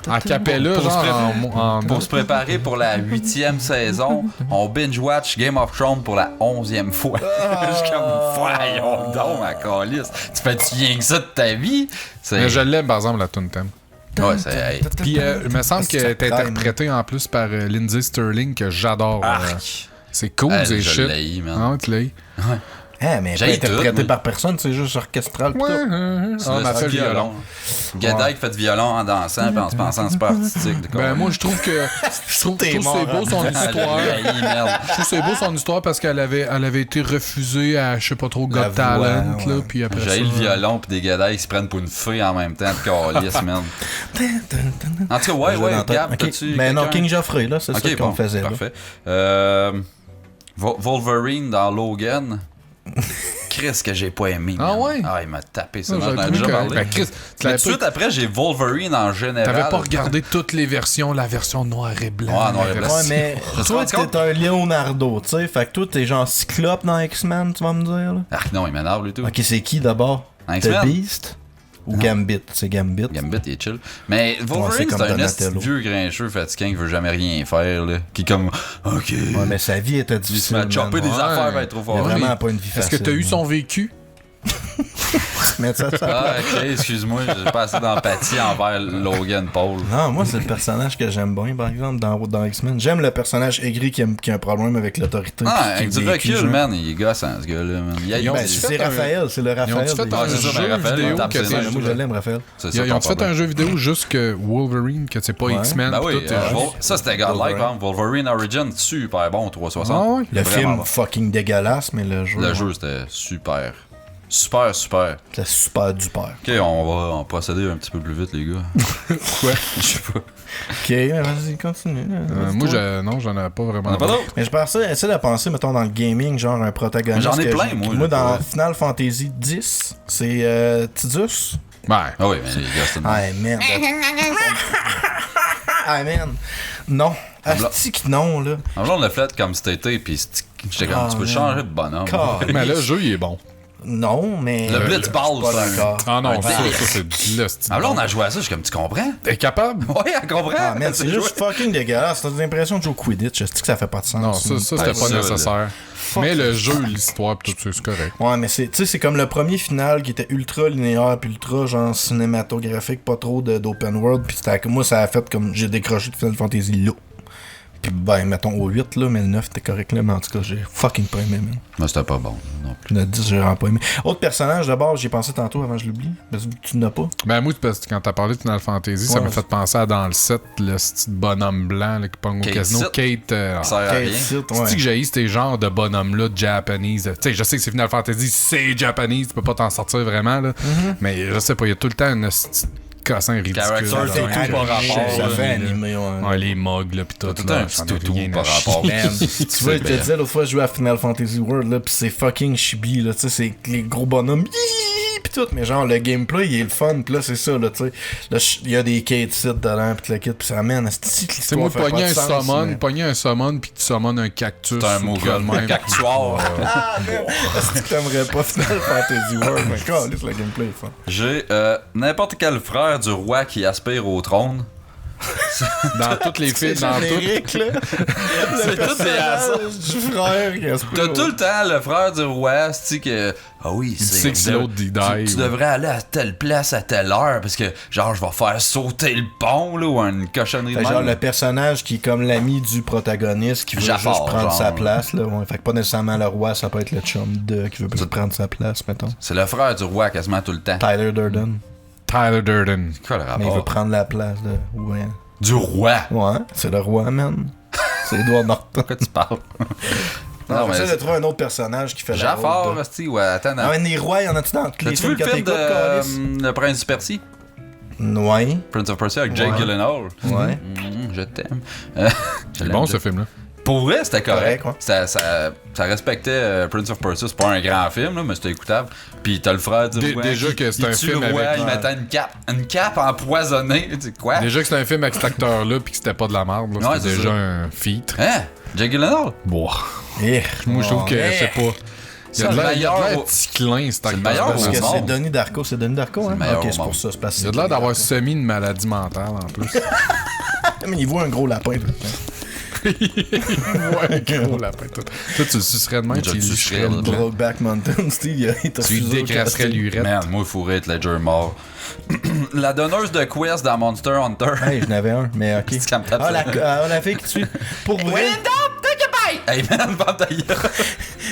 En capella, genre, en. Pour se préparer pour la 8e saison, on binge-watch Game of Thrones pour la 11e fois. Je suis comme, voyons donc, ma calisse. Tu fais-tu rien que ça de ta vie? Mais je l'aime, par exemple, la tune thème. Ouais, c'est... hey. Puis, il me semble Ça qu'elle est traîne. interprétée en plus par Lindsay Sterling, que j'adore. Arc. C'est cool, Elle, c'est je shit. l'ai, man. Ah, ouais, tu l'as eu. Ah, mais J'ai pas tout, interprété moi. par personne, c'est juste orchestral. pis Ouais, tout. on a fait le violon. Gadai qui fait du violon en dansant puis en se pensant super artistique. Ben, moi, je trouve que. Je trouve que c'est beau son histoire. Je trouve que c'est beau son histoire parce qu'elle avait été refusée à, je sais pas trop, La Got Talent, voix, là, ouais. puis après ça. J'ai le violon pis des gadais qui se prennent pour une fille en même temps de calice, man. En tout cas, ouais, Je l'ai dans la tête. Gab, Ok. t'as-tu Mais non, quelqu'un? King Joffrey, là, c'est ça Ok, qu'on bon, faisait. Là. parfait. Wolverine dans Logan. Chris que j'ai pas aimé. Ah man. ouais? Ah, il m'a tapé ça. Ah, J'en j'avais ai trouvé déjà que- parlé. Ben, Chris, tu Mais l'avais tout de suite après, j'ai Wolverine en général. T'avais pas regardé toutes les versions, la version noir et blanc. Ouais, noir et la blanc. version- Ouais, mais Je me suis toi, rendu compte. t'es un Leonardo, tu sais. Fait que toi, t'es genre Cyclope dans X-Men, tu vas me dire, là. Ah non, il m'énerve, lui, tout. Ok, c'est qui d'abord? Un The X-Men? Beast? Ou Gambit? C'est Gambit. Gambit, il est chill. Mais Ouais, Wolverine, c'est comme c'est un esti Donatello. vieux grincheux fatiguant qui veut jamais rien faire, là. Qui est comme, ok. Ouais, mais sa vie était Il se difficile. met à chopper man. des Ouais. affaires, va être trop Il a fort. vraiment mais pas une vie Est-ce facile. que t'as eu man. son vécu? Mais ça, Ah, ok, excuse-moi, j'ai pas assez d'empathie envers Logan Paul. Non, moi, c'est le personnage que j'aime bien, par exemple, dans X-Men. J'aime le personnage aigri qui a un problème avec l'autorité. Ah, puis qui avec du vécu, recul, genre. man, il est gossant, ce gars-là, man. Ils ont Ben, dit c'est fait un- Raphaël, c'est le Raphaël. Ils ont-tu fait des- un Ouais, c'est ça, jeu mais Raphaël, vidéo tape que ses c'est... mains. Ouais, moi, je l'aime, Raphaël. C'est ça Ils ton ont fait problème. un jeu vidéo juste que Wolverine, que c'est pas Ouais. X-Men. Ben pis oui, tout, ça c'était godlike, Wolverine. par exemple. Wolverine Origin, super bon, 360. Ah ouais? Le Vraiment film bon. fucking dégueulasse, mais le jeu. Le jeu, c'était super. Super, super. C'est super duper. Ok, on va en procéder un petit peu plus vite, les gars. Quoi? Je sais pas. Ok, vas-y, continue. Vas-y, Moi, toi. non, j'en avais pas vraiment. On a pas d'autres? Mais je pensais, essaie de penser, mettons, dans le gaming, genre un protagoniste. J'en ai que plein, j'ai- moi, Moi, là, dans ouais. Final Fantasy X, c'est Tidus. Ouais. Ah oui, mais les gars, c'était Ah, man. Ah, man. Non. Asti que non, là. Un jour, on l'a fait comme cet été, pis j'étais comme, Ah, tu peux man. changer de bonhomme. Mais le jeu, il est bon. Non, mais. Le Blitzball, je suis pas c'est un- d'accord. Ah non, Ouais. ça c'est de l'hostie. Ah là, on a joué à ça, je suis comme, tu comprends? T'es capable? Ouais, elle comprend. Ah, man, Tu c'est juste fucking dégueulasse. T'as l'impression de jouer au Quidditch. Je dis que ça fait pas de sens. Non, ça c'était Ouais, pas ça, nécessaire. Mais le jeu, l'histoire, pis tout ça, c'est correct. Ouais, mais c'est, tu sais, c'est comme le premier final qui était ultra linéaire puis ultra genre cinématographique, pas trop d'open world. Puis moi, ça a fait comme j'ai décroché de Final Fantasy là. Puis ben, mettons au 8, là, mais le 9, t'es correct, là, mais en tout cas, j'ai fucking pas aimé, man. Moi, c'était pas bon non plus. Le 10, j'ai vraiment pas aimé. Autre personnage, d'abord, j'y ai pensé tantôt avant que je l'oublie. Parce que tu n'as pas. Ben, moi, parce que quand t'as parlé de Final Fantasy, ça Ouais. m'a fait penser à dans le 7, le petit bonhomme blanc là, qui pogne au Kate casino. Sith. Kate. Ça sert à rien. C'est que j'ai ces genres de bonhommes-là de Japanese. Tu sais, je sais que c'est Final Fantasy, c'est Japanese, tu peux pas t'en sortir vraiment, là. Mais je sais pas, il y a tout le temps une petite cossin ridicule. Character là, toutou ouais. par rapport, Ça là, fait animé, ouais. Ouais, les mugs, là, pis tout. Tout là, un j'en petit ai toutou rien à par chier. rapport. Man, tu vois, je te bien. disais l'autre fois, je jouais à Final Fantasy World, là, pis c'est fucking chibi, là, tu sais, c'est les gros bonhommes, pis tout, mais genre, le gameplay, il est le fun, pis là, c'est ça, là, tu sais. Là, il y a des Kate Sith dedans, pis le kit, pis ça amène, C'est moi, pogner un summon, pis tu summon un cactus. C'est un ou mot quelque chose de même. cactuar. Ah, man! Est-ce que t'aimerais pas Final Fantasy World? Mais calisse, le gameplay est fun. J'ai n'importe quel frère du roi qui aspire au trône. Dans toutes les films, dans toutes. Générique, là. C'est tout des hasards. Du frère qui aspire T'as au- tout le temps le frère du roi, c'est que ah oui, Il sait que c'est l'autre qui die, tu ouais. devrais aller à telle place à telle heure parce que genre je vais faire sauter le pont là ou une cochonnerie de Fait genre même. le personnage qui est comme l'ami du protagoniste qui veut Jafar, juste prendre genre. sa place là, ouais. Fait que pas nécessairement le roi, ça peut être le chum de qui veut juste prendre sa place, mettons. C'est le frère du roi quasiment tout le temps. Tyler Durden. Tyler Durden. C'est quoi le Mais il veut rapport? prendre la place de ouais. Du roi. Ouais, c'est le roi, man. C'est Edward Norton. Pourquoi tu parles? Non, mais j'essaie de trouver un autre personnage qui fait la Jafar, rôle de... hostie, ouais, attends. Ah ouais, les rois, y en a-tu dans tous les As-tu vu films le quand film t'écoutes, Carlis? de Le Prince du Percy? Ouais. Prince of Percy avec Jake Ouais. Gyllenhaal. Ouais. Je t'aime. C'est bon, ce film-là. Pour vrai, c'était correct. Correct, ouais. Ça respectait Prince of Persia. C'est pas un grand film, là, mais c'était écoutable. Puis t'as le frère du roi. Déjà qui- que c'est il un tue film le roi, avec- il mettait une cape empoisonnée. Tu sais quoi? Déjà que c'était un film avec cet acteur-là, pis que c'était pas de la merde, là, Ouais, c'était c'est déjà ça. un feat. Hein? Jake Gyllenhaal? Bon. Eh, Moi, je trouve que, eh, je sais pas. C'est Il a de le l'air meilleur au- ticlin, cet le acteur. meilleur Parce au que monde. c'est Denis Darko, hein? le meilleur Ok, au c'est monde. pour ça, c'est parce que Il a de l'air d'avoir semi une maladie mentale, en plus. Mais il voit un gros lapin. Ouais, gros lapin, tout. Toi, tu le sucerais de même, Je tu le lui sucerais, licherais là. le gland. Brokeback Mountain, Steve, il t'a Tu lui refusé au dégrasserais casting. l'urette. Man, moi, il fourrait être Ledger mort. La donneuse de Quest dans Monster Hunter. Hey, j'en avais un, mais ok. C'est comme Ah, la fille qui tue. Pour vrai, Hey man, bande ta gueule.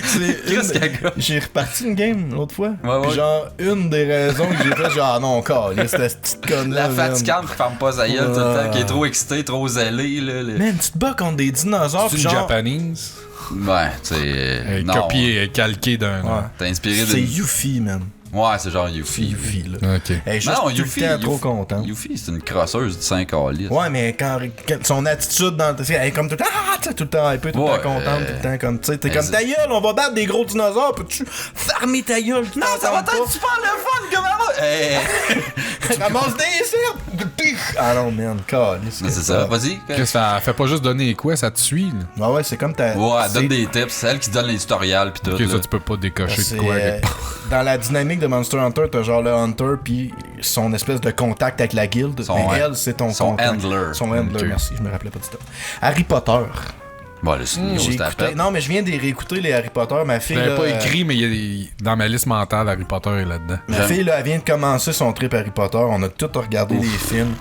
c'est Qu'est-ce qu'il y a, gars? j'ai reparti une game l'autre fois. Ouais, Puis ouais. genre, une des raisons que j'ai fait, genre, non, encore, c'était cette petite conne-là. La man. fatigante qui ferme pas sa gueule tout le temps, Ah. qui est trop excitée, trop zélée, là. Man, tu te bats contre des dinosaures, C'est puis une genre. Japanese. Ouais, c'est. Non. Copié, calqué d'un. Ouais. T'es inspiré C'est de. Yuffie, man. Ouais, c'est genre Yuffie. Yuffie, là. Ok. Elle est juste Non, tout Yuffie. le temps trop Yuffie- contente. Yuffie, c'est une crosseuse du 5 litres. Ouais, mais quand son attitude dans elle est comme tout le temps, tu sais, tout le temps hypée, tout le Ouais, temps contente, tout le temps comme, tu sais, t'es mais comme c'est- ta gueule, on va battre des gros dinosaures, peux-tu fermer ta gueule? Non, ça va être super le fun, comment Hey! Ramasse des serpes! Ah non, man, calice. Mais c'est ça, vas-y. Que ça fait pas juste donner quoi, ça te suit, là. Ouais, ouais, c'est comme ta. Ouais, elle c'est- donne des tips, c'est elle qui donne les tutoriels pis tout. Ok, là. ça, tu peux pas décocher c'est, de quoi. dans la dynamique de Monster Hunter, t'as genre le Hunter puis son espèce de contact avec la guilde. Son- mais elle, c'est ton son contact. handler. Son handler, Ok. merci, je me rappelais pas du tout. Harry Potter. Bon, là, c'est une J'ai grosse écouté. tapette. Non, mais je viens de réécouter les Harry Potter. Ma fille. Je l'avais là, pas écrit, mais dans ma liste mentale, Harry Potter est là-dedans. Ma fille, là, elle vient de commencer son trip Harry Potter. On a tout regardé les films.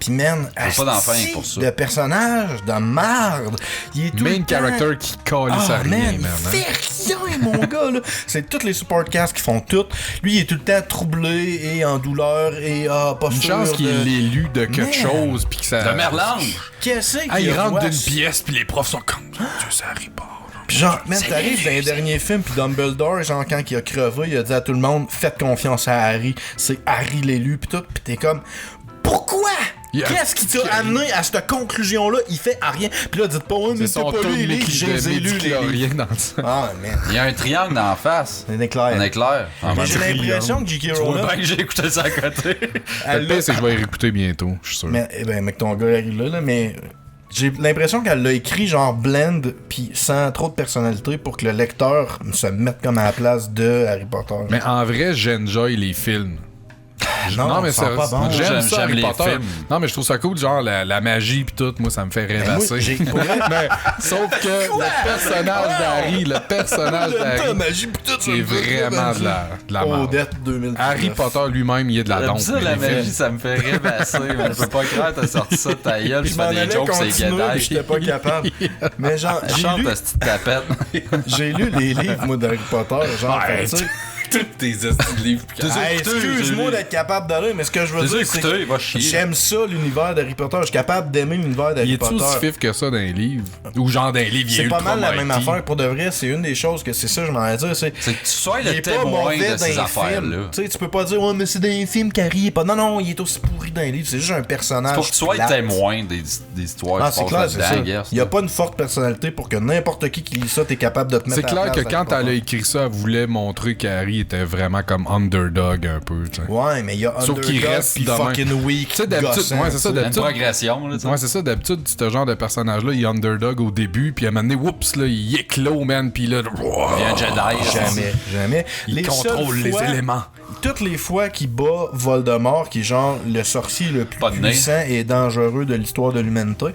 Puis, man, J'ai pas d'enfant asti pour ça. de personnage de marde. Il est tout Main le temps- character qui calisse à Ah, rien, man, man. hein. il fait rien, mon gars, là. C'est tous les supportcasts qui font tout. Lui, il est tout le temps troublé et en douleur et pas Une sûr chance qu'il de- est l'élu de quelque Man. chose, puis que ça. De Merlange! Qu'est-ce Ah, qu'il il rentre voit? d'une pièce, puis les profs sont comme. Dieu, c'est Harry Potter. Puis genre, man, t'arrives dans les derniers films, puis Dumbledore, genre, quand il a crevé, il a dit à tout le monde, faites confiance à Harry. C'est Harry l'élu, puis tout. Puis t'es comme, pourquoi? Yeah. Qu'est-ce qui t'a amené à cette conclusion-là? Il fait à rien. Puis là, dites pas, ouais, mais C'est c'est son pas tour lui, de les j'ai élus, les livres. rien dans ça. Ah, man. Il y a un triangle dans la face. C'est clair. Un éclair. Ah, Mais ben, j'ai l'impression que J.K. tu vois Rowling, bien que j'ai écouté ça à côté. elle Le pire, l'a- c'est que je vais y réécouter bientôt, je suis sûr. Mais, eh ben, mec, ton gars arrive là, mais j'ai l'impression qu'elle l'a écrit genre blend puis sans trop de personnalité pour que le lecteur se mette comme à la place de Harry Potter. Mais en vrai, j'enjoy les films. Non, mais ça sent pas bon. j'aime ça, J'aime Harry les Potter. films. Non, mais je trouve ça cool, genre la magie pis tout, moi, ça me fait rêvasser. pour vrai, Mais, sauf que le personnage d'Harry, la magie pis tout, c'est vraiment de la merde. Odette 2019. Harry Potter lui-même, il est de la J'aime dompe. ça, mais la les films- magie, ça me fait rêvasser. Man. Je peux pas croire que t'as sorti ça de ta gueule, Je tu m'en fais des allais jokes, c'est continuer, guédaille. puis j'étais pas capable. Mais genre, Chante ta petite tapette. j'ai lu les livres, moi, d'Harry Potter. Genre, Ouais, fait, tu sais, tous tes estis de livres. hey, excuse-moi d'être capable d'aller, mais ce que je veux T'es dire, c'est écouté, va que chier. j'aime ça, l'univers d'Harry Potter. Je suis capable d'aimer l'univers Il d'Harry est-tu aussi Potter. fif que ça dans les livres? Ou genre dans les livres, il est C'est pas ultra mal la même mighty. affaire, pour de vrai. C'est une des choses que c'est ça, je m'en ai dire. C'est C'est que tu sois il est le pas témoin mauvais de dans ces les affaires-là. films. Tu sais, tu peux pas dire, ouais, mais c'est dans les films qu'Harry est pas. Non, non, il est aussi pourri dans les livres. C'est juste un personnage. Faut que tu sois plate. témoin des histoires Ah, qui c'est se clair, passent c'est ça. là-dedans, guerre. Il y a pas une forte personnalité pour que n'importe qui lit ça, t'es capable de te mettre C'est à la clair que place quand d'Harry elle a Potter. écrit ça, elle voulait montrer qu'Harry était vraiment comme underdog un peu, tu sais. Ouais, mais il y a Sauf qu'il Underdog reste pis de même. fucking weak. Tu sais, d'habitude, gossant, ouais, c'est ça, tu sais. Il y a une d'habitude. progression, là, tu sais. Ouais, c'est ça, d'habitude, ce genre de personnage-là, il est underdog au début, puis à un moment donné, oups, là, il éclot, man, puis là, Il y a un Jedi. Jamais. il Les contrôle seules les fois- éléments. Toutes les fois qu'il bat Voldemort, qui est genre le sorcier le plus Pas de nez. puissant et dangereux de l'histoire de l'humanité,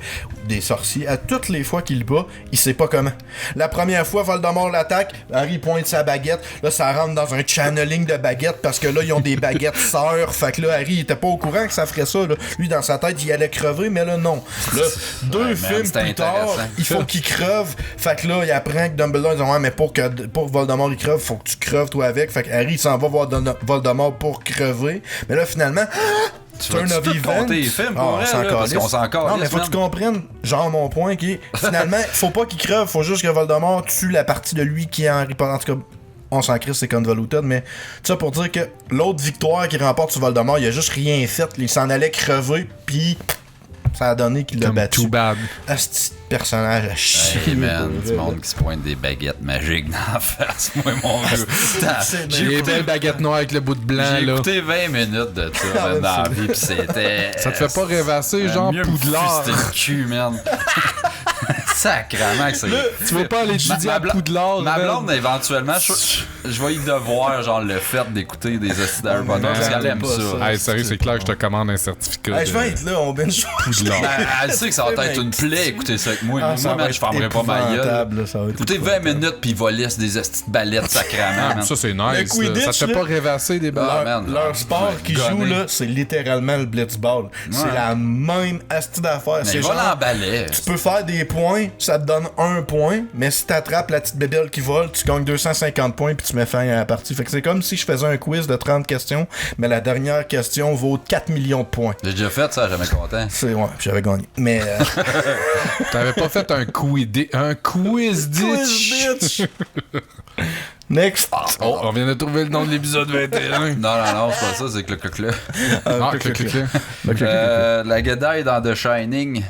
des sorciers, à toutes les fois qu'il le bat, il sait pas comment. La première fois, Voldemort l'attaque, Harry pointe sa baguette, là ça rentre dans un channeling de baguettes parce que là ils ont des baguettes sœurs, fait que là Harry il était pas au courant que ça ferait ça, là. Lui dans sa tête il allait crever, mais là non. Là, deux man, films c'était plus tard, intéressant. il faut qu'il creve, fait que là il apprend que Dumbledore il dit ouais mais pour que Voldemort il creve, faut que tu creves toi avec, fait que Harry il s'en va voir Voldemort pour crever, mais là finalement Tu Turn vas-tu of tout Events. compter les films pour Ah, vrai, on s'en là, parce calisse. qu'on s'en calisse, Non, mais faut que man. tu comprennes, genre mon point qui est, finalement, faut pas qu'il creve, faut juste que Voldemort tue la partie de lui qui est en Harry Potter. En tout cas, on s'en crisse, c'est convoluted, mais tout ça pour dire que l'autre victoire qu'il remporte sur Voldemort, il a juste rien fait, il s'en allait crever, puis ça a donné qu'il l'a Comme battu. too bad. Asti de personnage à chier. Hey man, pour du vrai, monde qui se pointe des baguettes magiques dans la face. Moi, mon vieux. C'est J'ai Les écouté, belles baguettes noires avec le bout de blanc, j'ai là. écouté 20 minutes de ça Ah, man, dans la c'est- vie, pis c'était. Ça te fait pas rêvasser, genre mieux me Poudlard? fuster le cul, man. Sacrement que c'est. Tu veux pas aller étudier à Poudlard, Ma man? blonde, éventuellement, je vais y devoir, genre, le fait d'écouter des hosties d'Harry Potter, parce qu'elle aime pas ça. ça. Hey, sérieux, c'est clair que je te commande un certificat. Hey, je vais être là, on binge. Poudlard. Ben, elle sait que ça va être une plaie, écouter ça avec moi. Ah, Moi, ça va man, être je fermerai pas ma gueule. épouvantable, là, ça va être Écoutez 20 minutes, pis il va laisser des hosties de ballettes sacrément, man. Ça, c'est Le nice. Quidditch, là. Ça te fait là. pas rêvasser des balles? Ah, Leur, man, leur sport qu'ils jouent, gonner. là, c'est littéralement le blitzball. C'est la même asti d'affaires. Mais C'est il genre, va l'emballer. tu peux faire des points, ça te donne 1 point, mais si t'attrapes la petite bébelle qui vole, tu gagnes 250 points puis tu mets fin à la partie. Fait que c'est comme si je faisais un quiz de 30 questions, mais la dernière question vaut 4 millions de points. J'ai déjà fait ça, jamais content. C'est, ouais, puis j'avais gagné. Mais, T'avais pas fait un quiz ditch? next. Oh, on vient de trouver le nom de l'épisode 21. Non, c'est pas ça, c'est Cloc-Cloc-Cloc. Ah, clic. La G'day dans The Shining.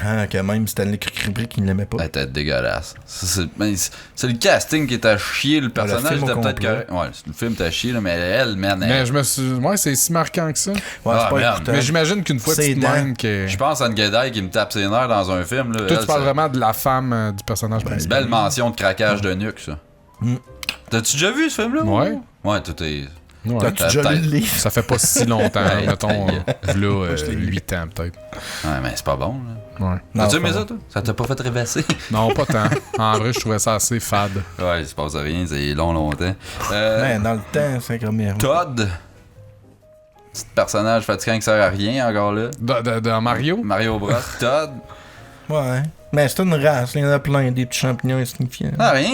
Ah, quand même, Stanley Kubrick, il l'aimait pas. Elle était dégueulasse. C'est le casting qui est à chier, le personnage film au était peut-être complet. correct. Ouais, le film était à chier, là, mais elle, man, Mais je me suis. Ouais, c'est si marquant que ça. Ouais, Ah, c'est pas merde. écoutable. Mais j'imagine qu'une fois, C'est tu te dents. demandes que. je pense à une G'day qui me tape ses nerfs dans un film. Là. Toi, Elle, tu parles c'est vraiment de la femme du personnage une principal. belle mention de craquage de nuque, ça. T'as-tu déjà vu ce film-là? Ouais. Ouais, tout est. Ouais. T'as-tu déjà lu peut-être. le livre? Ça fait pas si longtemps, Ouais, mettons, ta là, je l'ai lu. 8 ans peut-être. Ouais, mais c'est pas bon, là. Ouais. Non, T'as-tu c'est aimé pas ça, toi? Ça t'a pas fait rêvasser? Non, pas tant. En vrai, je trouvais ça assez fade. Ouais, il se passe rien, c'est longtemps. Ouais, dans le temps, c'est comme hier. Todd. Petit personnage fatigant qui sert à rien encore là. Dans Mario? Mario Bros. Todd. Ouais. Mais c'est une race, il y en a plein, des petits champignons insignifiants. Ah, rien.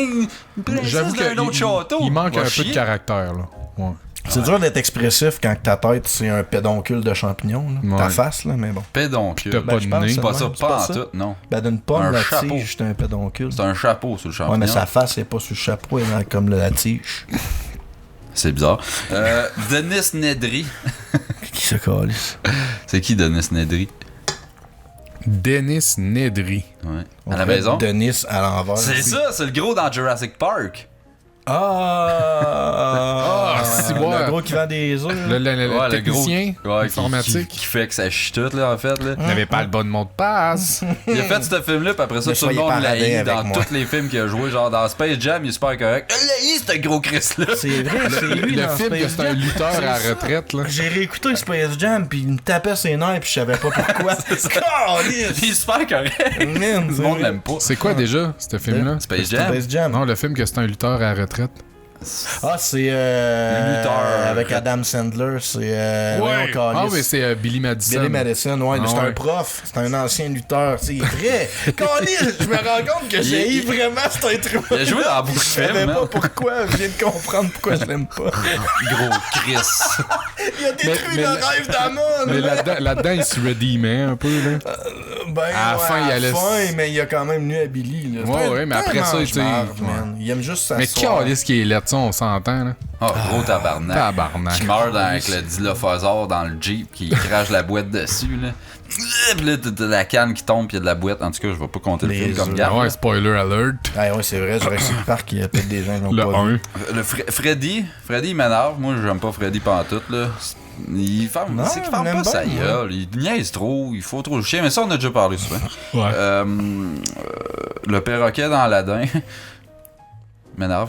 Une princesse J'avoue d'un autre château. il manque Va un peu chier. de caractère, là. Ouais. C'est dur d'être expressif quand ta tête, c'est un pédoncule de champignons. Là. Ouais. Ta face, là, mais bon. Pédoncule. T'as Ben, pas je de pense nez. que C'est pas Ouais, ça, c'est pas pas en ça. tout, non. Ben, d'une pomme, Un la chapeau. tige, c'est un pédoncule. C'est un chapeau sur le champignon. Ouais, mais sa face, elle est pas sur le chapeau, elle est comme la tige. C'est bizarre. Denis Nedry. Qui se calisse. C'est qui Denis Nedry? Dennis Nedry. Ouais. On À la ferait maison? Denis à l'envers. C'est ça, c'est le gros dans Jurassic Park. Ah, si, le ouais. gros qui vend des œufs. Le technicien ouais, informatique. qui fait que ça chie tout, là, en fait. Là. Il n'avait pas le bon mot de passe. Il a fait ce film-là, puis après ça, Mais tout le soyez monde l'a paradis haï avec dans moi. tous les films qu'il a joué. Genre, dans Space Jam, il est super correct. Il l'a haï, ce gros Chris-là. C'est vrai, c'est lui Le dans film que Space c'est un Jam. lutteur C'est à ça. retraite, là. J'ai réécouté Space Jam, puis il me tapait ses nerfs, puis je savais pas pourquoi. Calisse! Il est super correct. Man, Tout le monde l'aime pas. C'est quoi déjà, ce film-là? Space Jam. Space Jam. Non, le film que c'est un lutteur à retraite. Ah, c'est Lutteur. avec Adam Sandler, c'est voyons, Ah, Calisse. mais c'est Billy Madison. Billy Madison, ouais, Ah, c'est ouais. un prof, c'est un ancien lutteur, tu sais, il est vrai. Calisse, je me rends compte que j'ai vraiment cet être Il a joué dans beaucoup de Je savais films, pas hein. pourquoi, je viens de comprendre pourquoi je l'aime pas. Gros Chris. Il a détruit mais le la- rêve d'Amon! Mais là-dedans, il se redeemait un peu, là. Ben, à la fin, il allait mais il a quand même nu à Billy. Là. Ouais, ouais, mais après ça, il était- man. Il aime juste Mais s'asseoir. qui qui est là, ça, on s'entend, là. Oh, gros tabarnak. Tabarnak. Qui meurt avec le dilophosaure dans le Jeep, qui crache la boîte dessus, là. Puis là, t'as la canne qui tombe, puis il y a de la boîte. En tout cas, je vais pas compter le Les film comme œufs. garde. Ah ouais, spoiler alert. Ah ouais, c'est vrai, Jurassic Park, il y a peut-être des gens qui l'ont Le pas vu. 1. Le Freddy, il m'énerve. Moi, j'aime pas Freddy pantoute, là. Il ferme, Non, c'est qu'il ferme on pas aime sa bien, gueule. Il niaise trop, il faut trop le chien. Mais ça, on a déjà parlé souvent. Ouais. Le perroquet dans Aladdin. M'énerve.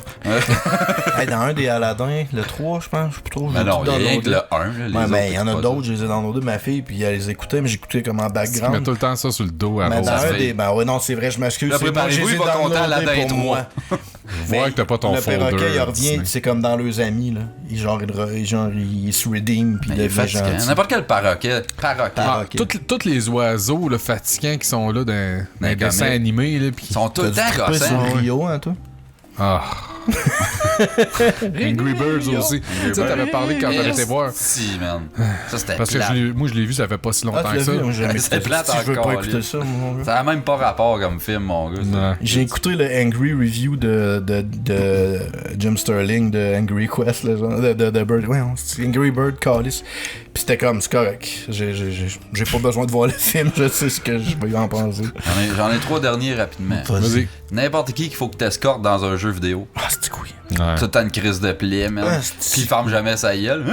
Hey, dans un des Aladdin, le 3, je pense, je sais pas trop. Mais j'ai non, tout il y a rien que downloadé. le 1. Là, les Ouais, autres, mais il y en c'est a pas d'autres, je les ai downloadés, ma fille, puis elle les écoutait, mais j'écoutais comme en Tu mets background. tout le temps ça sur le dos à Mais Rose. dans ça un fait. des. Ben ouais, non, c'est vrai, je m'excuse. Là, C'est moi, je préparez-vous, les ai il va compter downloadés Aladdin pour 3. moi. Je vois que t'as pas ton Le folder. perroquet, il revient, Disney. c'est comme dans leurs amis, là. Il se redeem, puis Mais il il est devient fatigant. gentil. N'importe quel perroquet. Ah, Perroquet. tous les oiseaux là, fatigants qui sont là dans les Dans dessins les animés, là, pis... Ils sont tout le temps T'as du gossants. sur Rio, hein, toi? Ah. Angry Birds aussi. Tu sais, t'avais parlé quand t'avais été voir. Si, man. Ça, c'était Parce que plate. moi, je l'ai vu, ça fait pas si longtemps Ah, que tu ça. l'as vu? Moi, j'ai jamais C'était écouté. plate Si je veux encore, pas écouter là. ça, mon gars. Ça a même pas rapport comme film, mon gars. Non. J'ai écouté le Angry Review de Jim Sterling de Angry Quest, là, genre, de Bird. Ouais, c'est Angry Bird Callis. Pis c'était comme, c'est correct. J'ai pas besoin de voir le film, je sais ce que je vais en penser. J'en ai 3 derniers rapidement. Vas-y. N'importe qui qu'il faut que t'escortes dans un jeu vidéo. Ah, c'est quoi? Ouais. Tout le temps une crise de plaie, man. Ah, Puis il ferme jamais sa gueule.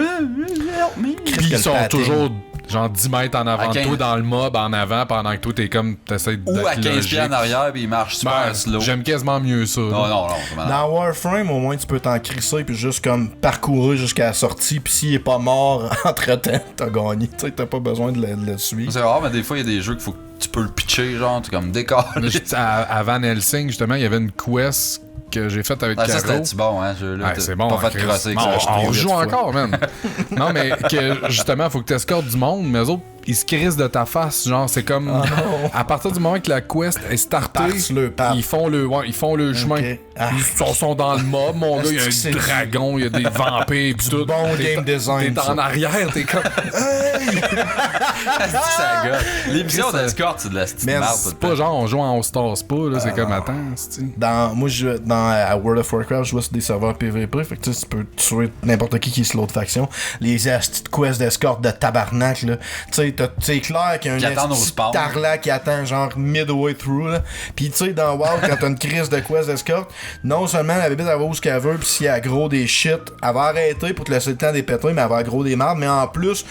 Puis ils sont toujours genre 10 mètres en avant À de 15. toi dans le mob en avant pendant que toi t'es comme t'essayes de Ou à 15 pieds en arrière, puis il marche super slow. J'aime quasiment mieux ça. là. Non, c'est malade. Dans Warframe, au moins, tu peux t'en crisser puis juste comme parcourir jusqu'à la sortie. Puis s'il est pas mort entre-temps, t'as gagné. Tu sais, t'as pas besoin de le suivre. C'est rare, mais des fois, il y a des jeux qu'il faut que tu peux le pitcher, genre, tu comme décoller. Mais à Van Helsing, justement, il y avait une quest que j'ai faite avec Ah, ça, Caro. c'était bon, hein, ce jeu-là. Ouais, T'as c'est bon, Pas fait Chris. de crosser. Bon, on joue fois. encore, man. Non, mais que justement, faut que tu escortes du monde, mais eux autres, ils se crissent de ta face. Genre, c'est comme. À partir du moment que la quest est startée, Parse-le, parle. ils font le chemin. Ah. Ils sont dans le mob, mon gars. Il y a C'est un dragon, il y a des vampires, pis tout. bon T'es- game design, T'es en ça. arrière, t'es comme. Ça gueule. L'émission d'escorte, c'est de la style Man, marde, C'est tout le pas temps. genre on joue en All-Stars pas, là. C'est comme attends, c'est. À World of Warcraft, je jouais sur des serveurs PvP, fait que tu sais, tu peux tuer n'importe qui est sur l'autre faction. Les astis de quest d'escorte de tabarnak, là. Tu sais, c'est clair qu'il y Qui a un attendent au esti spawn. de tarlac qui attend genre midway through, là. Pis tu sais, dans WoW, quand t'as une crise de quest d'escorte, non seulement la bébête elle va où ce qu'elle veut, pis si elle a gros des shit, elle va arrêter pour te laisser le temps des péter, mais elle va gros des mardes, mais en plus,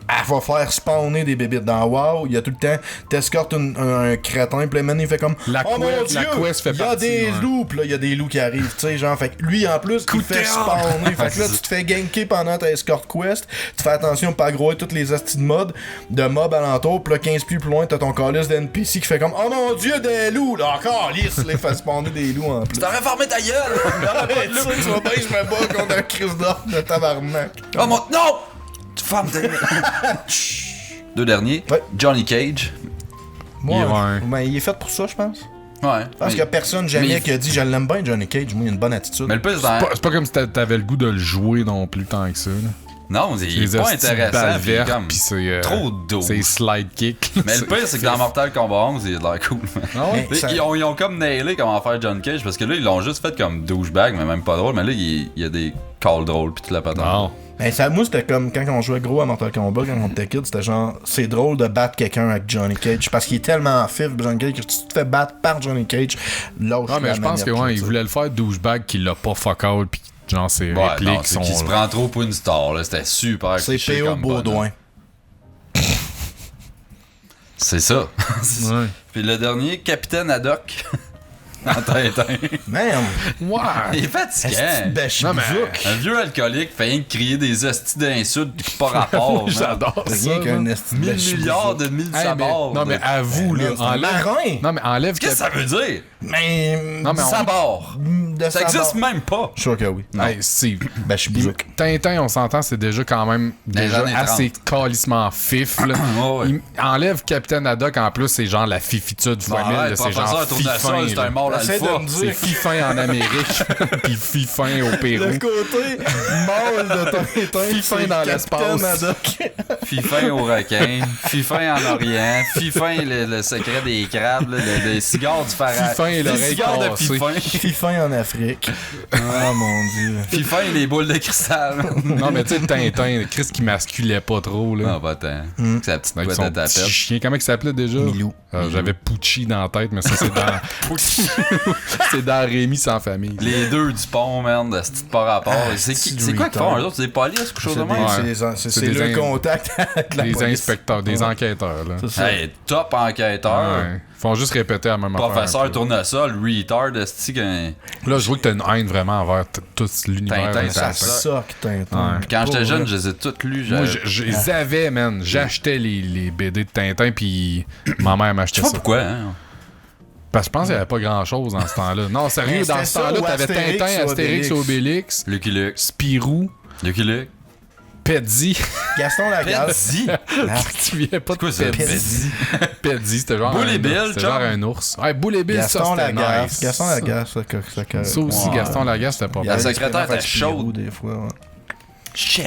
elle va faire spawner des bébites. Dans WoW, il y a tout le temps, t'escortes un crétin, pis le man, il fait comme La oh mon quest- dieu, la quest fait il y a partie, des ouais. loups, pis là, il y a des loups qui arrivent, tu sais, genre, fait que lui, en plus, il fait spawner. Fait que là, tu te fais ganker pendant ta escort quest, tu fais attention de pas grouiller toutes les astis de mob alentour, pis là, 15 pieds plus loin, t'as ton calice d'NPC qui fait comme oh mon dieu, des loups, là, encore, lisse, les fait spawner des loups en plus. T'aurais fermé ta gueule! Arrête ça, tu vois bien, je me bats contre un crise d'or de tabarnak. Oh mon. Non! Tu fermes ta gueule! 2 derniers. Ouais. Johnny Cage. Mais il est fait pour ça, je pense. Ouais. Je pense qu'il y a personne jamais mais- qui a dit je l'aime bien, Johnny Cage. Moi, il a une bonne attitude. Mais le plus dans. C'est pas comme si t'avais le goût de le jouer non plus tant que ça, là. Non, il Les est pas hosties de intéressant. balles Puis vertes, comme puis c'est... trop de c'est slide kick. Mais le pire, c'est que dans Mortal Kombat 11, il a de l'air cool. Ah ouais? Mais ça- Ils ont comme nailé comment faire John Cage parce que là, ils l'ont juste fait comme douchebag, mais même pas drôle. Mais là, il y a des calls drôles pis toute la patente. Non. Ben, moi, c'était comme quand on jouait gros à Mortal Kombat, quand on était kid, c'était genre, c'est drôle de battre quelqu'un avec Johnny Cage parce qu'il est tellement fif, Johnny Cage, que si tu te fais battre par Johnny Cage, lâche Non, mais la je pense que manette, ouais, là, il tu sais. voulait le faire douchebag qu'il l'a pas fuck out pis genre ses Ouais, répliques non, c'est sont. qu'il se prend trop pour une star, là. C'était super C'est cliché P.O. comme Baudouin. C'est ça. Ouais. Puis le dernier, Capitaine Haddock. En Tintin. Merde! Ouais. Il est fatigant. Esti Non, mais- Un vieux alcoolique fait rien que crier des hosties d'insultes pas rapport. man. J'adore ça. Rien qu'un man. esti de 1000 bêche milliards bouffon. de mille Hey, mais- sabords. non, mais avoue, là, Man, c'est un enlève. marin! Non, mais enlève. Qu'est-ce que ça veut dire? Mais. Non, mais on- Sabord. De Ça existe même pas. Je suis sûr que oui. Non. Hey, Steve. Bêche Puis bouzouk. Tintin, on s'entend, c'est déjà quand même déjà années assez calissement fif. Là. Ouais, ouais. Il enlève Captain Haddock, en plus, c'est genre la fifitude fois Bon, 1000. ouais, là, le c'est genre professeur Tournesol, c'est un fifin. mort Essaie de alpha. me C'est dire. fifin en Amérique, puis fifin au Pérou. Le côté mâle de Tintin. Fifin c'est dans Capitaine l'espace. Haddock. Fifin au requin, Fifin en Orient, Fifin le secret des crabes, là, des cigares du pharaon. Fifin et Des l'oreille cigares de cassée. Fifin. Fifin en Afrique. Oh mon dieu. Fifin et les boules de cristal. Non, mais tu sais, Tintin, Chris qui masculait pas trop. Là. Ah, pas tant. C'est la petite Avec boîte son de tapette. petit chien. Comment il s'appelait déjà? Milou. J'avais Pucci dans la tête, mais ça, c'est dans... c'est dans Rémi sans famille. Les deux du pont, man, de ce petit pas rapport. C'est quoi qu'ils font, eux autres? C'est des polices, quelque chose de même? C'est le contact avec la Des police. inspecteurs, des enquêteurs. Là. C'est ça. Hey, top enquêteur. Ouais. Ils font juste répéter la même affaire. Professeur un peu. Tournesol, retard, esti, quand Là, je vois que t'as une haine vraiment envers tout l'univers. Tintin, de ça Tintin. Sock, Tintin. Ouais. quand j'étais Pour jeune, vrai. je les ai toutes lues. Moi, Je je les avais, man. J'achetais les BD de Tintin, puis ma mère m'achetait sais pas ça. pourquoi, hein. Parce que je pense qu'il n'y avait pas grand-chose dans ce temps-là. Non, sérieux, Mais dans c'était ce ça temps-là, ou t'avais Astérix Tintin, ou Astérix, Obélix, Lucky Luke. Spirou, Lucky Luke. Pedzi. Gaston Lagaffe. Pedzi. Tu viens pas de quoi ça, Pedzi? Pedzi, c'était genre Boule et un Bill, ours. C'était genre chum. un ours. Ouais, Boule et Bill, ça, Gaston c'était Lagaffe. nice. Gaston Lagaffe, Ça aussi, Ouais. Gaston Lagaffe, c'était pas Il y bon. avait La des secrétaire expériences était avec Spirou, chaude. des fois, ouais.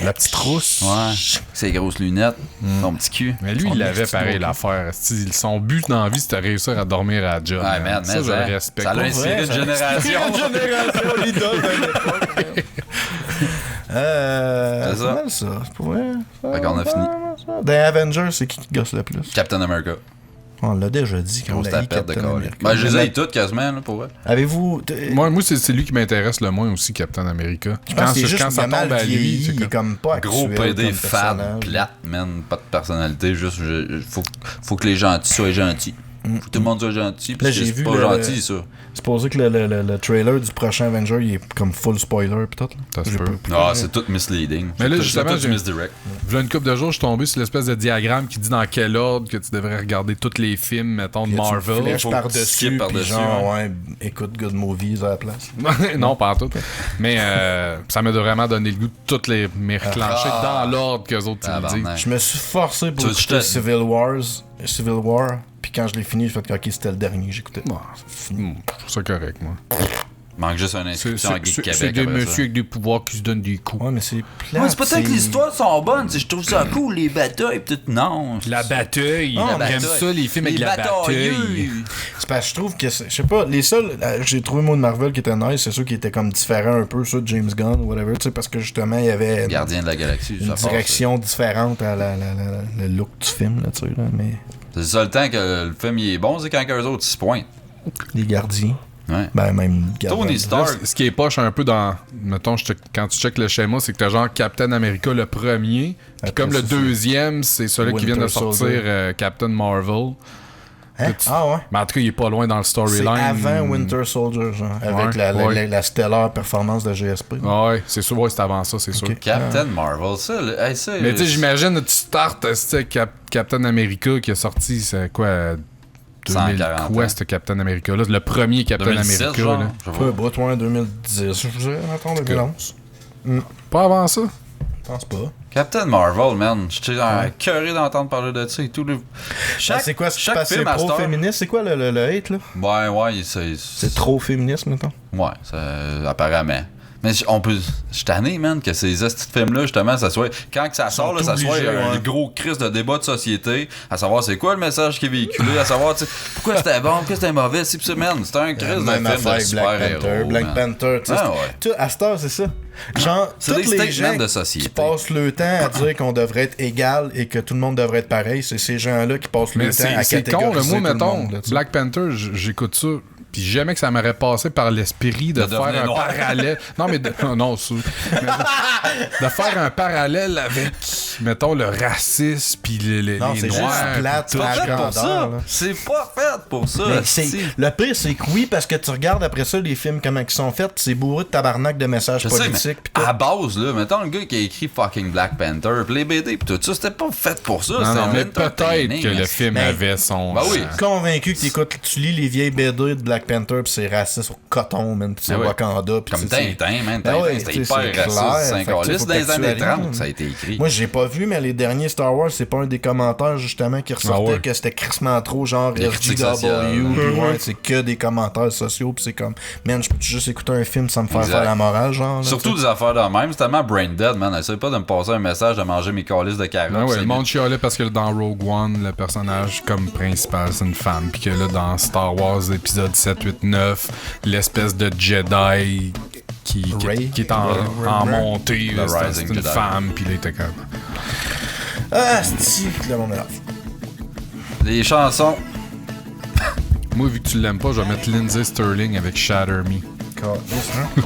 La petite trousse. Ouais. Ses grosses lunettes. Son petit cul. Mais lui, Son il avait petit pareil gros l'affaire. Son but dans la vie, c'était réussir à dormir à la job. Ouais, man, Ça, mais je le respecte. ça l'a inspiré une génération. Génération, l'idole de l'époque. C'est ça. C'est mal ça, c'est pour vrai. Fait qu'on a fini. Dans Avengers, c'est qui gosse le plus? Captain America. On l'a déjà dit quand on Grosse a dit tapette de Captain colis. America. Ben, je les ai toutes quasiment, là, pour vrai. Avez-vous... Moi c'est lui qui m'intéresse le moins aussi, Captain America. Je pense qu'il est juste ça mal tombe à lui, vieilli, c'est il est comme... comme pas Gros actuel PD comme fade, personnage. plate, man. Pas de personnalité. Juste, faut que les gentils soient gentils. Faut que tout le monde soit gentil. Là, Puis j'ai c'est vu pas le- gentil, ça. C'est supposé que le trailer du prochain Avenger, il est comme full spoiler pis tout. Là. Ça se J'ai peut. pas- Ah, c'est tout misleading. Mais là, C'est justement, tout j'ai- misdirect. V'là une couple de jours, je suis tombé sur l'espèce de diagramme qui dit dans quel ordre que tu devrais regarder tous les films, mettons, de Il y a une Marvel. flèche Faut que tu par-dessus, skippes puis par-dessus, genre, ouais, écoute Good Movies à la place. Non, pas en tout. Mais ça m'a vraiment donné le goût de toutes les me reclencher Ah. dans l'ordre qu'eux autres ils me disent. Tabarnak. Je me suis forcé pour Tu veux que je écouter te- Civil War, puis quand je l'ai fini, j'ai fait que ok, c'était le dernier, j'écoutais. Bon, je trouve ça correct, moi. Manque juste une inscription à Geek C'est Québec. des après ça. messieurs avec des pouvoirs qui se donnent des coups. Ouais, mais c'est plat. Ouais, c'est pas tant que les histoires sont bonnes, c'est je trouve ça cool, les batailles, pis tout. Non. La bataille. Ah, J'aime bataille. ça, les films avec Les la batailleux. bataille. C'est parce que je trouve que, je sais pas, les seuls, j'ai trouvé moi de Marvel qui était nice, c'est ceux qui étaient comme différents un peu, ceux de James Gunn ou whatever, tu sais, parce que justement, il y avait Gardien de la galaxie, une ça passe, direction différente à le look du film, là, tu sais, là, mais C'est le seul temps que le film il est bon, c'est quand eux autres ils se pointent. les gardiens, Ouais. ben même gardiens. Tony Là, Stark. ce qui est poche un peu dans. Mettons, quand tu checkes le schéma, c'est que t'as genre Captain America le premier. Puis Après comme ça, le c'est deuxième, c'est celui qui vient de Winter sortir Soldier. Captain Marvel. Hein? Ah ouais? Mais en tout cas, il est pas loin dans le C'est storyline. avant Winter Soldier, genre, avec Ouais. la stellar performance de GSP. Ouais, c'est sûr, ouais, c'est avant ça, c'est sûr. Captain Marvel, ça, hey, ça. Mais tu sais, j'imagine, tu startes, Captain America qui a sorti, c'est quoi, 2000 140 quoi, ans. ce Captain America-là? Le premier Captain 2017, America, genre. là. Je Pas vois. bout, ouais, 2010, je dirais, attends, 2011. Pas avant ça? Je pense pas. Captain Marvel, man. J'étais curé d'entendre parler de ça et tout. C'est quoi ce qui se chaque passe? C'est film à Star- pro-féministe? C'est quoi le hate, là? Ouais, C'est trop féministe, mettons. Ouais, ça, apparemment. Mais on peut. Je suis tanné, man, que ces petits films-là, justement, ça soit. Quand que ça sort, là, ça soit obligés, un ouais. gros crise de débat de société, à savoir c'est quoi le message qui est véhiculé, à savoir, tu sais, pourquoi c'était bon, pourquoi c'était mauvais, c'est ça, man. C'était un crise de Même film affaire de avec Black Panther. super-héros. Black man. Panther, tu sais. Ah, ouais. Tout, à cette heure, c'est ça. Genre, C'est tous des les statements gens de société. qui passent le temps à dire qu'on devrait être égal et que tout le monde devrait être pareil, c'est ces gens-là qui passent le Mais temps à c'est con, catégoriser là. Moi, tout le mettons, monde. Là, tu sais. Black Panther, j'écoute ça. Puis jamais que ça m'aurait passé par l'esprit de faire devenir un noir. parallèle. Non, mais non, de faire un parallèle avec, mettons, le racisme puis les Non, c'est noirs. juste plate, puis tout la ça. Fait pour ça. grandeur, là. C'est pas fait pour ça. Mais esti. le pire, c'est que oui, parce que tu regardes après ça les films, comment ils sont faits, c'est bourré de tabarnak de messages Je sais, mais politiques. pis tout. à base, là, mettons le gars qui a écrit fucking Black Panther, pis les BD, pis tout ça, c'était pas fait pour ça. Non, c'était non, mais entertaining, peut-être que le esti. film Mais- avait son. Ben oui. Convaincu que tu lis les vieilles BD de Black Panther pis c'est raciste au coton, man, pis c'est Ah ouais. Wakanda. Pis Comme tu sais, Tintin, man. Ben Tintin, ouais, c'était tu sais, hyper c'est clair. raciste. C'est Fait que, encore tu sais, lisse faut dans les années t'actualiser, 30 man. ça a été écrit. Moi, j'ai pas vu, mais les derniers Star Wars, c'est pas un des commentaires justement qui ressortait Ah ouais. que c'était crissement trop genre Des critiques SJW, sociales. pis ouais, c'est que des commentaires sociaux, pis c'est comme, man, je peux juste écouter un film sans me faire Exact. faire la morale, genre. là, Surtout tu des affaires de même, c'est tellement brain dead, man. Essaye pas de me passer un message de manger mes calices de carottes. Ah ouais, c'est le monde chialait parce que dans Rogue One, le personnage comme principal, c'est une femme. Puis que là, dans Star Wars épisode 7, 8, 9, l'espèce de Jedi Rey. qui est en montée, là, c'est Rising une Jedi. femme. Puis là, il était comme... sais. Ah, c'est le monde est là. Les chansons. Moi, vu que tu l'aimes pas, je vais mettre Lindsay Sterling avec Shatter Me.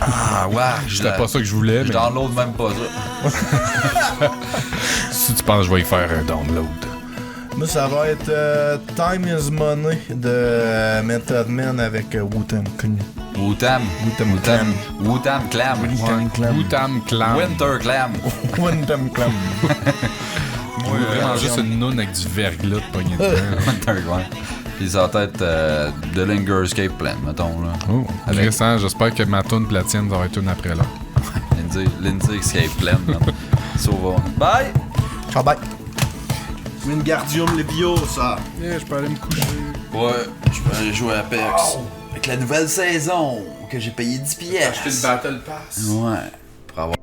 Ah, ouais. C'était pas ça que je voulais, Je mais download même pas ça. si tu penses, je vais y faire un download. Moi, ça va être Time is Money de Method Man avec Wu-Tang Wu-Tam. Wu-Tang Clan. Wu-Tam Clam. Wu-Tang Clan. Wu-Tam Clan. Winter Clam. Wu-Tang Clan. Moi, vraiment juste une noune avec du verglas de pogné dedans. Winter Clam. Puis ça va être The Linger Escape Plan, mettons, là. Oh, Avec- intéressant. J'espère que ma toune platine va être une après l'autre. Lindsay Escape Plan, man. Sauvons. Bye! Ciao, bye. Wingardium Leviosa. Yeah, je peux aller me coucher. Ouais, je peux aller jouer à Apex. Avec la nouvelle saison, que j'ai payé 10 pièces. Acheter le Battle Pass. Ouais, pour avoir